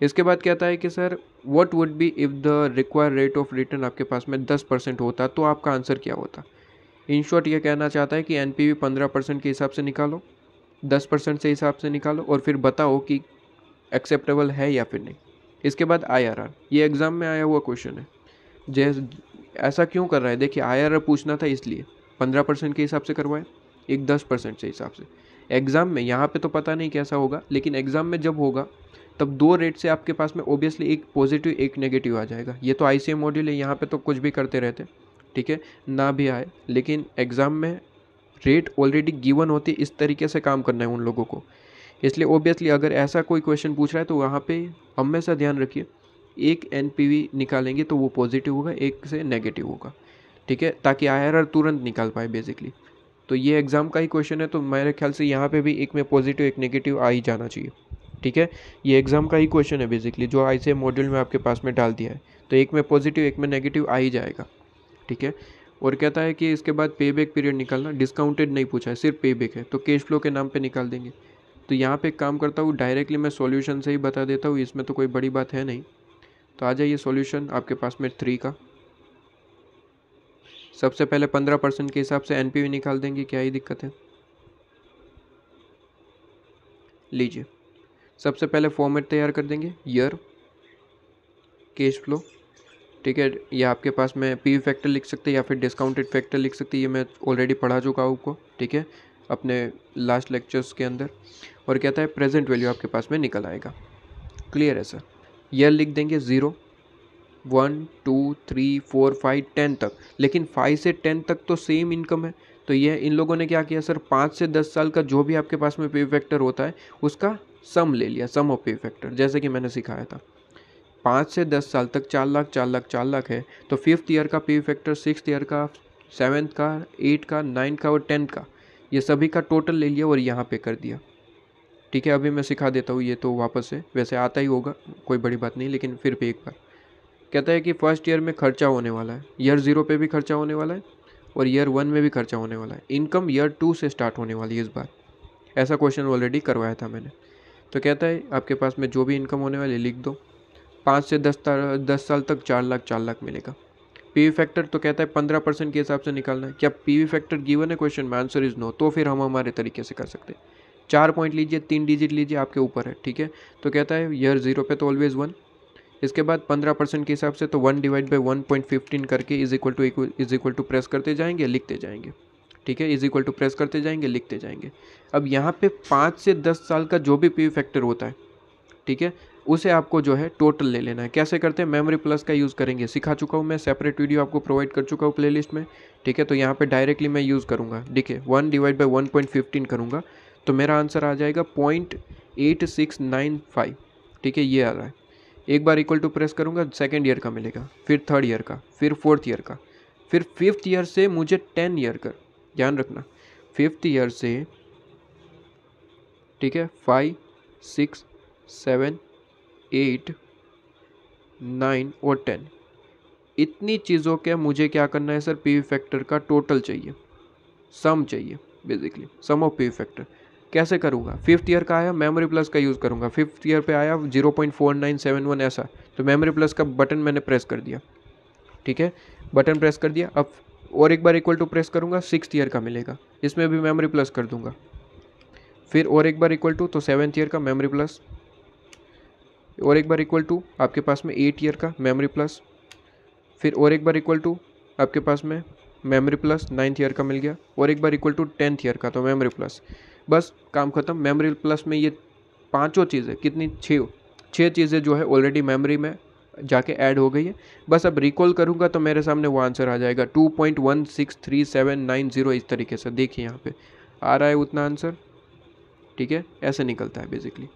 इसके बाद कहता है कि sir what would be if the required rate of return आपके पास में 10% होता तो आपका आंसर क्या होता। इन शॉर्ट ये कहना चाहता है कि NPV 15% के हिसाब से निकालो, 10% से हिसाब से निकालो और फिर बताओ कि एक्सेप्टेबल है या फिर नहीं। इसके बाद IRR, ये एग्ज़ाम में आया हुआ क्वेश्चन है। जैसे ऐसा क्यों कर रहा है, देखिए IRR पूछना था इसलिए 15% के हिसाब से करवाए, एक 10% से हिसाब से। एग्ज़ाम में यहाँ पे तो पता नहीं कैसा होगा, लेकिन एग्ज़ाम में जब होगा तब 2 रेट से आपके पास में ओबियसली एक पॉजिटिव एक नेगेटिव आ जाएगा। ये तो ICM मॉड्यूल है, यहाँ पे तो कुछ भी करते रहते, ठीक है, ना भी आए, लेकिन एग्ज़ाम में रेट ऑलरेडी गिवन होती है, इस तरीके से काम करना है उन लोगों को। इसलिए ओबियसली अगर ऐसा कोई क्वेश्चन पूछ रहा है तो वहाँ पे हमेशा ध्यान रखिए, एक NPV निकालेंगे तो वो पॉजिटिव होगा, एक से नेगेटिव होगा, ठीक है, ताकि IRR तुरंत निकाल पाए बेसिकली। तो ये एग्ज़ाम का ही क्वेश्चन है, तो मेरे ख्याल से यहाँ पे भी एक में पॉजिटिव एक नेगेटिव आ ही जाना चाहिए, ठीक है। ये एग्ज़ाम का ही क्वेश्चन है बेसिकली, जो ICM मॉड्यूल में आपके पास में डाल दिया है, तो एक में पॉजिटिव एक में नेगेटिव आ ही जाएगा, ठीक है। और कहता है कि इसके बाद पे बैक पीरियड निकालना, डिस्काउंटेड नहीं पूछा है, सिर्फ पे बैक है, तो कैश फ्लो के नाम पे निकाल देंगे। तो यहाँ पे एक काम करता हूँ, डायरेक्टली मैं सॉल्यूशन से ही बता देता हूँ, इसमें तो कोई बड़ी बात है नहीं। तो आ जाइए सॉल्यूशन आपके पास में 3 का। सबसे पहले 15% के हिसाब से NPV निकाल देंगे, क्या ही दिक्कत है। लीजिए सबसे पहले फॉर्मेट तैयार कर देंगे, ईयर, कैश फ्लो, ठीक है। ये आपके पास में PV फैक्टर लिख सकते हैं या फिर डिस्काउंटेड फैक्टर लिख सकते हैं, ये मैं ऑलरेडी पढ़ा चुका हूँ आपको, ठीक है, अपने लास्ट लेक्चर्स के अंदर। और कहता है प्रेजेंट वैल्यू आपके पास में निकल आएगा। क्लियर है सर। ईयर लिख देंगे 0, 1, 2, 3, 4, 5, 10 तक, लेकिन 5 से 10 तक तो सेम इनकम है। तो ये इन लोगों ने क्या किया सर, 5 से 10 साल का जो भी आपके पास में पे फैक्टर होता है उसका सम ले लिया, सम ऑफ पे फैक्टर, जैसे कि मैंने सिखाया था। 5 से 10 साल तक 4 लाख 4 लाख 4 लाख है, तो 5th ईयर का पे फैक्टर, 6th ईयर का, 7th का, 8 का, 9 का और 10 का, ये सभी का टोटल ले लिया और यहाँ पे कर दिया, ठीक है। अभी मैं सिखा देता हूँ ये तो वापस से, वैसे आता ही होगा, कोई बड़ी बात नहीं, लेकिन फिर भी एक बार। कहता है कि फर्स्ट ईयर में खर्चा होने वाला है, ईयर 0 पे भी खर्चा होने वाला है और ईयर 1 में भी खर्चा होने वाला है। इनकम ईयर 2 से स्टार्ट होने वाली है इस बार, ऐसा क्वेश्चन ऑलरेडी करवाया था मैंने। तो कहता है आपके पास में जो भी इनकम होने वाली लिख दो। 5 से 10 साल तक 4 लाख मिलेगा। PV फैक्टर तो कहता है 15% के हिसाब से निकालना है। क्या PV फैक्टर गिवन है क्वेश्चन में, आंसर इज नो, तो फिर हम हमारे तरीके से कर सकते हैं। 4 पॉइंट लीजिए, 3 डिजिट लीजिए, आपके ऊपर है, ठीक है। तो कहता है ईयर 0 पे तो ऑलवेज 1, इसके बाद 15% के हिसाब से तो 1 डिवाइड बाई 1.15 करके इज इक्वल टू प्रेस करते जाएंगे, लिखते जाएंगे, ठीक है, इज इक्वल टू प्रेस करते जाएंगे, लिखते जाएंगे। अब यहाँ पे 5 से 10 साल का जो भी पीवी फैक्टर होता है, ठीक है, उसे आपको जो है टोटल ले लेना है। कैसे करते हैं, मेमोरी प्लस का यूज़ करेंगे, सिखा चुका हूँ मैं, सेपरेट वीडियो आपको प्रोवाइड कर चुका हूँ प्लेलिस्ट में, ठीक है। तो यहाँ पे डायरेक्टली मैं यूज़ करूँगा, देखिए 1 डिवाइड बाई 1.15 करूँगा तो मेरा आंसर आ जाएगा 0.8695, ठीक है, ये आ रहा है। एक बार इक्वल टू प्रेस करूँगा, सेकेंड ईयर का मिलेगा, फिर थर्ड ईयर का, फिर फोर्थ ईयर का, फिर फिफ्थ ईयर से मुझे 10 ईयर का, ध्यान रखना, फिफ्थ ईयर से, ठीक है, 5, 6, 7, 8, 9 और 10, इतनी चीज़ों के मुझे क्या करना है सर, पीवी फैक्टर का टोटल चाहिए, सम चाहिए, basically sum of PV factor. कैसे करूँगा, फिफ्थ ईयर का आया, मेमोरी प्लस का यूज़ करूँगा, फिफ्थ ईयर पे आया 0.4971 ऐसा, तो मेमोरी प्लस का बटन मैंने प्रेस कर दिया, ठीक है, बटन प्रेस कर दिया। अब और एक बार इक्वल टू प्रेस करूँगा, सिक्स्थ ईयर का मिलेगा, इसमें भी मेमोरी प्लस कर दूँगा, फिर और एक बार इक्वल टू, तो सेवन्थ ईयर का मेमोरी प्लस, और एक बार इक्वल टू आपके पास में 8 ईयर का मेमोरी प्लस, फिर और एक बार इक्वल टू आपके पास में मेमोरी प्लस 9th ईयर का मिल गया, और एक बार इक्वल टू 10th ईयर का, तो मेमोरी प्लस, बस काम खत्म। मेमोरी प्लस में ये पांचों चीज़ें, कितनी, छः चीज़ें जो है ऑलरेडी मेमोरी में जाके ऐड हो गई है। बस अब रिकॉल करूँगा तो मेरे सामने वो आंसर आ जाएगा 2.16379 इस तरीके से, देखिए यहाँ पे आ रहा है उतना आंसर, ठीक है, ऐसे निकलता है बेसिकली।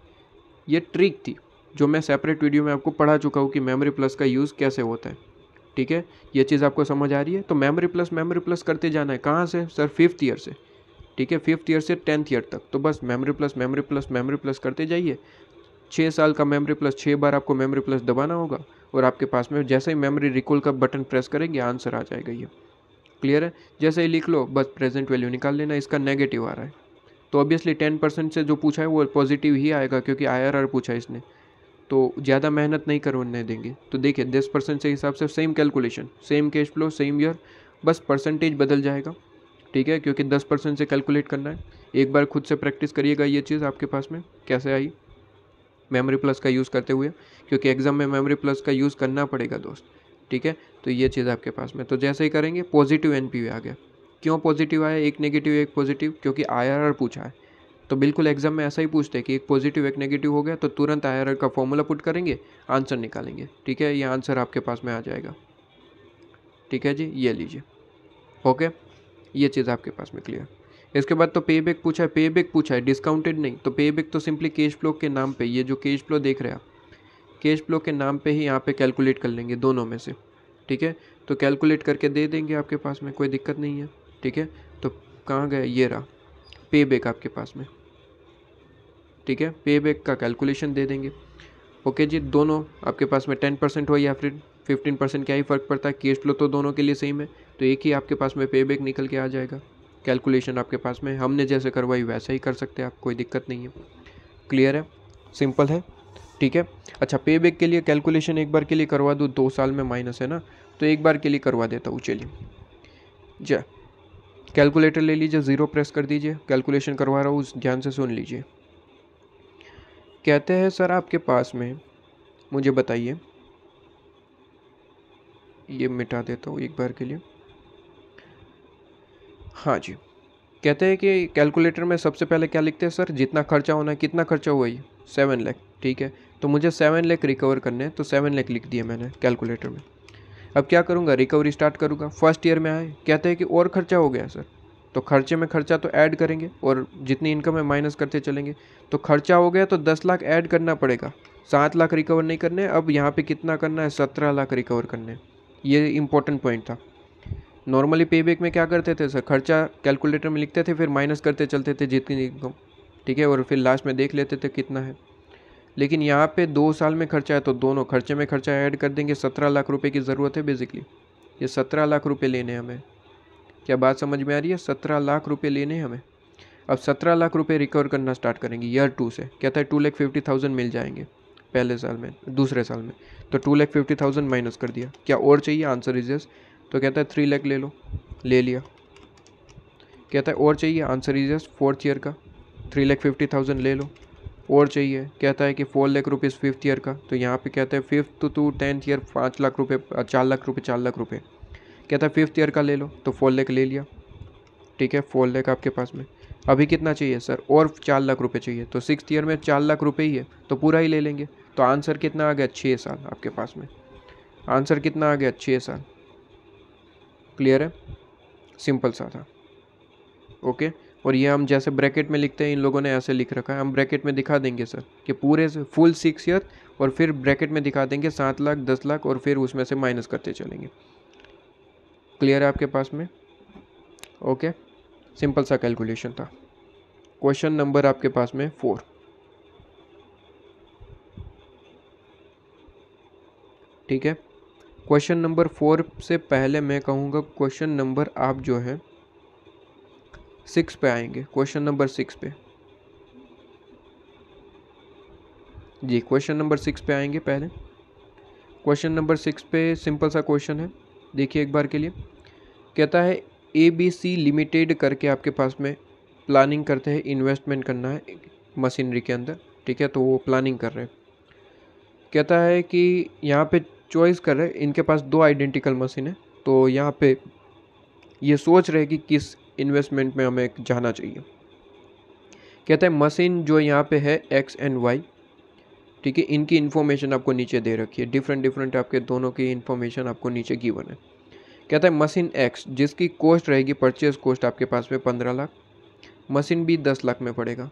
ये ट्रिक थी जो मैं सेपरेट वीडियो में आपको पढ़ा चुका हूँ कि मेमोरी प्लस का यूज़ कैसे होता है, ठीक है, ये चीज़ आपको समझ आ रही है। तो मेमोरी प्लस करते जाना है, कहाँ से सर, फिफ्थ ईयर से, ठीक है, फिफ्थ ईयर से 10th ईयर तक, तो बस मेमोरी प्लस करते जाइए। 6 साल का मेमोरी प्लस, 6 बार आपको मेमोरी प्लस दबाना होगा, और आपके पास में जैसे ही मेमोरी रिकॉल का बटन प्रेस करेंगे आंसर आ जाएगा। ये क्लियर है, जैसे ही लिख लो बस प्रेजेंट वैल्यू निकाल लेना। इसका नेगेटिव आ रहा है तो ऑब्वियसली 10% से जो पूछा है वो पॉजिटिव ही आएगा, क्योंकि IRR पूछा है इसने, तो ज़्यादा मेहनत नहीं करने देंगे। तो देखिए 10% से हिसाब से same calculation, same cash flow, same year, बस परसेंटेज बदल जाएगा, ठीक है, क्योंकि 10% से कैलकुलेट करना है। एक बार खुद से प्रैक्टिस करिएगा ये चीज़ आपके पास में कैसे आई मेमोरी प्लस का यूज़ करते हुए, क्योंकि एग्जाम में मेमोरी प्लस का यूज़ करना पड़ेगा दोस्त, ठीक है। तो ये चीज़ आपके पास में, तो जैसे ही करेंगे पॉजिटिव NPV आ गया। क्यों पॉजिटिव आया, एक नेगेटिव एक पॉजिटिव, क्योंकि IRR पूछा है। तो बिल्कुल एग्जाम में ऐसा ही पूछते हैं कि एक पॉजिटिव एक नेगेटिव हो गया तो तुरंत IRR का फॉर्मूला पुट करेंगे, आंसर निकालेंगे, ठीक है, ये आंसर आपके पास में आ जाएगा, ठीक है जी, ये लीजिए, ओके, ये चीज़ आपके पास में क्लियर। इसके बाद तो पे बैक पूछा है, डिस्काउंटेड नहीं, तो पे बैक तो सिंपली कैश फ्लो के नाम पे, ये जो कैश फ्लो देख रहे हैं आप, कैश फ्लो के नाम पे ही यहाँ पे कैलकुलेट कर लेंगे दोनों में से, ठीक है, तो कैलकुलेट करके दे देंगे आपके पास में, कोई दिक्कत नहीं है, ठीक है। तो कहाँ गया, ये रहा पे बैक आपके पास में, ठीक है, पे बैक का कैलकुलेशन दे देंगे, ओके जी। दोनों आपके पास में 10% हो या फिर 15%, क्या ही फ़र्क पड़ता है, कैश फ्लो तो दोनों के लिए सेम है, तो एक ही आपके पास में पे बैक निकल के आ जाएगा। कैलकुलेशन आपके पास में हमने जैसे करवाई वैसा ही कर सकते हैं आप, कोई दिक्कत नहीं है, क्लियर है, सिंपल है, ठीक है। अच्छा, पे बैक के लिए कैलकुलेशन एक बार के लिए करवा दूँ, 2 साल में माइनस है ना, तो एक बार के लिए करवा देता हूँ, चलिए जा कैलकुलेटर ले लीजिए, 0 प्रेस कर दीजिए, कैलकुलेशन करवा रहा हूँ, ध्यान से सुन लीजिए। कहते हैं सर आपके पास में, मुझे बताइए, ये मिटा देता हूँ एक बार के लिए, हाँ जी, कहते हैं कि कैलकुलेटर में सबसे पहले क्या लिखते हैं सर, जितना खर्चा होना है, कितना खर्चा हुआ ये 7 लाख, ठीक है, तो मुझे 7 लाख रिकवर करने हैं, तो 7 लाख लिख दिया मैंने कैलकुलेटर में। अब क्या करूँगा, रिकवरी स्टार्ट करूँगा, फर्स्ट ईयर में आए, कहते हैं कि और खर्चा हो गया सर, तो खर्चे में खर्चा तो ऐड करेंगे और जितनी इनकम है माइनस करते चलेंगे, तो खर्चा हो गया तो 10 लाख ऐड करना पड़ेगा, 7 लाख रिकवर नहीं करने। अब यहाँ पे कितना करना है, 17 लाख रिकवर करने, ये इंपॉर्टेंट पॉइंट था। नॉर्मली पे बैक में क्या करते थे सर, खर्चा कैलकुलेटर में लिखते थे, फिर माइनस करते चलते थे जितनी इनकम, ठीक है, और फिर लास्ट में देख लेते थे कितना है। लेकिन यहाँ पे 2 साल में खर्चा है तो दोनों खर्चे में खर्चा ऐड कर देंगे। 17 लाख रुपए की ज़रूरत है बेसिकली, ये 17 लाख रुपए लेने हैं हमें, क्या बात समझ में आ रही है, 17 लाख रुपए लेने हैं हमें। अब 17 लाख रुपए रिकवर करना स्टार्ट करेंगे ईयर 2 से, कहता है 2,50,000 मिल जाएंगे पहले साल में, दूसरे साल में, तो 2,50,000 माइनस कर दिया, क्या और चाहिए, आंसर इज यस, तो कहता है 3 लाख ले लो, ले लिया। कहता है और चाहिए, answer is yes, fourth year का 3,50,000 ले लो, और चाहिए, कहता है कि 4 लाख रुपीज़ फिफ्थ ईयर का, तो यहाँ पे कहता है 5th to 10th year 5 lakh रुपये, 4 लाख रुपये, कहता है फिफ्थ ईयर का ले लो, तो 4 लाख ले लिया। ठीक है, 4 लाख आपके पास में। अभी कितना चाहिए सर? और 4 लाख रुपए चाहिए। तो 6th ईयर में 4 लाख रुपए ही है तो पूरा ही ले लेंगे। तो आंसर कितना आ गया? 6 साल आपके पास में। आंसर कितना आ गया? 6 साल। क्लियर है? सिंपल सा था। ओके। और ये हम जैसे ब्रैकेट में लिखते हैं, इन लोगों ने ऐसे लिख रखा है, हम ब्रैकेट में दिखा देंगे सर कि पूरे से फुल 6 ईयर, और फिर ब्रैकेट में दिखा देंगे 7 लाख 10 लाख, और फिर उसमें से माइनस करते चलेंगे। क्लियर है आपके पास में? ओके, सिंपल सा कैलकुलेशन था। क्वेश्चन नंबर आपके पास में 4। ठीक है, क्वेश्चन नंबर 4 से पहले मैं कहूँगा क्वेश्चन नंबर आप जो है 6 पे आएंगे। क्वेश्चन नंबर 6 पे जी, क्वेश्चन नंबर 6 पे आएंगे पहले। क्वेश्चन नंबर 6 पे सिंपल सा क्वेश्चन है, देखिए एक बार के लिए। कहता है ABC लिमिटेड करके आपके पास में प्लानिंग करते हैं, इन्वेस्टमेंट करना है मशीनरी के अंदर। ठीक है, तो वो प्लानिंग कर रहे हैं। कहता है कि यहाँ पे चॉइस कर रहे हैं, इनके पास 2 आइडेंटिकल मशीन है, तो यहाँ पे ये सोच रहे कि किस इन्वेस्टमेंट में हमें जाना चाहिए। कहता है मशीन जो यहाँ पे है X एंड Y, ठीक है, इनकी इन्फॉर्मेशन आपको नीचे दे रखी है, डिफरेंट आपके दोनों की इन्फॉर्मेशन आपको नीचे गिवन है। कहता है मशीन X जिसकी कॉस्ट रहेगी, परचेज कॉस्ट आपके पास में 15 लाख, मशीन भी 10 लाख में पड़ेगा।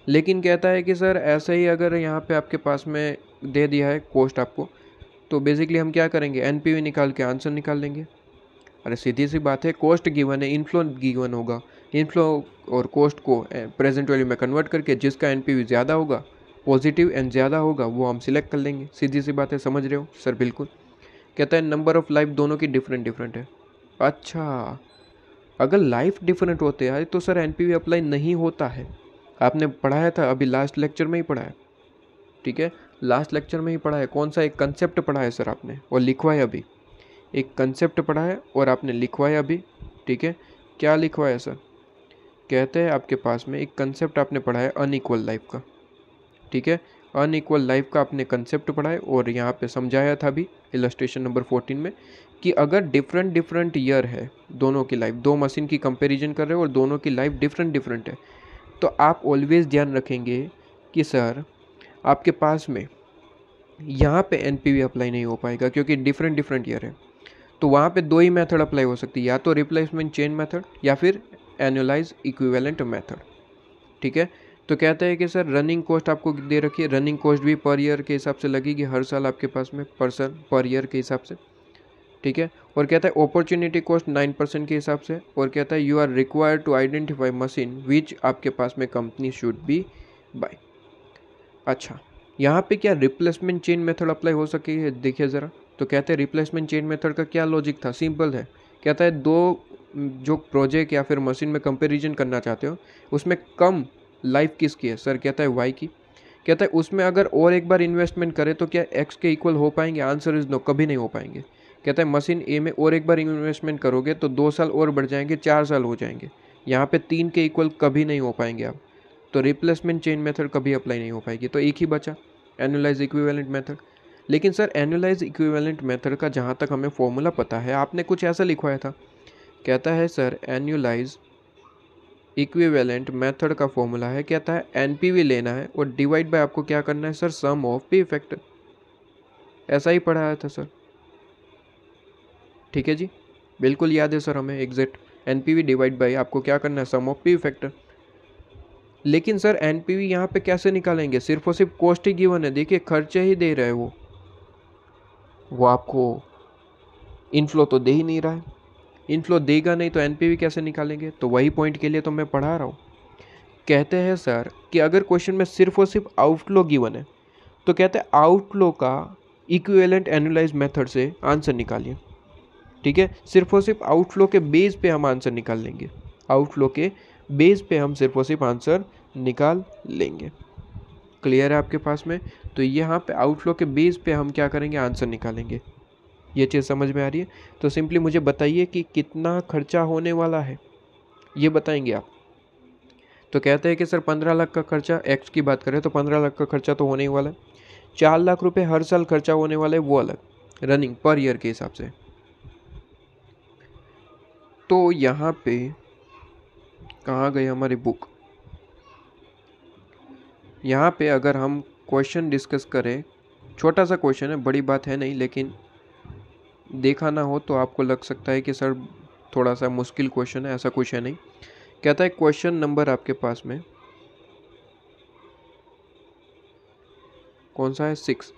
लेकिन कहता है कि सर ऐसे ही अगर यहाँ पे आपके पास में दे दिया है कॉस्ट आपको, तो बेसिकली हम क्या करेंगे? एनपीवी निकाल के आंसर निकाल लेंगे। अरे सीधी सी बात है, कॉस्ट गिवन है, इनफ्लो गिवन होगा, इनफ्लो और कॉस्ट को प्रेजेंट वैल्यू में कन्वर्ट करके जिसका एनपीवी ज़्यादा होगा, पॉजिटिव एंड ज़्यादा होगा, वो हम सिलेक्ट कर लेंगे। सीधी सी बात है, समझ रहे हो सर? बिल्कुल। कहता है नंबर ऑफ लाइफ दोनों की डिफरेंट है। अच्छा, अगर लाइफ डिफरेंट होते हैं तो सर एनपीवी अप्लाई नहीं होता है। आपने पढ़ाया था अभी लास्ट लेक्चर में ही पढ़ा है। ठीक है, लास्ट लेक्चर में ही पढ़ा है। कौन सा? एक कंसेप्ट पढ़ा है सर आपने और लिखवाया अभी। एक कंसेप्ट पढ़ा है और आपने लिखवाया अभी। ठीक है, क्या लिखवाया सर? कहते हैं आपके पास में एक कंसेप्ट आपने पढ़ा है अनइक्वल लाइफ का। ठीक है, अनइक्वल लाइफ का आपने कंसेप्ट पढ़ा है और यहाँ पे समझाया था भी इलस्ट्रेशन नंबर 14 में कि अगर डिफरेंट ईयर है दोनों की लाइफ, 2 मशीन की कंपैरिजन कर रहे हो और दोनों की लाइफ डिफरेंट है, तो आप ऑलवेज ध्यान रखेंगे कि सर आपके पास में यहाँ पे एनपीवी अप्लाई नहीं हो पाएगा क्योंकि डिफरेंट ईयर है। तो वहाँ पे 2 ही मेथड अप्लाई हो सकती है, या तो रिप्लेसमेंट चेन मेथड या फिर एनुअलाइज इक्विवेलेंट मेथड। ठीक है, तो कहता है कि सर रनिंग कॉस्ट आपको दे रखी है, रनिंग कॉस्ट भी पर ईयर के हिसाब से लगेगी हर साल आपके पास में, पर ईयर के हिसाब से। ठीक है, और कहता है अपॉर्चुनिटी कॉस्ट 9% के हिसाब से, और कहता है you are required to identify machine which आपके पास में कंपनी शुड बी बाय। अच्छा, यहाँ पे क्या रिप्लेसमेंट चेन मेथड अप्लाई हो सके? देखिए ज़रा। तो कहते हैं रिप्लेसमेंट चेन मेथड का क्या लॉजिक था? सिंपल है। कहता है 2 जो प्रोजेक्ट या फिर मशीन में कंपेरिजन करना चाहते हो उसमें कम लाइफ किसकी है? सर कहता है वाई की। कहता है उसमें अगर और एक बार इन्वेस्टमेंट करें तो क्या एक्स के इक्वल हो पाएंगे? आंसर इज नो, कभी नहीं हो पाएंगे। कहता है मशीन ए में और एक बार इन्वेस्टमेंट करोगे तो 2 साल और बढ़ जाएंगे, 4 साल हो जाएंगे। यहाँ पे 3 के इक्वल कभी नहीं हो पाएंगे आप। तो रिप्लेसमेंट चेन मेथड कभी अप्लाई नहीं हो पाएगी। तो एक ही बचा एनुअलाइज इक्विवेलेंट मेथड। लेकिन सर एनुअलाइज इक्विवेलेंट मेथड का जहाँ तक हमें फॉर्मूला पता है, आपने कुछ ऐसा लिखवाया था। कहता है सर एनुअलाइज इक्विवेलेंट मेथड का फॉर्मूला है, कहता है एनपीवी लेना है और डिवाइड बाय आपको क्या करना है sir? Sum of P factor. ऐसा ही पढ़ाया था सर। ठीक है जी, बिल्कुल याद है सर हमें एग्जैक्ट। एनपीवी डिवाइड बाय आपको क्या करना है? सम ऑफ पी फैक्टर। लेकिन सर एनपीवी यहाँ पे कैसे निकालेंगे? सिर्फ और सिर्फ कॉस्ट ही गिवन है। देखिए खर्चे ही दे रहा है वो आपको इनफ्लो तो दे ही नहीं रहा है। इनफ्लो देगा नहीं तो एनपीवी कैसे निकालेंगे? तो वही पॉइंट के लिए तो मैं पढ़ा रहा हूँ। कहते हैं सर कि अगर क्वेश्चन में सिर्फ और सिर्फ आउटफ्लो गिवन है तो कहते हैं आउटफ्लो का इक्विवेलेंट एनुअलाइज मेथड से आंसर निकालिए। ठीक है, सिर्फ और सिर्फ आउटफ्लो के बेस पे हम आंसर निकाल लेंगे। आउटफ्लो के बेस पे हम सिर्फ और सिर्फ आंसर निकाल लेंगे। क्लियर है आपके पास में? तो यहाँ पे आउटफ्लो के बेस पे हम क्या करेंगे? आंसर निकालेंगे। ये चीज़ समझ में आ रही है? तो सिंपली मुझे बताइए कि कितना खर्चा होने वाला है, ये बताएंगे आप। तो कहते हैं कि सर 15 लाख का खर्चा, एक्स की बात करें तो 15 लाख का खर्चा तो होने ही वाला है। 4 लाख रुपए हर साल खर्चा होने वाला है, वो अलग, रनिंग पर ईयर के हिसाब से। तो यहाँ पे कहाँ गई हमारी बुक। यहाँ पे अगर हम क्वेश्चन डिस्कस करें, छोटा सा क्वेश्चन है, बड़ी बात है नहीं, लेकिन देखा ना हो तो आपको लग सकता है कि सर थोड़ा सा मुश्किल क्वेश्चन है, ऐसा कुछ है नहीं। कहता है क्वेश्चन नंबर आपके पास में कौन सा है, 6।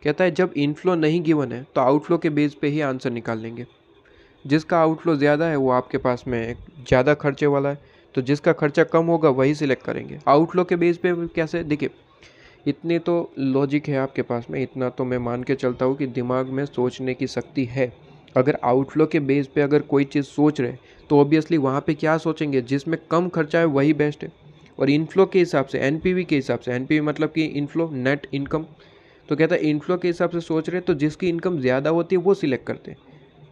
कहता है जब इनफ्लो नहीं गिवन है तो आउटफ्लो के बेस पे ही आंसर निकाल लेंगे। जिसका आउटफ्लो ज़्यादा है वो आपके पास में ज़्यादा खर्चे वाला है, तो जिसका खर्चा कम होगा वही सिलेक्ट करेंगे। आउटफ्लो के बेस पे कैसे, देखिए इतनी तो लॉजिक है आपके पास में, इतना तो मैं मान के चलता हूँ कि दिमाग में सोचने की शक्ति है। अगर आउटफ्लो के बेस पे अगर कोई चीज़ सोच रहे तो ऑब्वियसली वहाँ पे क्या सोचेंगे, जिसमें कम खर्चा है वही बेस्ट है। और इनफ्लो के हिसाब से, एनपीवी के हिसाब से, एनपीवी मतलब कि इनफ्लो नेट इनकम, तो कहता है इनफ्लो के हिसाब से सोच रहे तो जिसकी इनकम ज़्यादा होती है वो सिलेक्ट करते हैं।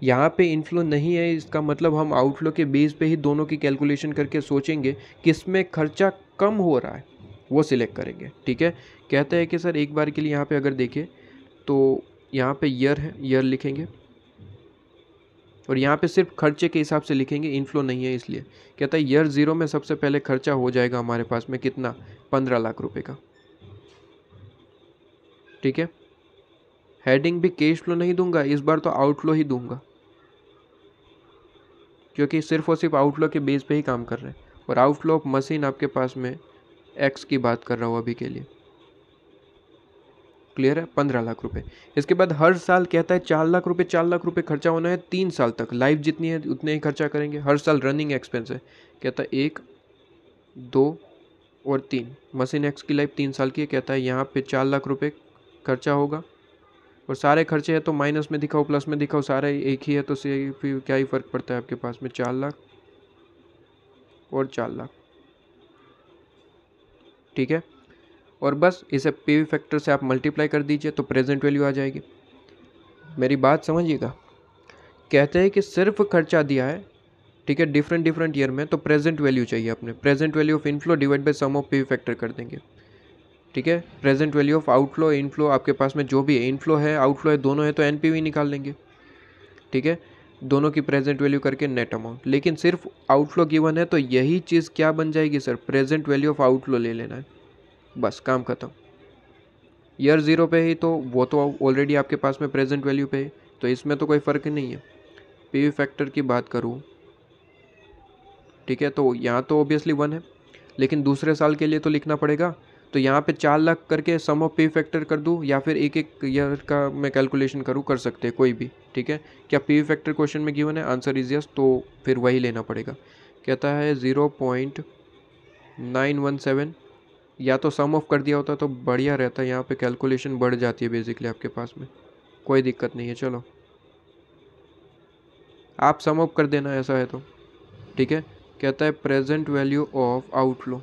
यहाँ पे इनफ्लो नहीं है, इसका मतलब हम आउटफ्लो के बेस पे ही दोनों की कैलकुलेशन करके सोचेंगे किसमें खर्चा कम हो रहा है वो सिलेक्ट करेंगे। ठीक है, कहते हैं कि सर एक बार के लिए यहाँ पे अगर देखें तो यहाँ पे ईयर है, ईयर लिखेंगे और यहाँ पे सिर्फ खर्चे के हिसाब से लिखेंगे, इनफ्लो नहीं है इसलिए। कहता है ईयर 0 में सबसे पहले खर्चा हो जाएगा हमारे पास में कितना, 15 लाख रुपए का। ठीक है, हेडिंग भी कैश फ्लो नहीं दूंगा इस बार, तो आउटफ्लो ही दूंगा, क्योंकि सिर्फ और सिर्फ आउटफ्लो के बेस पे ही काम कर रहे हैं। और आउटफ्लो ऑफ मशीन आपके पास में एक्स की बात कर रहा हूँ अभी के लिए, क्लियर है, 15 लाख रुपए। इसके बाद हर साल कहता है 4 लाख रुपए, 4 लाख रुपए खर्चा होना है 3 साल तक, लाइफ जितनी है उतने ही खर्चा करेंगे, हर साल रनिंग एक्सपेंस है। कहता है 1, 2 और 3, मशीन एक्स की लाइफ 3 साल की है। कहता है यहाँ पे 4 लाख रुपए खर्चा होगा, और सारे खर्चे हैं तो माइनस में दिखाओ प्लस में दिखाओ, सारे एक ही है तो फिर क्या ही फ़र्क पड़ता है आपके पास में, 4 लाख और 4 लाख। ठीक है, और बस इसे पीवी फैक्टर से आप मल्टीप्लाई कर दीजिए तो प्रेजेंट वैल्यू आ जाएगी। मेरी बात समझिएगा, कहते हैं कि सिर्फ खर्चा दिया है, ठीक है, डिफरेंट डिफरेंट ईयर में, तो प्रेजेंट वैल्यू चाहिए अपने, present value of inflow divide by sum of PV factor कर देंगे। ठीक है, present value of outflow, inflow आपके पास में जो भी है, इनफ्लो है आउटफ्लो है दोनों है तो एनपीवी निकाल लेंगे। ठीक है, दोनों की प्रेजेंट वैल्यू करके नेट अमाउंट, लेकिन सिर्फ आउटफ्लो गिवन है तो यही चीज़ क्या बन जाएगी sir, present value of outflow ले लेना है, बस काम खत्म। ईयर 0 पे ही तो वो तो ऑलरेडी आपके पास में प्रेजेंट वैल्यू पे है, तो इसमें तो कोई फ़र्क नहीं है। पीवी फैक्टर की बात करूँ, ठीक है, तो यहाँ तो ऑब्वियसली 1 है, लेकिन दूसरे साल के लिए तो लिखना पड़ेगा, तो यहाँ पे 4 लाख करके सम ऑफ पी फैक्टर कर दूँ या फिर एक एक ईयर का मैं कैलकुलेशन करूँ, कर सकते हैं कोई भी। ठीक है, क्या पी फैक्टर क्वेश्चन में गिवन है, आंसर इज यस, तो फिर वही लेना पड़ेगा। कहता है 0.917, या तो सम ऑफ कर दिया होता तो बढ़िया रहता, यहाँ पे कैलकुलेशन बढ़ जाती है बेसिकली आपके पास में, कोई दिक्कत नहीं है। चलो आप सम ऑफ कर देना ऐसा है तो। ठीक है, कहता है प्रेजेंट वैल्यू ऑफ आउटफ्लो,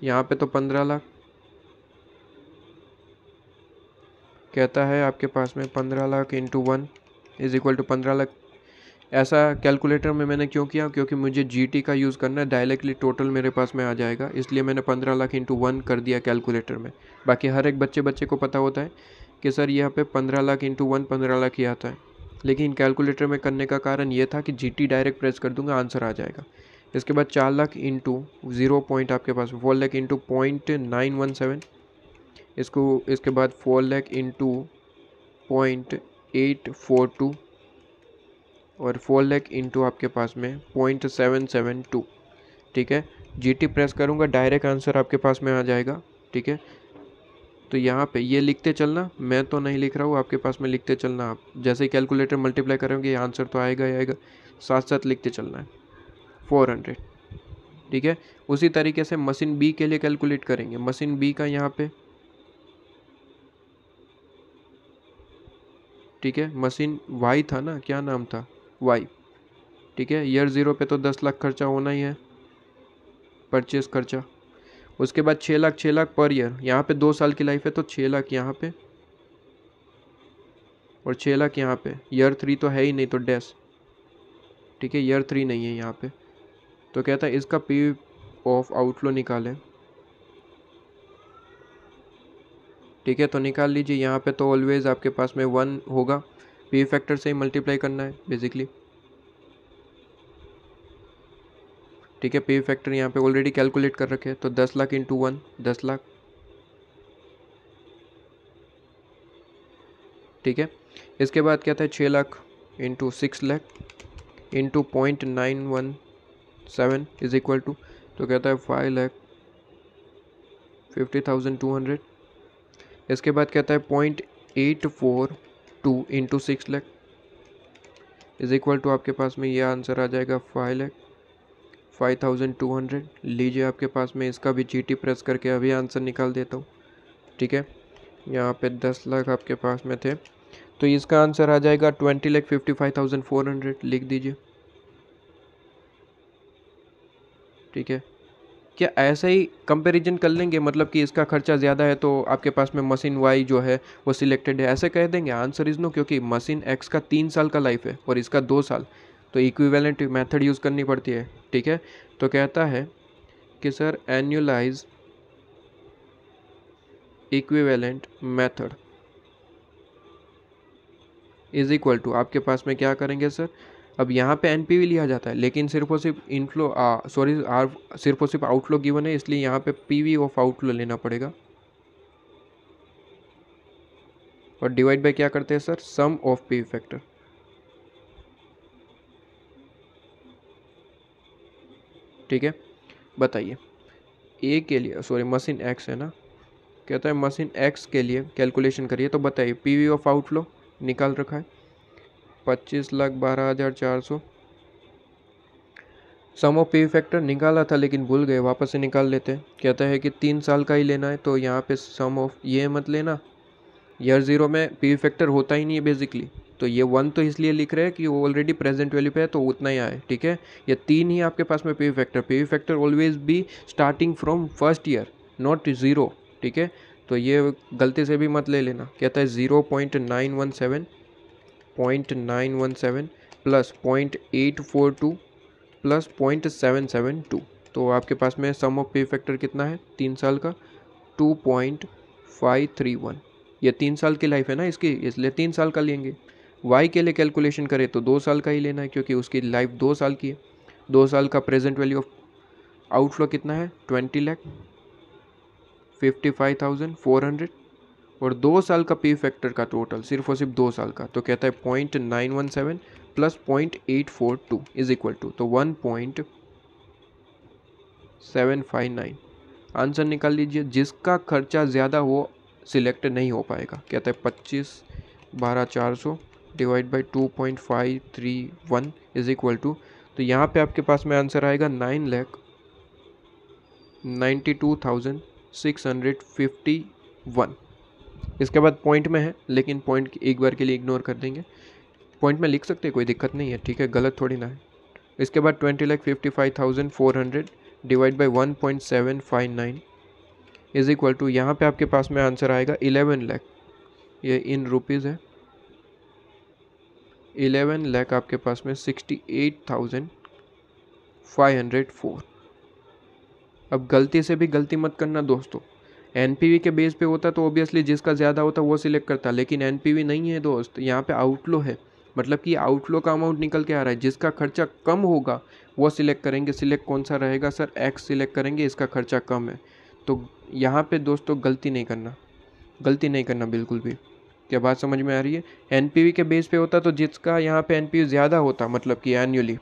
यहाँ पे तो 15 लाख, कहता है आपके पास में 15 lakh into 1 is equal to 15 lakh. ऐसा कैलकुलेटर में मैंने क्यों किया, क्योंकि मुझे जीटी का यूज़ करना है, डायरेक्टली टोटल मेरे पास में आ जाएगा, इसलिए मैंने 15 लाख इंटू 1 कर दिया कैलकुलेटर में। बाकी हर एक बच्चे को पता होता है कि सर यहाँ पे 15 लाख इंटू 1 15 लाख ही आता है, लेकिन कैलकुलेटर में करने का कारण ये था कि जीटी डायरेक्ट प्रेस कर दूंगा, आंसर आ जाएगा। इसके बाद 4 लाख इंटू 0 पॉइंट आपके पास 4 लाख इंटू 0.917, इसके बाद 4 लाख इंटू 0.842 और 4 लाख इंटू आपके पास में 0.772। ठीक है, जीटी प्रेस करूँगा डायरेक्ट आंसर आपके पास में आ जाएगा। ठीक है, तो यहाँ पे ये लिखते चलना, मैं तो नहीं लिख रहा हूँ, आपके पास में लिखते चलना, आप जैसे ही कैलकुलेटर मल्टीप्लाई करेंगे आंसर तो आएगा ही आएगा, साथ साथ लिखते चलना है 400। ठीक है, उसी तरीके से मशीन बी के लिए कैलकुलेट करेंगे। मशीन बी का यहाँ पे, ठीक है, मशीन वाई था ना, क्या नाम था, वाई। ठीक है, ईयर 0 पे तो 10 लाख खर्चा होना ही है, परचेस खर्चा। उसके बाद 6 लाख पर ईयर, यहाँ पे 2 साल की लाइफ है तो 6 लाख यहाँ पे और 6 लाख यहाँ पे। ईयर 3 तो है ही नहीं तो डैश। ठीक है, ईयर 3 नहीं है यहाँ पे, तो कहता है इसका पी ऑफ आउटफ्लो निकालें। ठीक है, तो निकाल लीजिए, यहाँ पे तो ऑलवेज आपके पास में 1 होगा, पी फैक्टर से ही मल्टीप्लाई करना है बेसिकली, ठीक है। पी फैक्टर यहाँ पे ऑलरेडी कैलकुलेट कर रखे हैं, तो 10 लाख इंटू 1 10 लाख, ठीक है। इसके बाद क्या था 6 lakh into 6 lakh into 0.917 is equal to, तो कहता है 5,50,200। इसके बाद कहता है 0.842 into 6 lakh is equal to, आपके पास में ये आंसर आ जाएगा 5,0200। लीजिए आपके पास में इसका भी जीटी प्रेस करके अभी आंसर निकाल देता हूँ, ठीक है। यहाँ पे 10 लाख आपके पास में थे, तो इसका आंसर आ जाएगा 20,55,400, लिख दीजिए, ठीक है। क्या ऐसा ही कंपैरिजन कर लेंगे, मतलब कि इसका खर्चा ज़्यादा है तो आपके पास में मशीन वाई जो है वो सिलेक्टेड है, ऐसे कह देंगे? आंसर इज़ नो, क्योंकि मशीन एक्स का 3 साल का लाइफ है और इसका 2 साल, तो इक्विवेलेंट मेथड यूज़ करनी पड़ती है, ठीक है। तो कहता है कि sir annualise equivalent method is equal to, आपके पास में क्या करेंगे सर, अब यहाँ पे एनपीवी लिया जाता है, लेकिन सिर्फ और सिर्फ इनफ्लो सिर्फ और सिर्फ आउटफ्लो गिवन है, इसलिए यहाँ पे पीवी ऑफ आउटफ्लो लेना पड़ेगा, और डिवाइड बाय क्या करते हैं sir, sum of P factor, ठीक है। बताइए ए के लिए, सॉरी मशीन एक्स है ना, कहता है मशीन एक्स के लिए कैलकुलेशन करिए, तो बताइए पीवी ऑफ आउटफ्लो निकाल रखा है 25,12,400, सम ऑफ पी फैक्टर निकाला था लेकिन भूल गए, वापस से निकाल लेते हैं। कहता है कि 3 साल का ही लेना है, तो यहाँ पे सम ऑफ, ये मत लेना, ईयर 0 में पी फैक्टर होता ही नहीं है बेसिकली, तो ये 1 तो इसलिए लिख रहे हैं कि वो ऑलरेडी प्रेजेंट वैल्यू पे है तो उतना ही आए, ठीक है। ये 3 ही आपके पास में P factor always be starting from first year, not 0, ठीक है। तो ये गलती से भी मत ले लेना। कहता है 0.917 प्लस 0.842 प्लस 0.772, तो आपके पास में सम ऑफ पी फैक्टर कितना है 3 साल का, 2.531। ये 3 साल की लाइफ है ना इसकी, इसलिए 3 साल का लेंगे। वाई के लिए कैलकुलेशन करें तो 2 साल का ही लेना है, क्योंकि उसकी लाइफ 2 साल की है। 2 साल का प्रेजेंट वैल्यू ऑफ आउटफ्लो कितना है 20,55,400, और 2 साल का पी फैक्टर का टोटल सिर्फ और सिर्फ 2 साल का, तो कहता है 0.917 प्लस 0.842 इज इक्वल टू, तो 1.759। आंसर निकाल लीजिए, जिसका खर्चा ज़्यादा वो सिलेक्ट नहीं हो पाएगा। कहता है 25,12,400 divide by 2.531 is equal to, तो यहाँ पे आपके पास में आंसर आएगा 9,92,651। इसके बाद पॉइंट में है, लेकिन पॉइंट एक बार के लिए इग्नोर कर देंगे, पॉइंट में लिख सकते हैं, कोई दिक्कत नहीं है, ठीक है, गलत थोड़ी ना है। इसके बाद 20,55,400 divide by 1.759 is equal to, यहाँ पे आपके पास में आंसर आएगा 11 लाख, ये इन रुपीज़ है, 11 लाख आपके पास में 68,504। अब गलती से भी गलती मत करना दोस्तों, एनपीवी के बेस पे होता तो ऑब्वियसली जिसका ज़्यादा होता वो सिलेक्ट करता, लेकिन एनपीवी नहीं है दोस्त, यहाँ पे आउटफ्लो है, मतलब कि आउटफ्लो का अमाउंट निकल के आ रहा है, जिसका खर्चा कम होगा वो सिलेक्ट करेंगे। सिलेक्ट कौन सा रहेगा सर, एक्स सिलेक्ट करेंगे, इसका खर्चा कम है। तो यहाँ पे दोस्तों गलती नहीं करना बिल्कुल भी। क्या बात समझ में आ रही है? एनपीवी के बेस पे होता तो जिसका यहाँ पे एनपीवी ज़्यादा होता, मतलब कि एनुअली,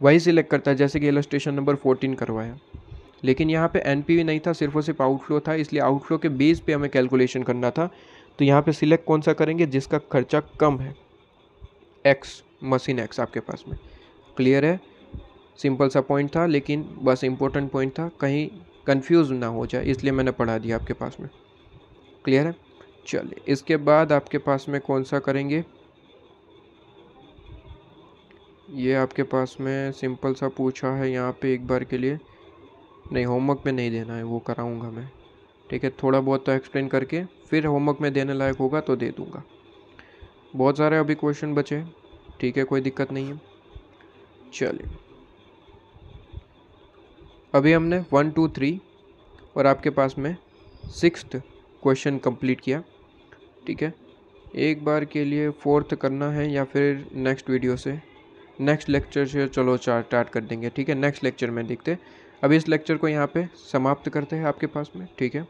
वही सिलेक्ट करता है, जैसे कि इलस्ट्रेशन नंबर 14 करवाया। लेकिन यहाँ पे एनपीवी नहीं था, सिर्फ और सिर्फ आउटफ्लो था, इसलिए आउटफ्लो के बेस पे हमें कैलकुलेशन करना था। तो यहाँ पे सिलेक्ट कौन सा करेंगे, जिसका खर्चा कम है, एक्स, मशीन एक्स आपके पास में। क्लियर है? सिंपल सा पॉइंट था, लेकिन बस इम्पोर्टेंट पॉइंट था, कहीं कंफ्यूज ना हो जाए, इसलिए मैंने पढ़ा दिया आपके पास में। क्लियर है? चलिए, इसके बाद आपके पास में कौन सा करेंगे, ये आपके पास में सिंपल सा पूछा है यहाँ पे, एक बार के लिए नहीं, होमवर्क में नहीं देना है, वो कराऊंगा मैं, ठीक है। थोड़ा बहुत तो एक्सप्लेन करके फिर होमवर्क में देने लायक होगा तो दे दूंगा। बहुत सारे अभी क्वेश्चन बचे, ठीक है, कोई दिक्कत नहीं है। चलिए, अभी हमने 1, 2, 3 और आपके पास में 6th क्वेश्चन कंप्लीट किया, ठीक है। एक बार के लिए फोर्थ करना है या फिर नेक्स्ट वीडियो से, नेक्स्ट लेक्चर से चलो स्टार्ट कर देंगे, ठीक है। नेक्स्ट लेक्चर में देखते हैं। अब इस लेक्चर को यहाँ पे समाप्त करते हैं आपके पास में, ठीक है।